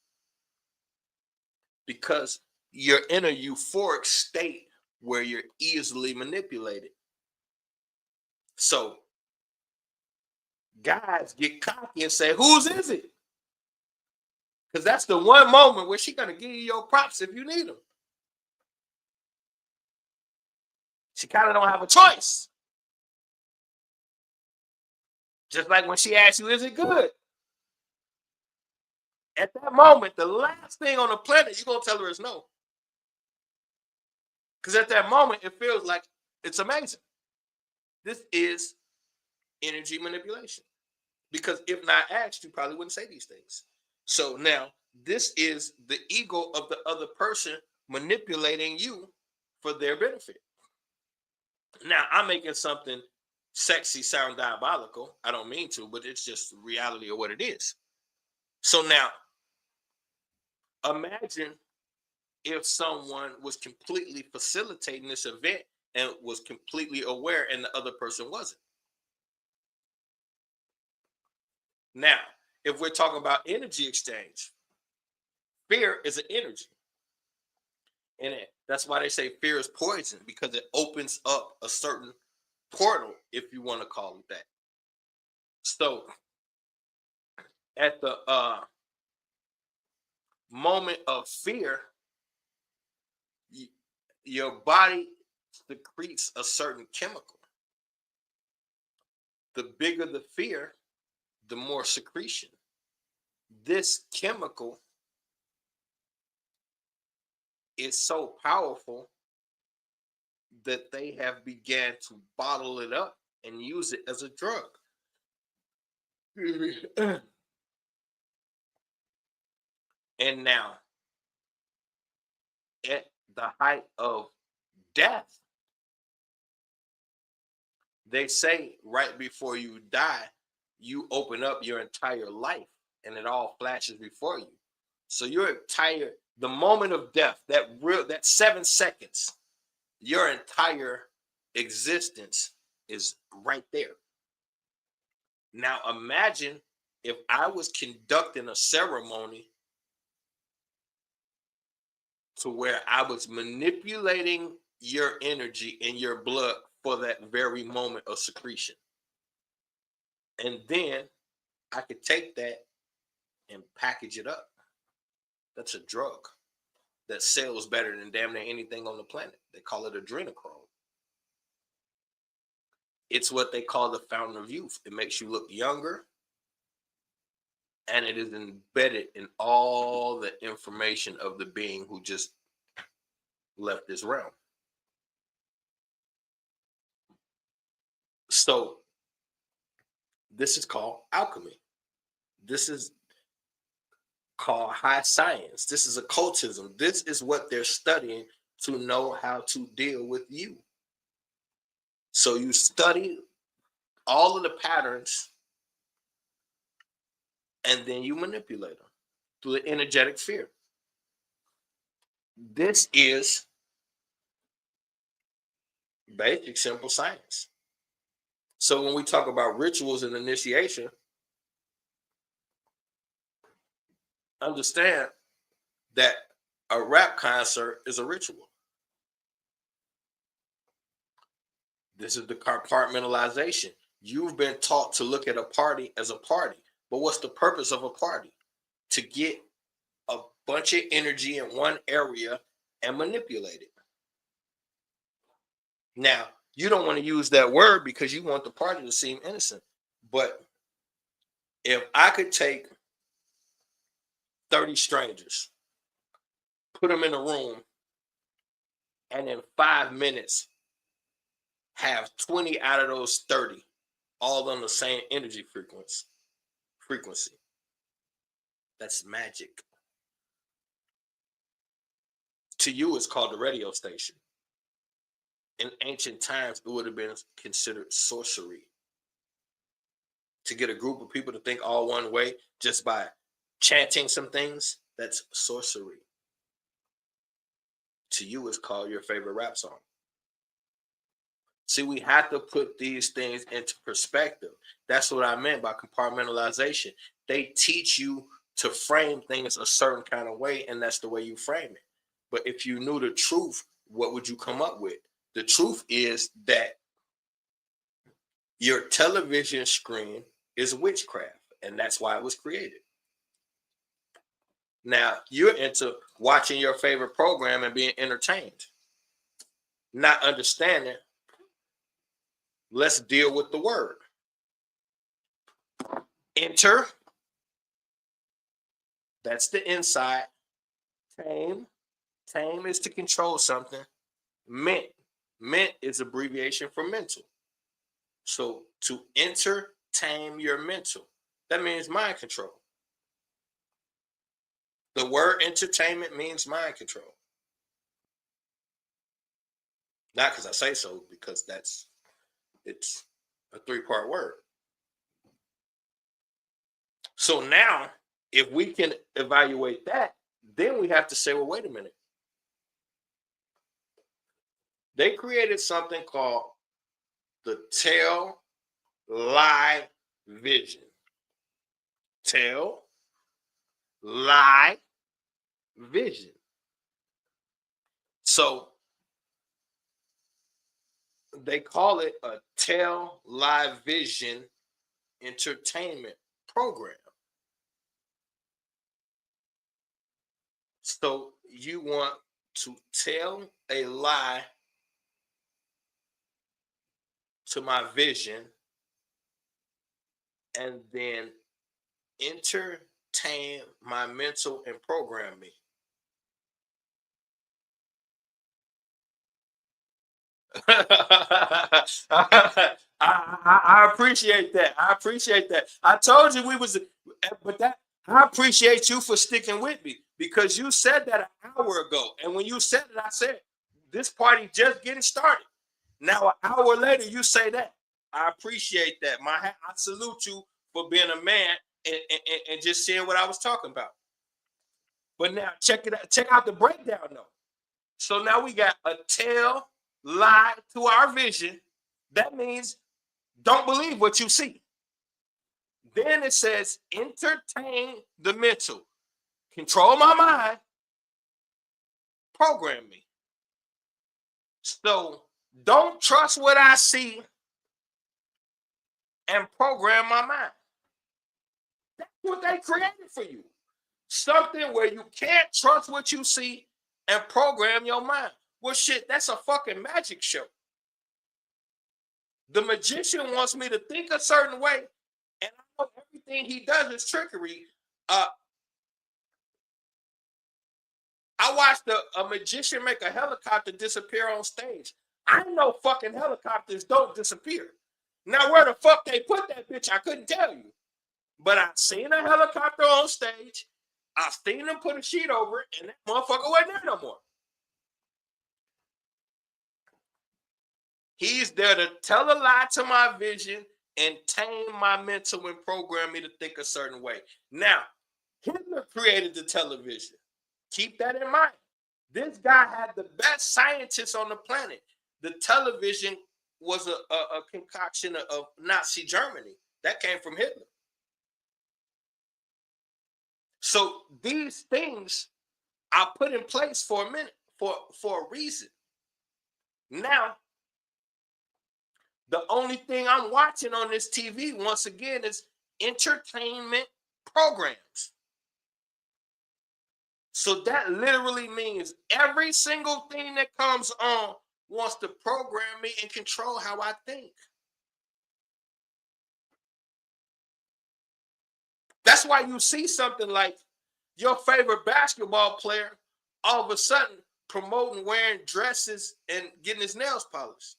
because you're in a euphoric state where you're easily manipulated. So guys get cocky and say, whose is it? Because that's the one moment where she's going to give you your props if you need them. She kind of don't have a choice. Just like when she asks you, is it good? At that moment, the last thing on the planet you're going to tell her is no. Because at that moment, it feels like it's amazing. This is energy manipulation. Because if not asked, you probably wouldn't say these things. So now, this is the ego of the other person manipulating you for their benefit. Now, I'm making something sexy sound diabolical. I don't mean to, but it's just the reality of what it is. So now, imagine if someone was completely facilitating this event and was completely aware, and the other person wasn't. Now, if we're talking about energy exchange, fear is an energy. And that's why they say fear is poison, because it opens up a certain portal, if you want to call it that. So at the moment of fear, your body secretes a certain chemical. The bigger the fear, the more secretion. This chemical is so powerful that they have began to bottle it up and use it as a drug. And now, at the height of death, they say right before you die, you open up your entire life and it all flashes before you. So your entire, the moment of death, that 7 seconds, your entire existence is right there. Now imagine if I was conducting a ceremony to where I was manipulating your energy and your blood for that very moment of secretion. And then I could take that and package it up. That's a drug that sells better than damn near anything on the planet. They call it adrenochrome. It's what they call the fountain of youth. It makes you look younger, and it is embedded in all the information of the being who just left this realm. So this is called alchemy. This is called high science. This is occultism. This is what they're studying to know how to deal with you. So you study all of the patterns and then you manipulate them through the energetic fear. This is basic, simple science. So when we talk about rituals and initiation, understand that a rap concert is a ritual. This is the compartmentalization. You've been taught to look at a party as a party. But what's the purpose of a party? To get a bunch of energy in one area and manipulate it. Now, you don't want to use that word because you want the party to seem innocent. But if I could take 30 strangers, put them in a room, and in 5 minutes have 20 out of those 30 all on the same energy frequency. That's magic. To you, it's called the radio station. In ancient times, it would have been considered sorcery. To get a group of people to think all one way just by chanting some things, that's sorcery. To you, it's called your favorite rap song. See, we have to put these things into perspective. That's what I meant by compartmentalization. They teach you to frame things a certain kind of way, and that's the way you frame it. But if you knew the truth, what would you come up with? The truth is that your television screen is witchcraft, and that's why it was created. Now, you're into watching your favorite program and being entertained, not understanding. Let's deal with the word. Enter. That's the inside. Tame. Tame is to control something. Mint. Mint is abbreviation for mental. So to enter, tame your mental. That means mind control. The word entertainment means mind control. Not because I say so, because it's a 3-part word. So now, if we can evaluate that, then we have to say, well, wait a minute. They created something called the Tell Lie Vision. Tell Lie Vision. So they call it a Tell Lie Vision entertainment program. So you want to tell a lie to my vision and then entertain my mental and program me. I appreciate that. I appreciate that. I told you we was, but that I appreciate you for sticking with me because you said that an hour ago, and when you said it, I said this party just getting started. Now an hour later, you say that. I appreciate that. I salute you for being a man and just seeing what I was talking about. But now check it out. Check out the breakdown though. So now we got a tell lie to our vision. That means don't believe what you see. Then it says entertain the mental, control my mind, program me. So don't trust what I see and program my mind. That's what they created for you. Something where you can't trust what you see and program your mind. Well, shit, that's a fucking magic show. The magician wants me to think a certain way, and I know everything he does is trickery. I watched a magician make a helicopter disappear on stage. I know fucking helicopters don't disappear. Now, where the fuck they put that bitch, I couldn't tell you. But I seen a helicopter on stage. I seen them put a sheet over it, and that motherfucker wasn't there no more. He's there to tell a lie to my vision and tame my mental and program me to think a certain way. Now, Hitler created the television. Keep that in mind. This guy had the best scientists on the planet. The television was a concoction of Nazi Germany. That came from Hitler. So these things are put in place for a minute, for a reason. Now, the only thing I'm watching on this TV, once again, is entertainment programs. So that literally means every single thing that comes on wants to program me and control how I think. That's why you see something like your favorite basketball player all of a sudden promoting wearing dresses and getting his nails polished.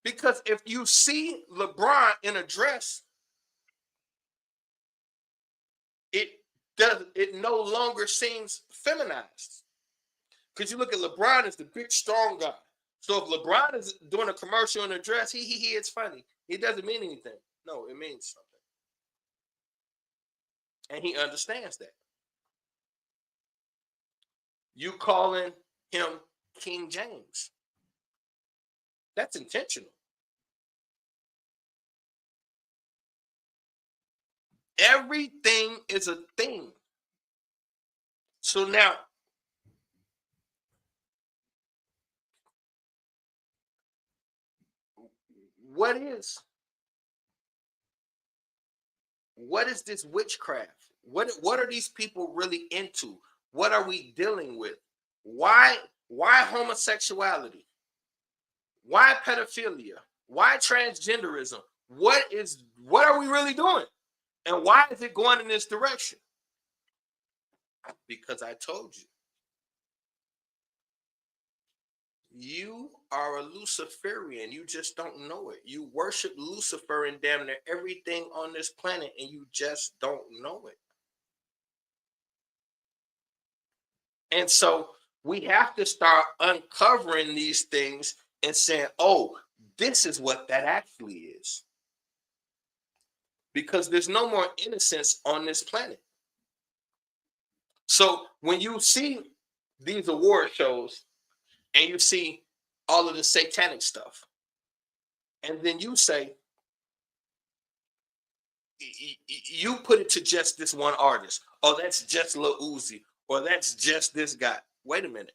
Because if you see LeBron in a dress, it no longer seems feminized. Because you look at LeBron as the big, strong guy. So if LeBron is doing a commercial in a dress, it's funny. It doesn't mean anything. No, it means something. And he understands that. You calling him King James. That's intentional. Everything is a thing. So now, what is this witchcraft? What are these people really into? What are we dealing with? Why homosexuality? Why pedophilia? Why transgenderism? What are we really doing? And why is it going in this direction? Because I told you. You are a Luciferian. You just don't know it. You worship Lucifer and damn near everything on this planet, and you just don't know it. And so we have to start uncovering these things and saying, oh, this is what that actually is. Because there's no more innocence on this planet. So when you see these award shows and you see all of the satanic stuff. And then you say, you put it to just this one artist. Oh, that's just Lil Uzi. Or that's just this guy. Wait a minute.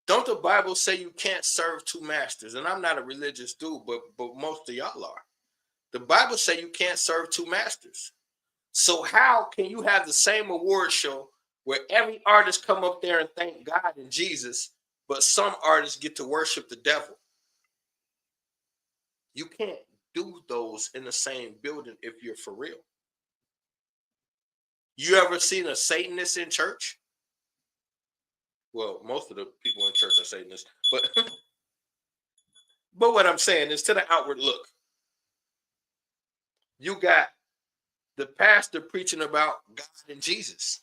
Don't the Bible say you can't serve two masters? And I'm not a religious dude, but most of y'all are. The Bible say you can't serve two masters. So how can you have the same award show where every artist come up there and thank God and Jesus, but some artists get to worship the devil? You can't do those in the same building if you're for real. You ever seen a Satanist in church? Well, most of the people in church are Satanists, but but what I'm saying is to the outward look. You got the pastor preaching about God and Jesus.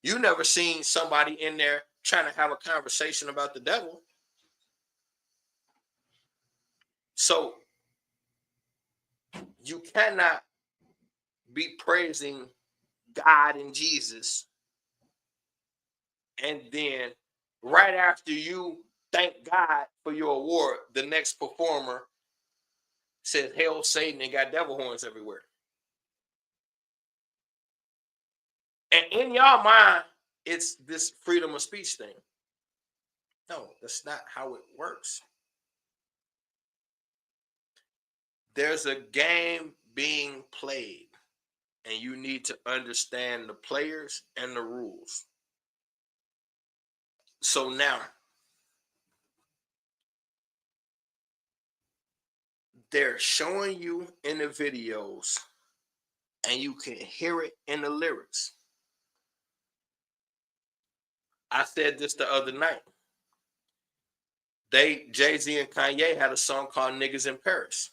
You never seen somebody in there trying to have a conversation about the devil. So you cannot be praising God and Jesus, and then right after you thank God for your award, the next performer says, "Hail Satan," and got devil horns everywhere. And in y'all mind, it's this freedom of speech thing. No, that's not how it works. There's a game being played, and you need to understand the players and the rules. So now, they're showing you in the videos, and you can hear it in the lyrics. I said this the other night. Jay-Z and Kanye had a song called "Niggas in Paris."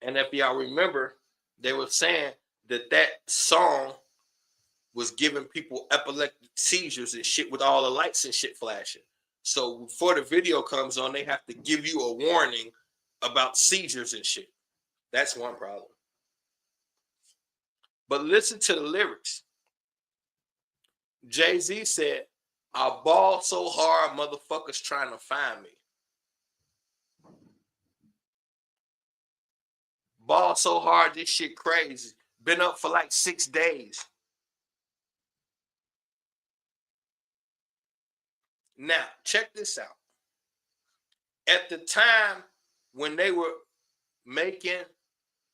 And if y'all remember, they were saying that song was giving people epileptic seizures and shit with all the lights and shit flashing. So before the video comes on, they have to give you a warning about seizures and shit. That's one problem. But listen to the lyrics. Jay-Z said, "I ball so hard, motherfuckers trying to find me. Ball so hard, this shit crazy. Been up for like 6 days." Now, check this out. At the time when they were making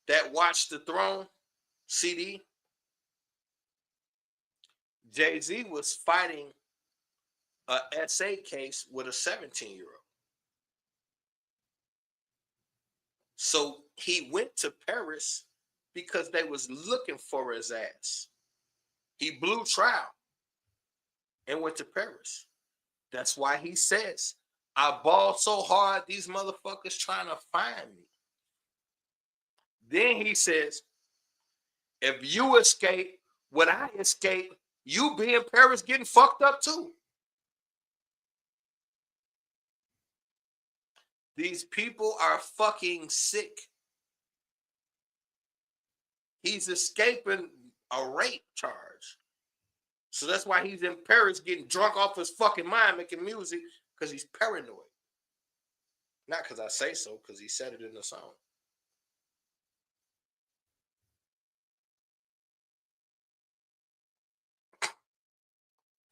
that Watch the Throne CD, Jay-Z was fighting a SA case with a 17-year-old. So he went to Paris because they was looking for his ass. He blew trial and went to Paris. That's why he says, "I balled so hard, these motherfuckers trying to find me." Then he says, "If you escape what I escape, you be in Paris getting fucked up too." These people are fucking sick. He's escaping a rape charge. So that's why he's in Paris getting drunk off his fucking mind making music, because he's paranoid. Not because I say so, because he said it in the song.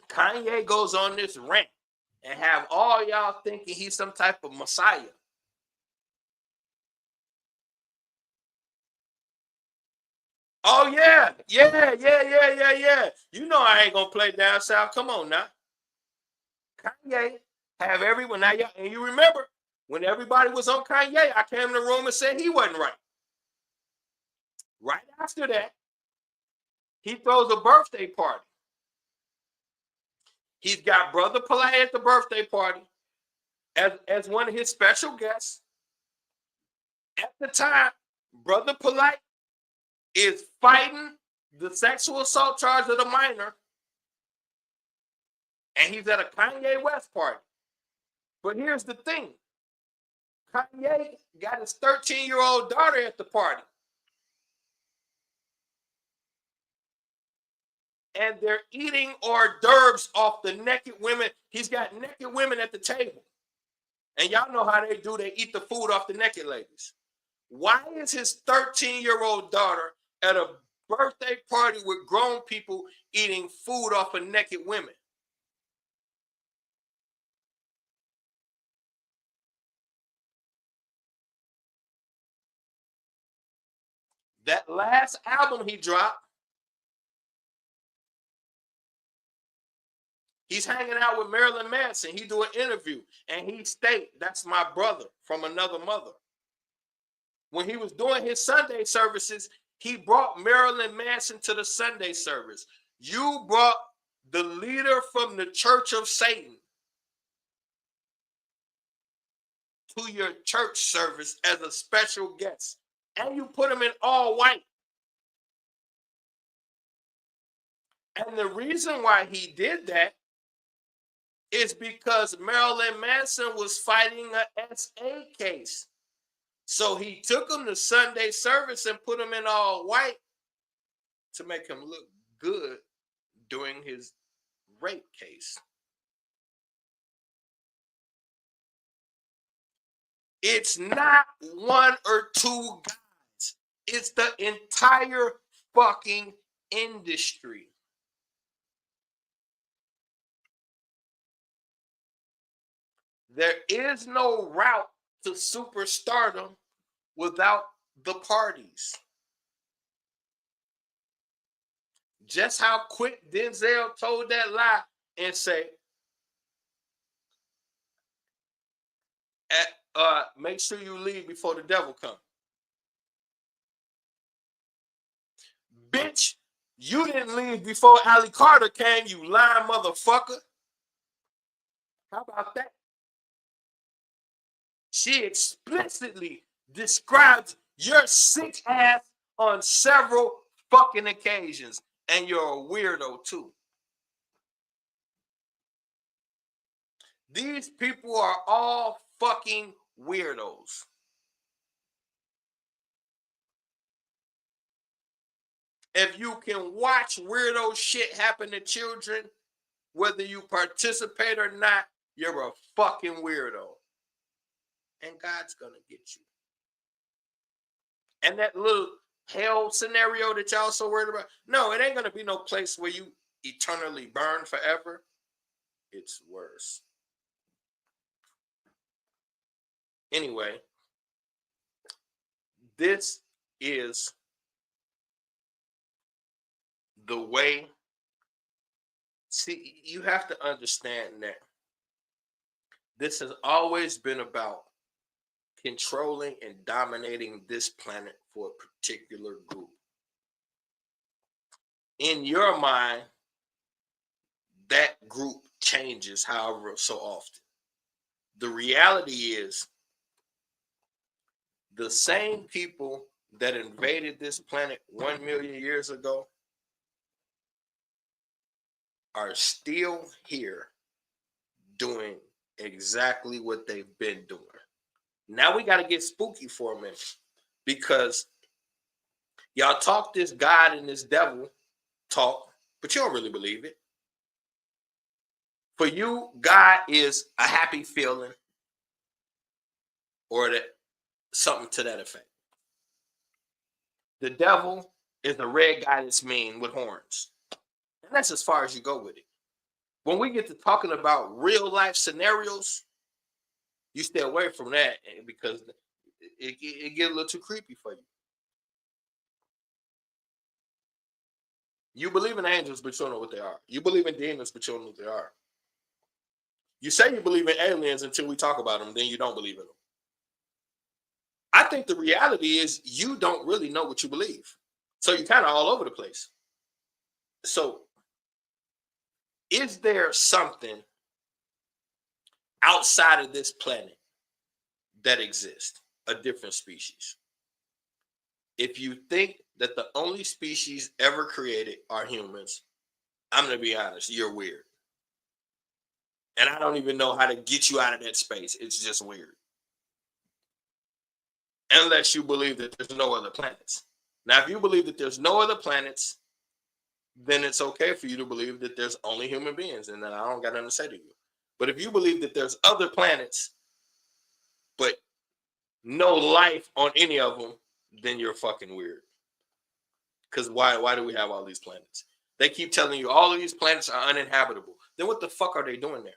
Kanye goes on this rant and have all y'all thinking he's some type of messiah. Oh yeah. You know I ain't gonna play down south. Come on now. Kanye have everyone now, y'all, and you remember when everybody was on Kanye, I came in the room and said he wasn't right. Right after that, he throws a birthday party. He's got Brother Polite at the birthday party as one of his special guests. At the time, Brother Polite is fighting the sexual assault charge of the minor, and he's at a Kanye West party. But here's the thing. Kanye got his 13-year-old daughter at the party. and they're eating hors d'oeuvres off the naked women. He's got naked women at the table. And y'all know how they do. They eat the food off the naked ladies. Why is his 13-year-old daughter at a birthday party with grown people eating food off of naked women? That last album he dropped, he's hanging out with Marilyn Manson. He do an interview, and he state, that's my brother from another mother. When he was doing his Sunday services, he brought Marilyn Manson to the Sunday service. You brought the leader from the Church of Satan to your church service as a special guest, and you put him in all white. And the reason why he did that is because Marilyn Manson was fighting an SA case. So he took him to Sunday service and put him in all white to make him look good during his rape case. It's not one or two guys. It's the entire fucking industry. There is no route to superstardom without the parties. Just how quick Denzel told that lie and say, make sure you leave before the devil comes. Bitch, you didn't leave before Allie Carter came, you lying motherfucker. How about that? She explicitly describes your sick ass on several fucking occasions, and you're a weirdo too. These people are all fucking weirdos. If you can watch weirdo shit happen to children, whether you participate or not, you're a fucking weirdo. And God's gonna get you. And that little hell scenario that y'all so worried about, no, it ain't gonna be no place where you eternally burn forever. It's worse. Anyway, this is the way. See, you have to understand that this has always been about controlling and dominating this planet for a particular group. In your mind, that group changes however so often. The reality is the same people that invaded this planet 1 million years ago are still here doing exactly what they've been doing. Now we got to get spooky for a minute, because y'all talk this God and this devil talk, but you don't really believe it. For you, God is a happy feeling, or that something to that effect. The devil is a red guy that's mean with horns. And that's as far as you go with it. When we get to talking about real life scenarios, you stay away from that, because it gets a little too creepy for you. You believe in angels, but you don't know what they are. You believe in demons, but you don't know what they are. You say you believe in aliens until we talk about them, then you don't believe in them. I think the reality is you don't really know what you believe. So you're kind of all over the place. So is there something outside of this planet that exists, a different species? If you think that the only species ever created are humans, I'm going to be honest, you're weird. And I don't even know how to get you out of that space. It's just weird. Unless you believe that there's no other planets. Now, if you believe that there's no other planets, then it's okay for you to believe that there's only human beings and that I don't got nothing to say to you. But if you believe that there's other planets, but no life on any of them, then you're fucking weird. Because why do we have all these planets? They keep telling you all of these planets are uninhabitable. Then what the fuck are they doing there?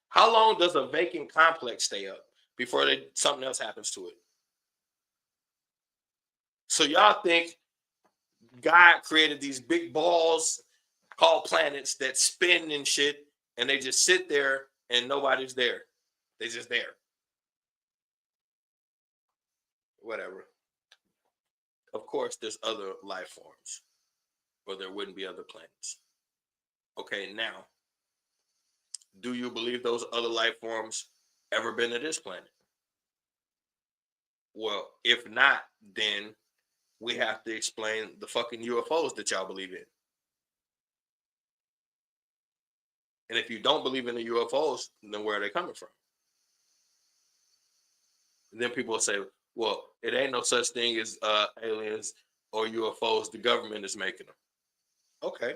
How long does a vacant complex stay up before something else happens to it? So y'all think God created these big balls called planets that spin and shit, and they just sit there and nobody's there. They're just there. Whatever. Of course, there's other life forms, or there wouldn't be other planets. Okay, now, do you believe those other life forms ever been to this planet? Well, if not, then we have to explain the fucking UFOs that y'all believe in. And if you don't believe in the UFOs, then where are they coming from? And then people will say, well, it ain't no such thing as aliens or UFOs. The government is making them. Okay.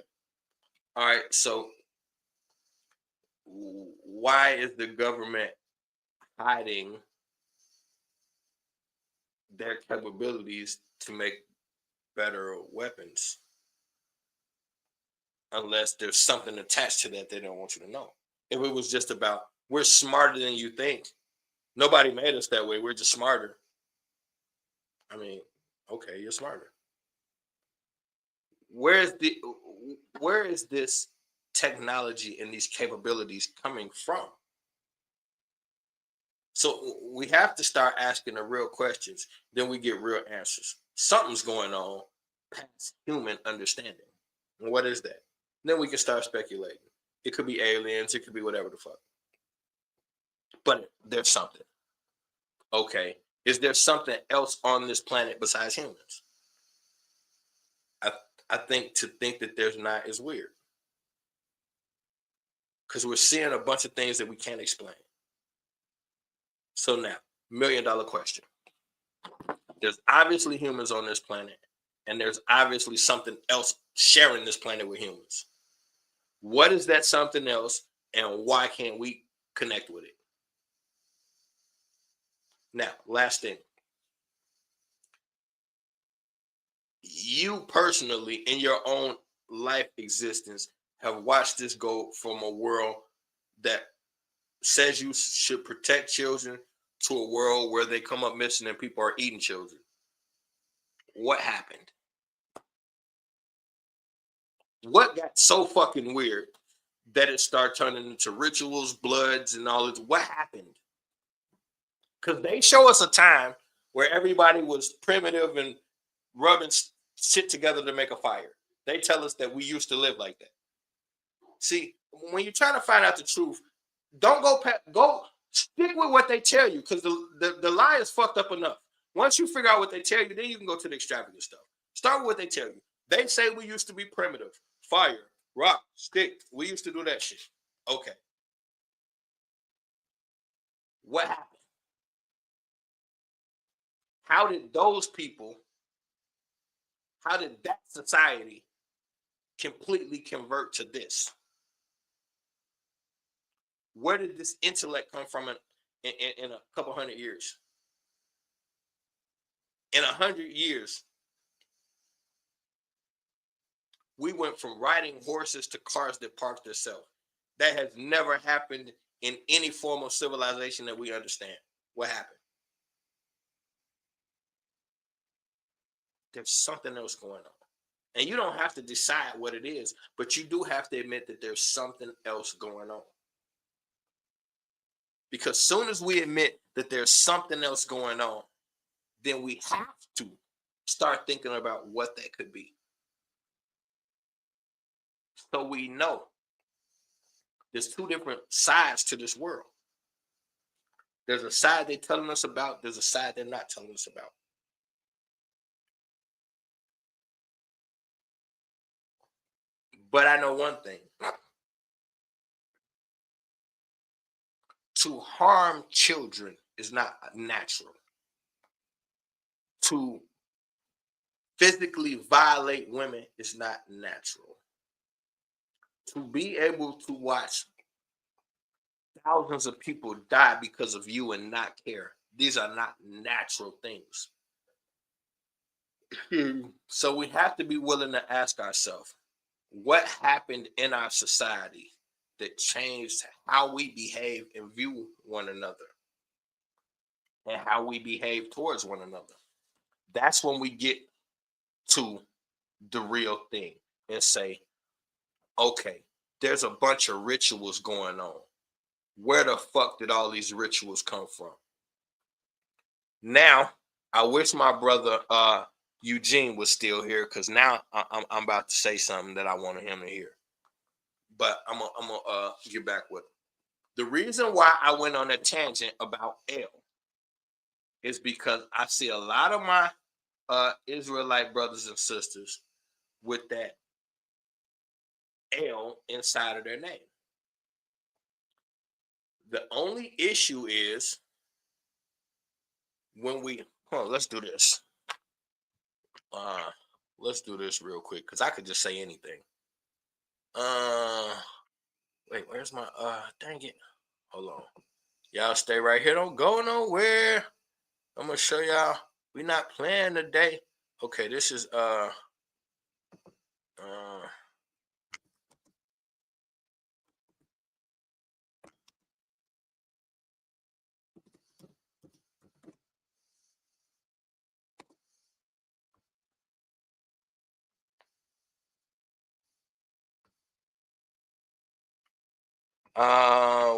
All right. So why is the government hiding their capabilities to make better weapons? Unless there's something attached to that they don't want you to know. If it was just about, we're smarter than you think. Nobody made us that way. We're just smarter. I mean, okay, you're smarter. Where is this technology and these capabilities coming from? So we have to start asking the real questions. Then we get real answers. Something's going on past human understanding. And what is that? Then we can start speculating. It could be aliens. It could be whatever the fuck. But there's something. Okay. Is there something else on this planet besides humans? I think to think that there's not is weird. Because we're seeing a bunch of things that we can't explain. So now, $1 million question. There's obviously humans on this planet, and there's obviously something else sharing this planet with humans. What is that something else, and why can't we connect with it? Now, last thing. You personally, in your own life existence, have watched this go from a world that says you should protect children to a world where they come up missing and people are eating children. What happened? What got so fucking weird that it started turning into rituals, bloods, and all this? What happened? Because they show us a time where everybody was primitive and rubbing shit together to make a fire. They tell us that we used to live like that. See, when you're trying to find out the truth, don't go stick with what they tell you, because the lie is fucked up enough. Once you figure out what they tell you, then you can go to the extravagant stuff. Start with what they tell you. They say we used to be primitive. Fire, rock, stick. We used to do that shit. Okay. What happened? How did that society completely convert to this? Where did this intellect come from in a couple hundred years? In 100 years, we went from riding horses to cars that park themselves. That has never happened in any form of civilization that we understand. What happened? There's something else going on. And you don't have to decide what it is, but you do have to admit that there's something else going on. Because soon as we admit that there's something else going on, then we have to start thinking about what that could be. So we know there's two different sides to this world. There's a side they're telling us about. There's a side they're not telling us about. But I know one thing. To harm children is not natural. To physically violate women is not natural. To be able to watch thousands of people die because of you and not care, these are not natural things. So we have to be willing to ask ourselves, what happened in our society that changed how we behave and view one another and how we behave towards one another? That's when we get to the real thing and say, okay, there's a bunch of rituals going on. Where the fuck did all these rituals come from? Now, I wish my brother Eugene was still here, because now I'm about to say something that I wanted him to hear. But I'm gonna get back with him. The reason why I went on a tangent about L is because I see a lot of my Israelite brothers and sisters with that L inside of their name. The only issue is when we let's do this. Let's do this real quick, because I could just say anything. Wait, where's my dang it? Hold on. Y'all stay right here. Don't go nowhere. I'm gonna show y'all. We're not playing today. Okay, this is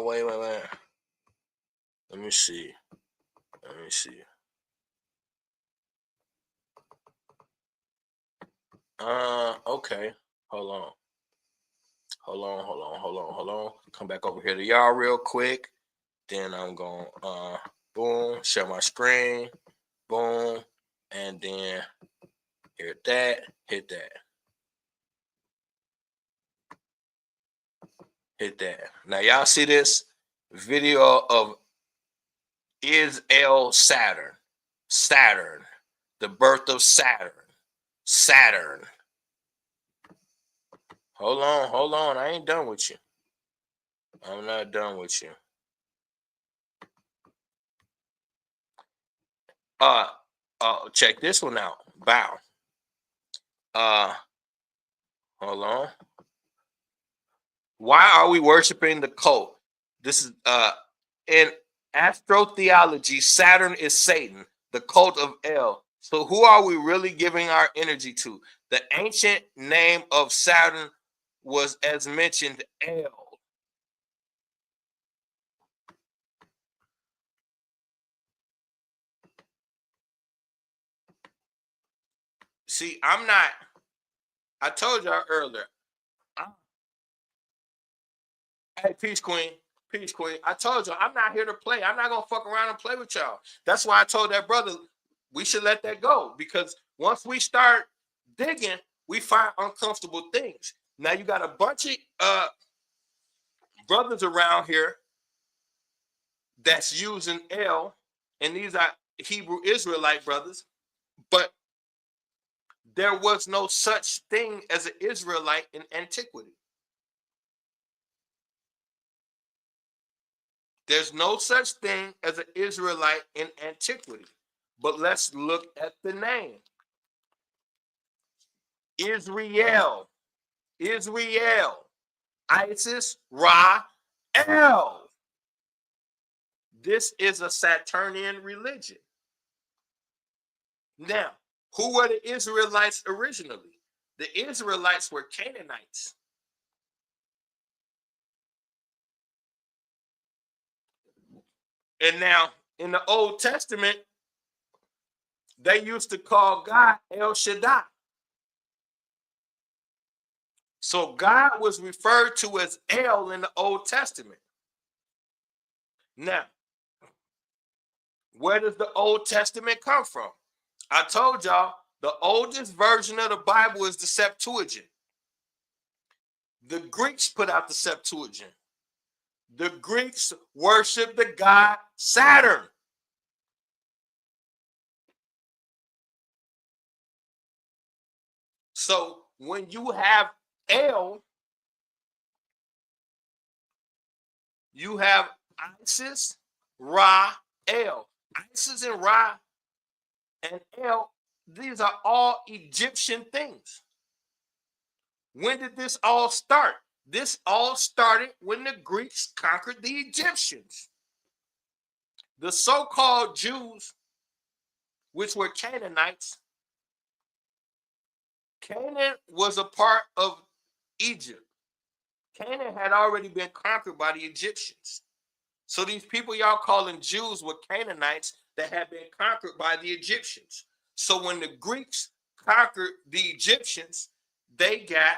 wait. Let me see. Okay. Hold on. Come back over here to y'all real quick. Then I'm going boom, share my screen, boom, and then hit that. Now y'all see this video of Is L Saturn? The birth of Saturn. Hold on. I ain't done with you. I'm not done with you. Check this one out. Bow. Hold on. Why are we worshiping the cult? This is in astrotheology, Saturn is Satan, the cult of El. So who are we really giving our energy to? The ancient name of Saturn was, as mentioned, El. See, I told y'all earlier. Hey, Peace Queen. I told you, I'm not here to play. I'm not going to fuck around and play with y'all. That's why I told that brother we should let that go, because once we start digging, we find uncomfortable things. Now you got a bunch of brothers around here that's using L, and these are Hebrew Israelite brothers, but there was no such thing as an Israelite in antiquity. There's no such thing as an Israelite in antiquity. But let's look at the name. Israel, Isis, Ra, El. This is a Saturnian religion. Now, who were the Israelites originally? The Israelites were Canaanites. And now, in the Old Testament, they used to call God El Shaddai. So God was referred to as El in the Old Testament. Now, where does the Old Testament come from? I told y'all the oldest version of the Bible is the Septuagint. The Greeks put out the Septuagint. The Greeks worship the god Saturn. So when you have El, you have Isis, Ra, El. Isis and Ra and El, these are all Egyptian things. When did this all start? This all started when the Greeks conquered the Egyptians. The so-called Jews, which were Canaanites, Canaan was a part of Egypt. Canaan had already been conquered by the Egyptians. So these people y'all calling Jews were Canaanites that had been conquered by the Egyptians. So when the Greeks conquered the Egyptians, they got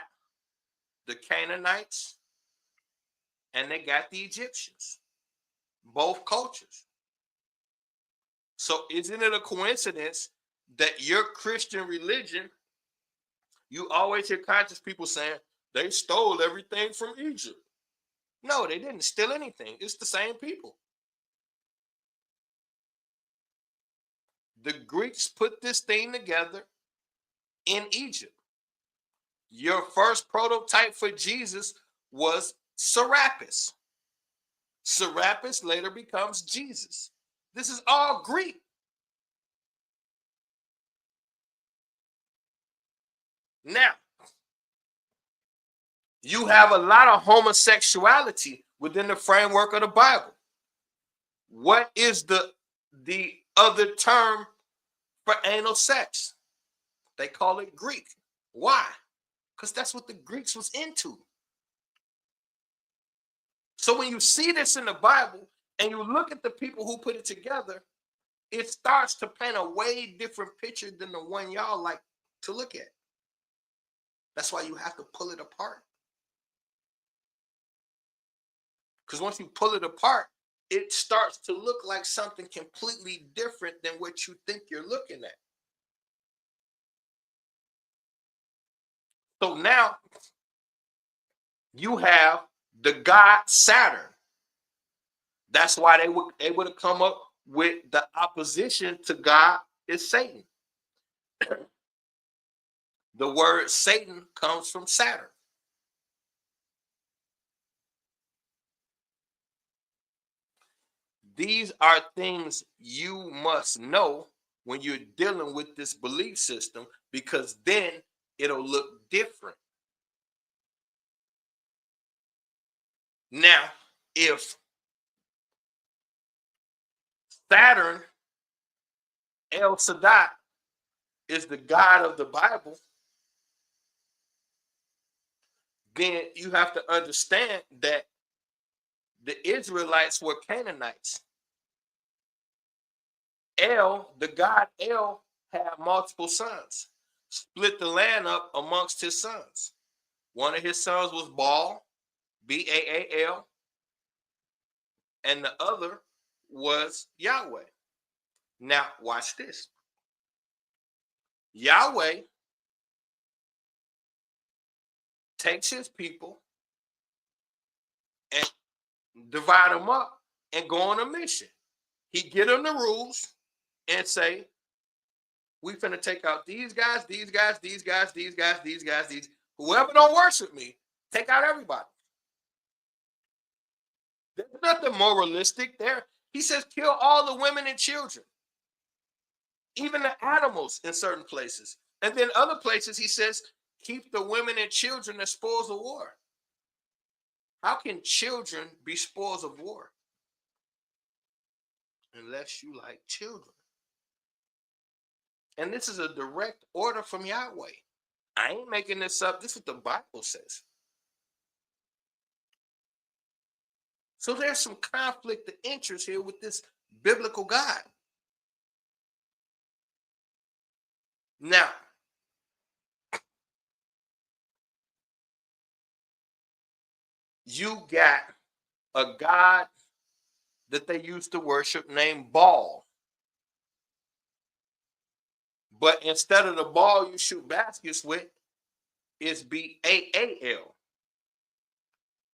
the Canaanites and they got the Egyptians, both cultures. So isn't it a coincidence that your Christian religion, you always hear conscious people saying they stole everything from Egypt? No, they didn't steal anything. It's the same people. The Greeks put this thing together in Egypt. Your first prototype for Jesus was Serapis. Serapis later becomes Jesus. This is all Greek. Now, you have a lot of homosexuality within the framework of the Bible. What is the other term for anal sex? They call it Greek. Why? Because that's what the Greeks was into. So when you see this in the Bible and you look at the people who put it together, it starts to paint a way different picture than the one y'all like to look at. That's why you have to pull it apart. Because once you pull it apart, it starts to look like something completely different than what you think you're looking at. So now you have the god Saturn. That's why they were able to come up with the opposition to God is Satan. The word Satan comes from Saturn. These are things you must know when you're dealing with this belief system, because then it'll look different. Now, if Saturn, El Sadat, is the God of the Bible, then you have to understand that the Israelites were Canaanites. El, the god El, had multiple sons, split the land up amongst his sons. One of his sons was Baal, Baal, and the other was Yahweh. Now, watch this. Yahweh takes his people and divide them up and go on a mission. He get them the rules and say, we finna take out these guys, these guys, these guys, these guys, these guys, these. Whoever don't worship me, take out everybody. There's nothing moralistic there. He says, kill all the women and children, even the animals in certain places. And then other places, he says, keep the women and children as spoils of war. How can children be spoils of war? Unless you like children. And this is a direct order from Yahweh. I ain't making this up. This is what the Bible says. So there's some conflict of interest here with this biblical God. Now, you got a God that they used to worship named Baal. But instead of the ball you shoot baskets with, it's BAAL.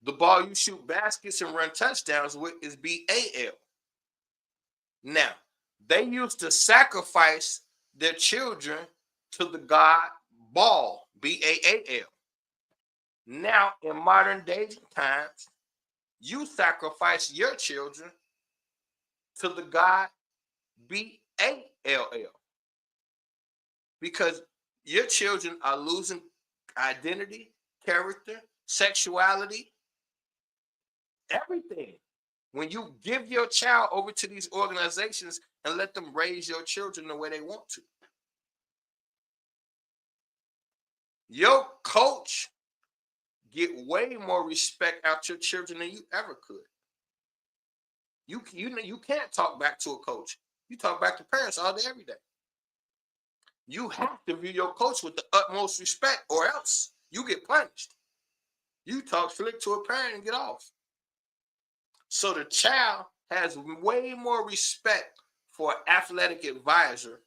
The ball you shoot baskets and run touchdowns with is BAL. Now, they used to sacrifice their children to the god Baal, Baal. Now, in modern day times, you sacrifice your children to the god Baal because your children are losing identity, character, sexuality, everything. When you give your child over to these organizations and let them raise your children the way they want to, your coach get way more respect out your children than you ever could. You can't talk back to a coach. You talk back to parents all day, every day. You have to view your coach with the utmost respect, or else you get punished. You talk slick to a parent and get off. So the child has way more respect for an athletic advisor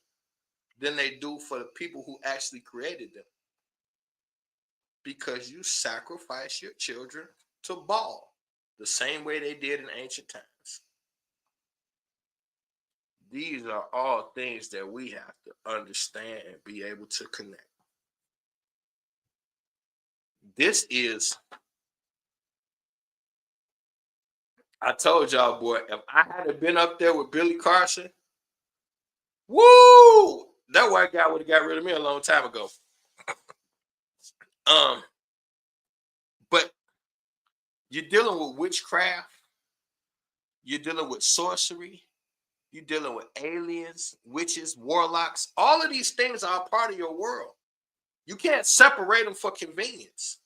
than they do for the people who actually created them. Because you sacrifice your children to ball the same way they did in ancient times. These are all things that we have to understand and be able to connect. This is, I told y'all, boy, if I had been up there with Billy Carson, woo, that white guy would have got rid of me a long time ago. But you're dealing with witchcraft, you're dealing with sorcery, you're dealing with aliens, witches, warlocks. All of these things are a part of your world. You can't separate them for convenience.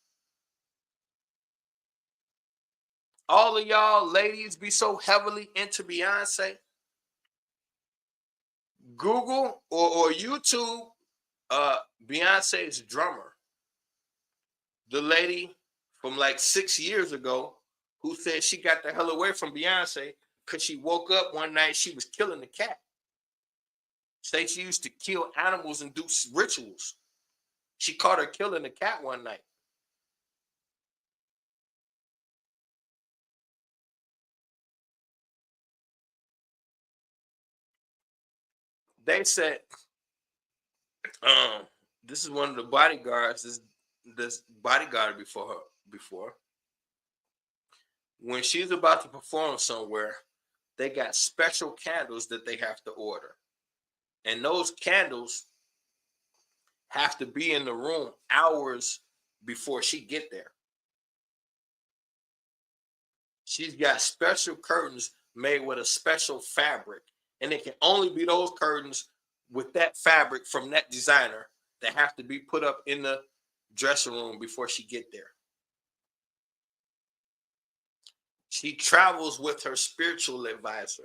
All of y'all ladies be so heavily into Beyonce. Google or YouTube Beyonce's drummer. The lady from like 6 years ago who said she got the hell away from Beyonce because she woke up one night, she was killing the cat. Say she used to kill animals and do rituals. She caught her killing the cat one night. They said, this is one of the bodyguards, this bodyguard before. When she's about to perform somewhere, they got special candles that they have to order. And those candles have to be in the room hours before she get there. She's got special curtains made with a special fabric. And it can only be those curtains with that fabric from that designer that have to be put up in the dressing room before she get there. She travels with her spiritual advisor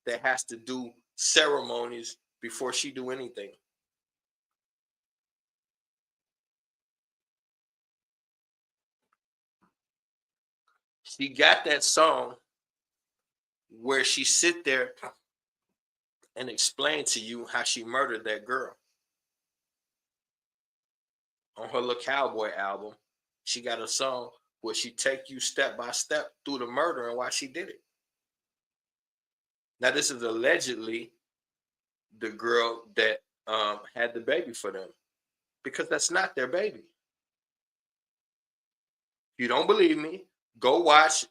that has to do ceremonies before she do anything. She got that song where she sit there and explain to you how she murdered that girl. On her little cowboy album, she got a song where she take you step by step through the murder and why she did it. Now, this is allegedly the girl that had the baby for them, because that's not their baby. If you don't believe me, go watch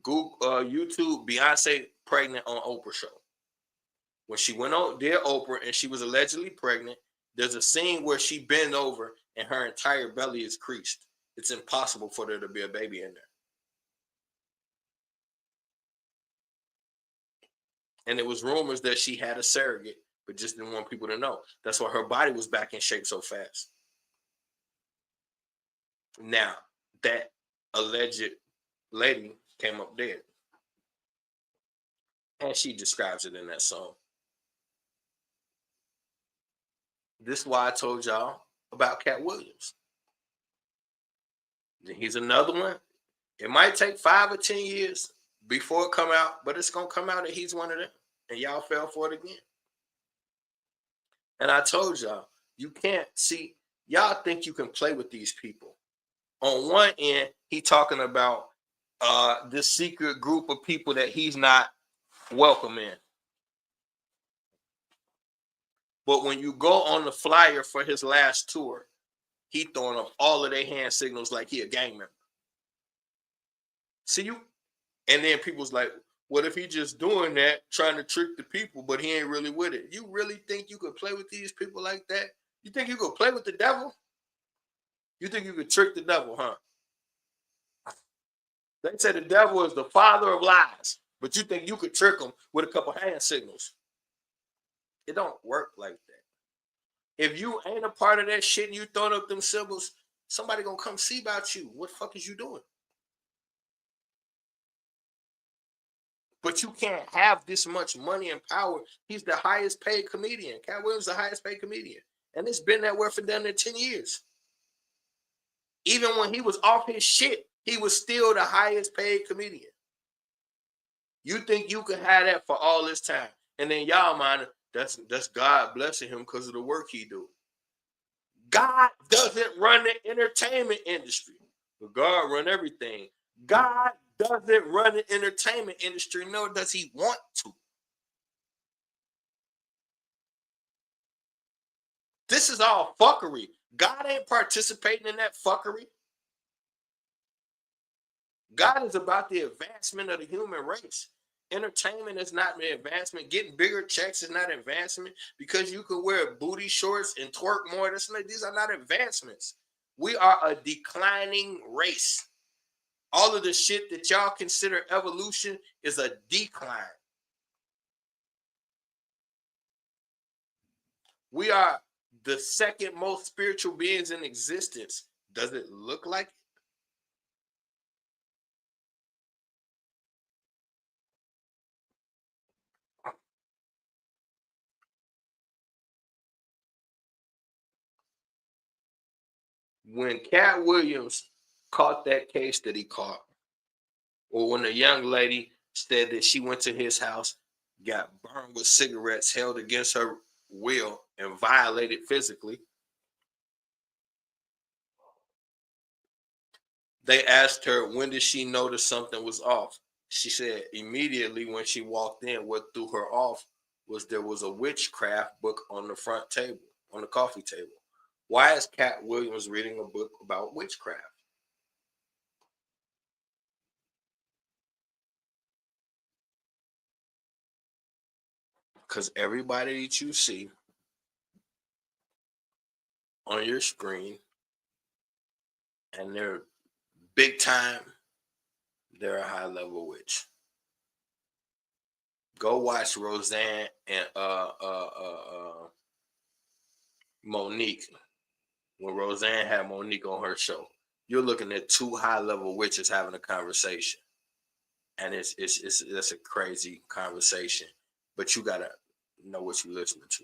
Google YouTube Beyonce pregnant on Oprah show. When she went on did Oprah and she was allegedly pregnant, there's a scene where she bent over and her entire belly is creased. It's impossible for there to be a baby in there. And it was rumors that she had a surrogate, but just didn't want people to know. That's why her body was back in shape so fast. Now, that alleged lady came up dead. And she describes it in that song. This is why I told y'all about Cat Williams. He's another one. It might take 5 or 10 years before it come out, but it's going to come out and he's one of them. And y'all fell for it again. And I told y'all, you can't see, y'all think you can play with these people. On one end, he talking about this secret group of people that he's not welcome in. But when you go on the flyer for his last tour, he throwing up all of their hand signals like he a gang member. See you? And then people's like, what if he just doing that, trying to trick the people, but he ain't really with it? You really think you could play with these people like that? You think you could play with the devil? You think you could trick the devil, huh? They say the devil is the father of lies, but you think you could trick him with a couple hand signals. It don't work like that. If you ain't a part of that shit and you throwing up them symbols, somebody gonna come see about you. What the fuck is you doing? But you can't have this much money and power. He's the highest paid comedian. Cat Williams is the highest paid comedian. And it's been that way for damn near 10 years. Even when he was off his shit, he was still the highest paid comedian. You think you could have that for all this time. And then y'all mind, that's God blessing him because of the work he do. God doesn't run the entertainment industry. But God run everything. God doesn't run the entertainment industry, nor does he want to. This is all fuckery. God ain't participating in that fuckery. God is about the advancement of the human race. Entertainment is not the advancement. Getting bigger checks is not advancement. Because you can wear booty shorts and twerk more. These are not advancements. We are a declining race. All of the shit that y'all consider evolution is a decline. We are the second most spiritual beings in existence. Does it look like it? When Cat Williams caught that case that he caught, or when a young lady said that she went to his house, got burned with cigarettes, held against her will, and violated physically, they asked her, when did she notice something was off? She said immediately when she walked in. What threw her off was there was a witchcraft book on the front table, on the coffee table. Why is Cat Williams reading a book about witchcraft? Because everybody that you see on your screen, and they're big time, they're a high level witch. Go watch Roseanne and Monique. When Roseanne had Monique on her show, you're looking at two high level witches having a conversation, and it's a crazy conversation. But you gotta know what you're listening to.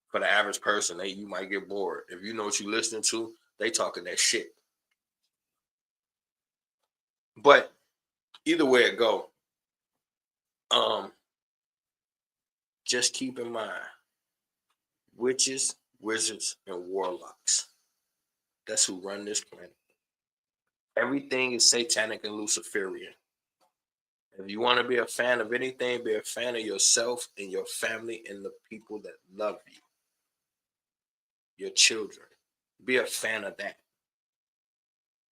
For the average person, you might get bored. If you know what you're listening to, they talking that shit. But either way it go, just keep in mind, witches, wizards, and warlocks. That's who run this planet. Everything is satanic and Luciferian. If you want to be a fan of anything, be a fan of yourself and your family and the people that love you, your children. Be a fan of that.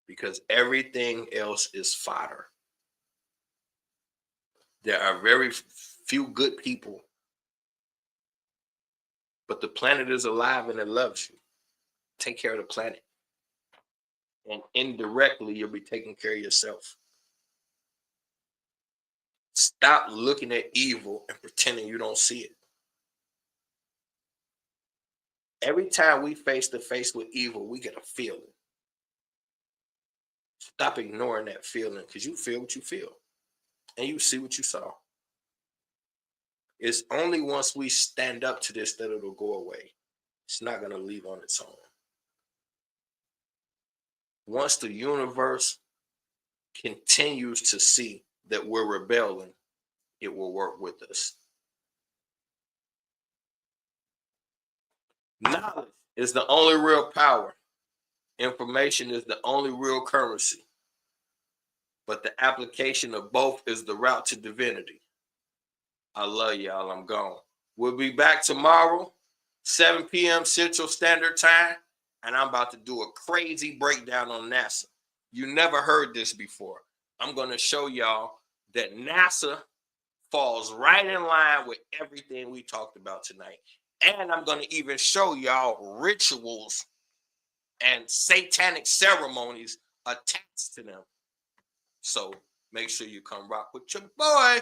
Because everything else is fodder. There are very few good people, but the planet is alive and it loves you. Take care of the planet. And indirectly, you'll be taking care of yourself. Stop looking at evil and pretending you don't see it. Every time we face to face with evil, we get a feeling. Stop ignoring that feeling, because you feel what you feel and you see what you saw. It's only once we stand up to this that it'll go away. It's not going to leave on its own. Once the universe continues to see that we're rebelling, it will work with us. Knowledge is the only real power. Information is the only real currency. But the application of both is the route to divinity. I love y'all. I'm gone. We'll be back tomorrow, 7 p.m. Central Standard Time, and I'm about to do a crazy breakdown on NASA. You never heard this before. I'm going to show y'all that NASA falls right in line with everything we talked about tonight. And I'm going to even show y'all rituals and satanic ceremonies attached to them. So make sure you come rock with your boy.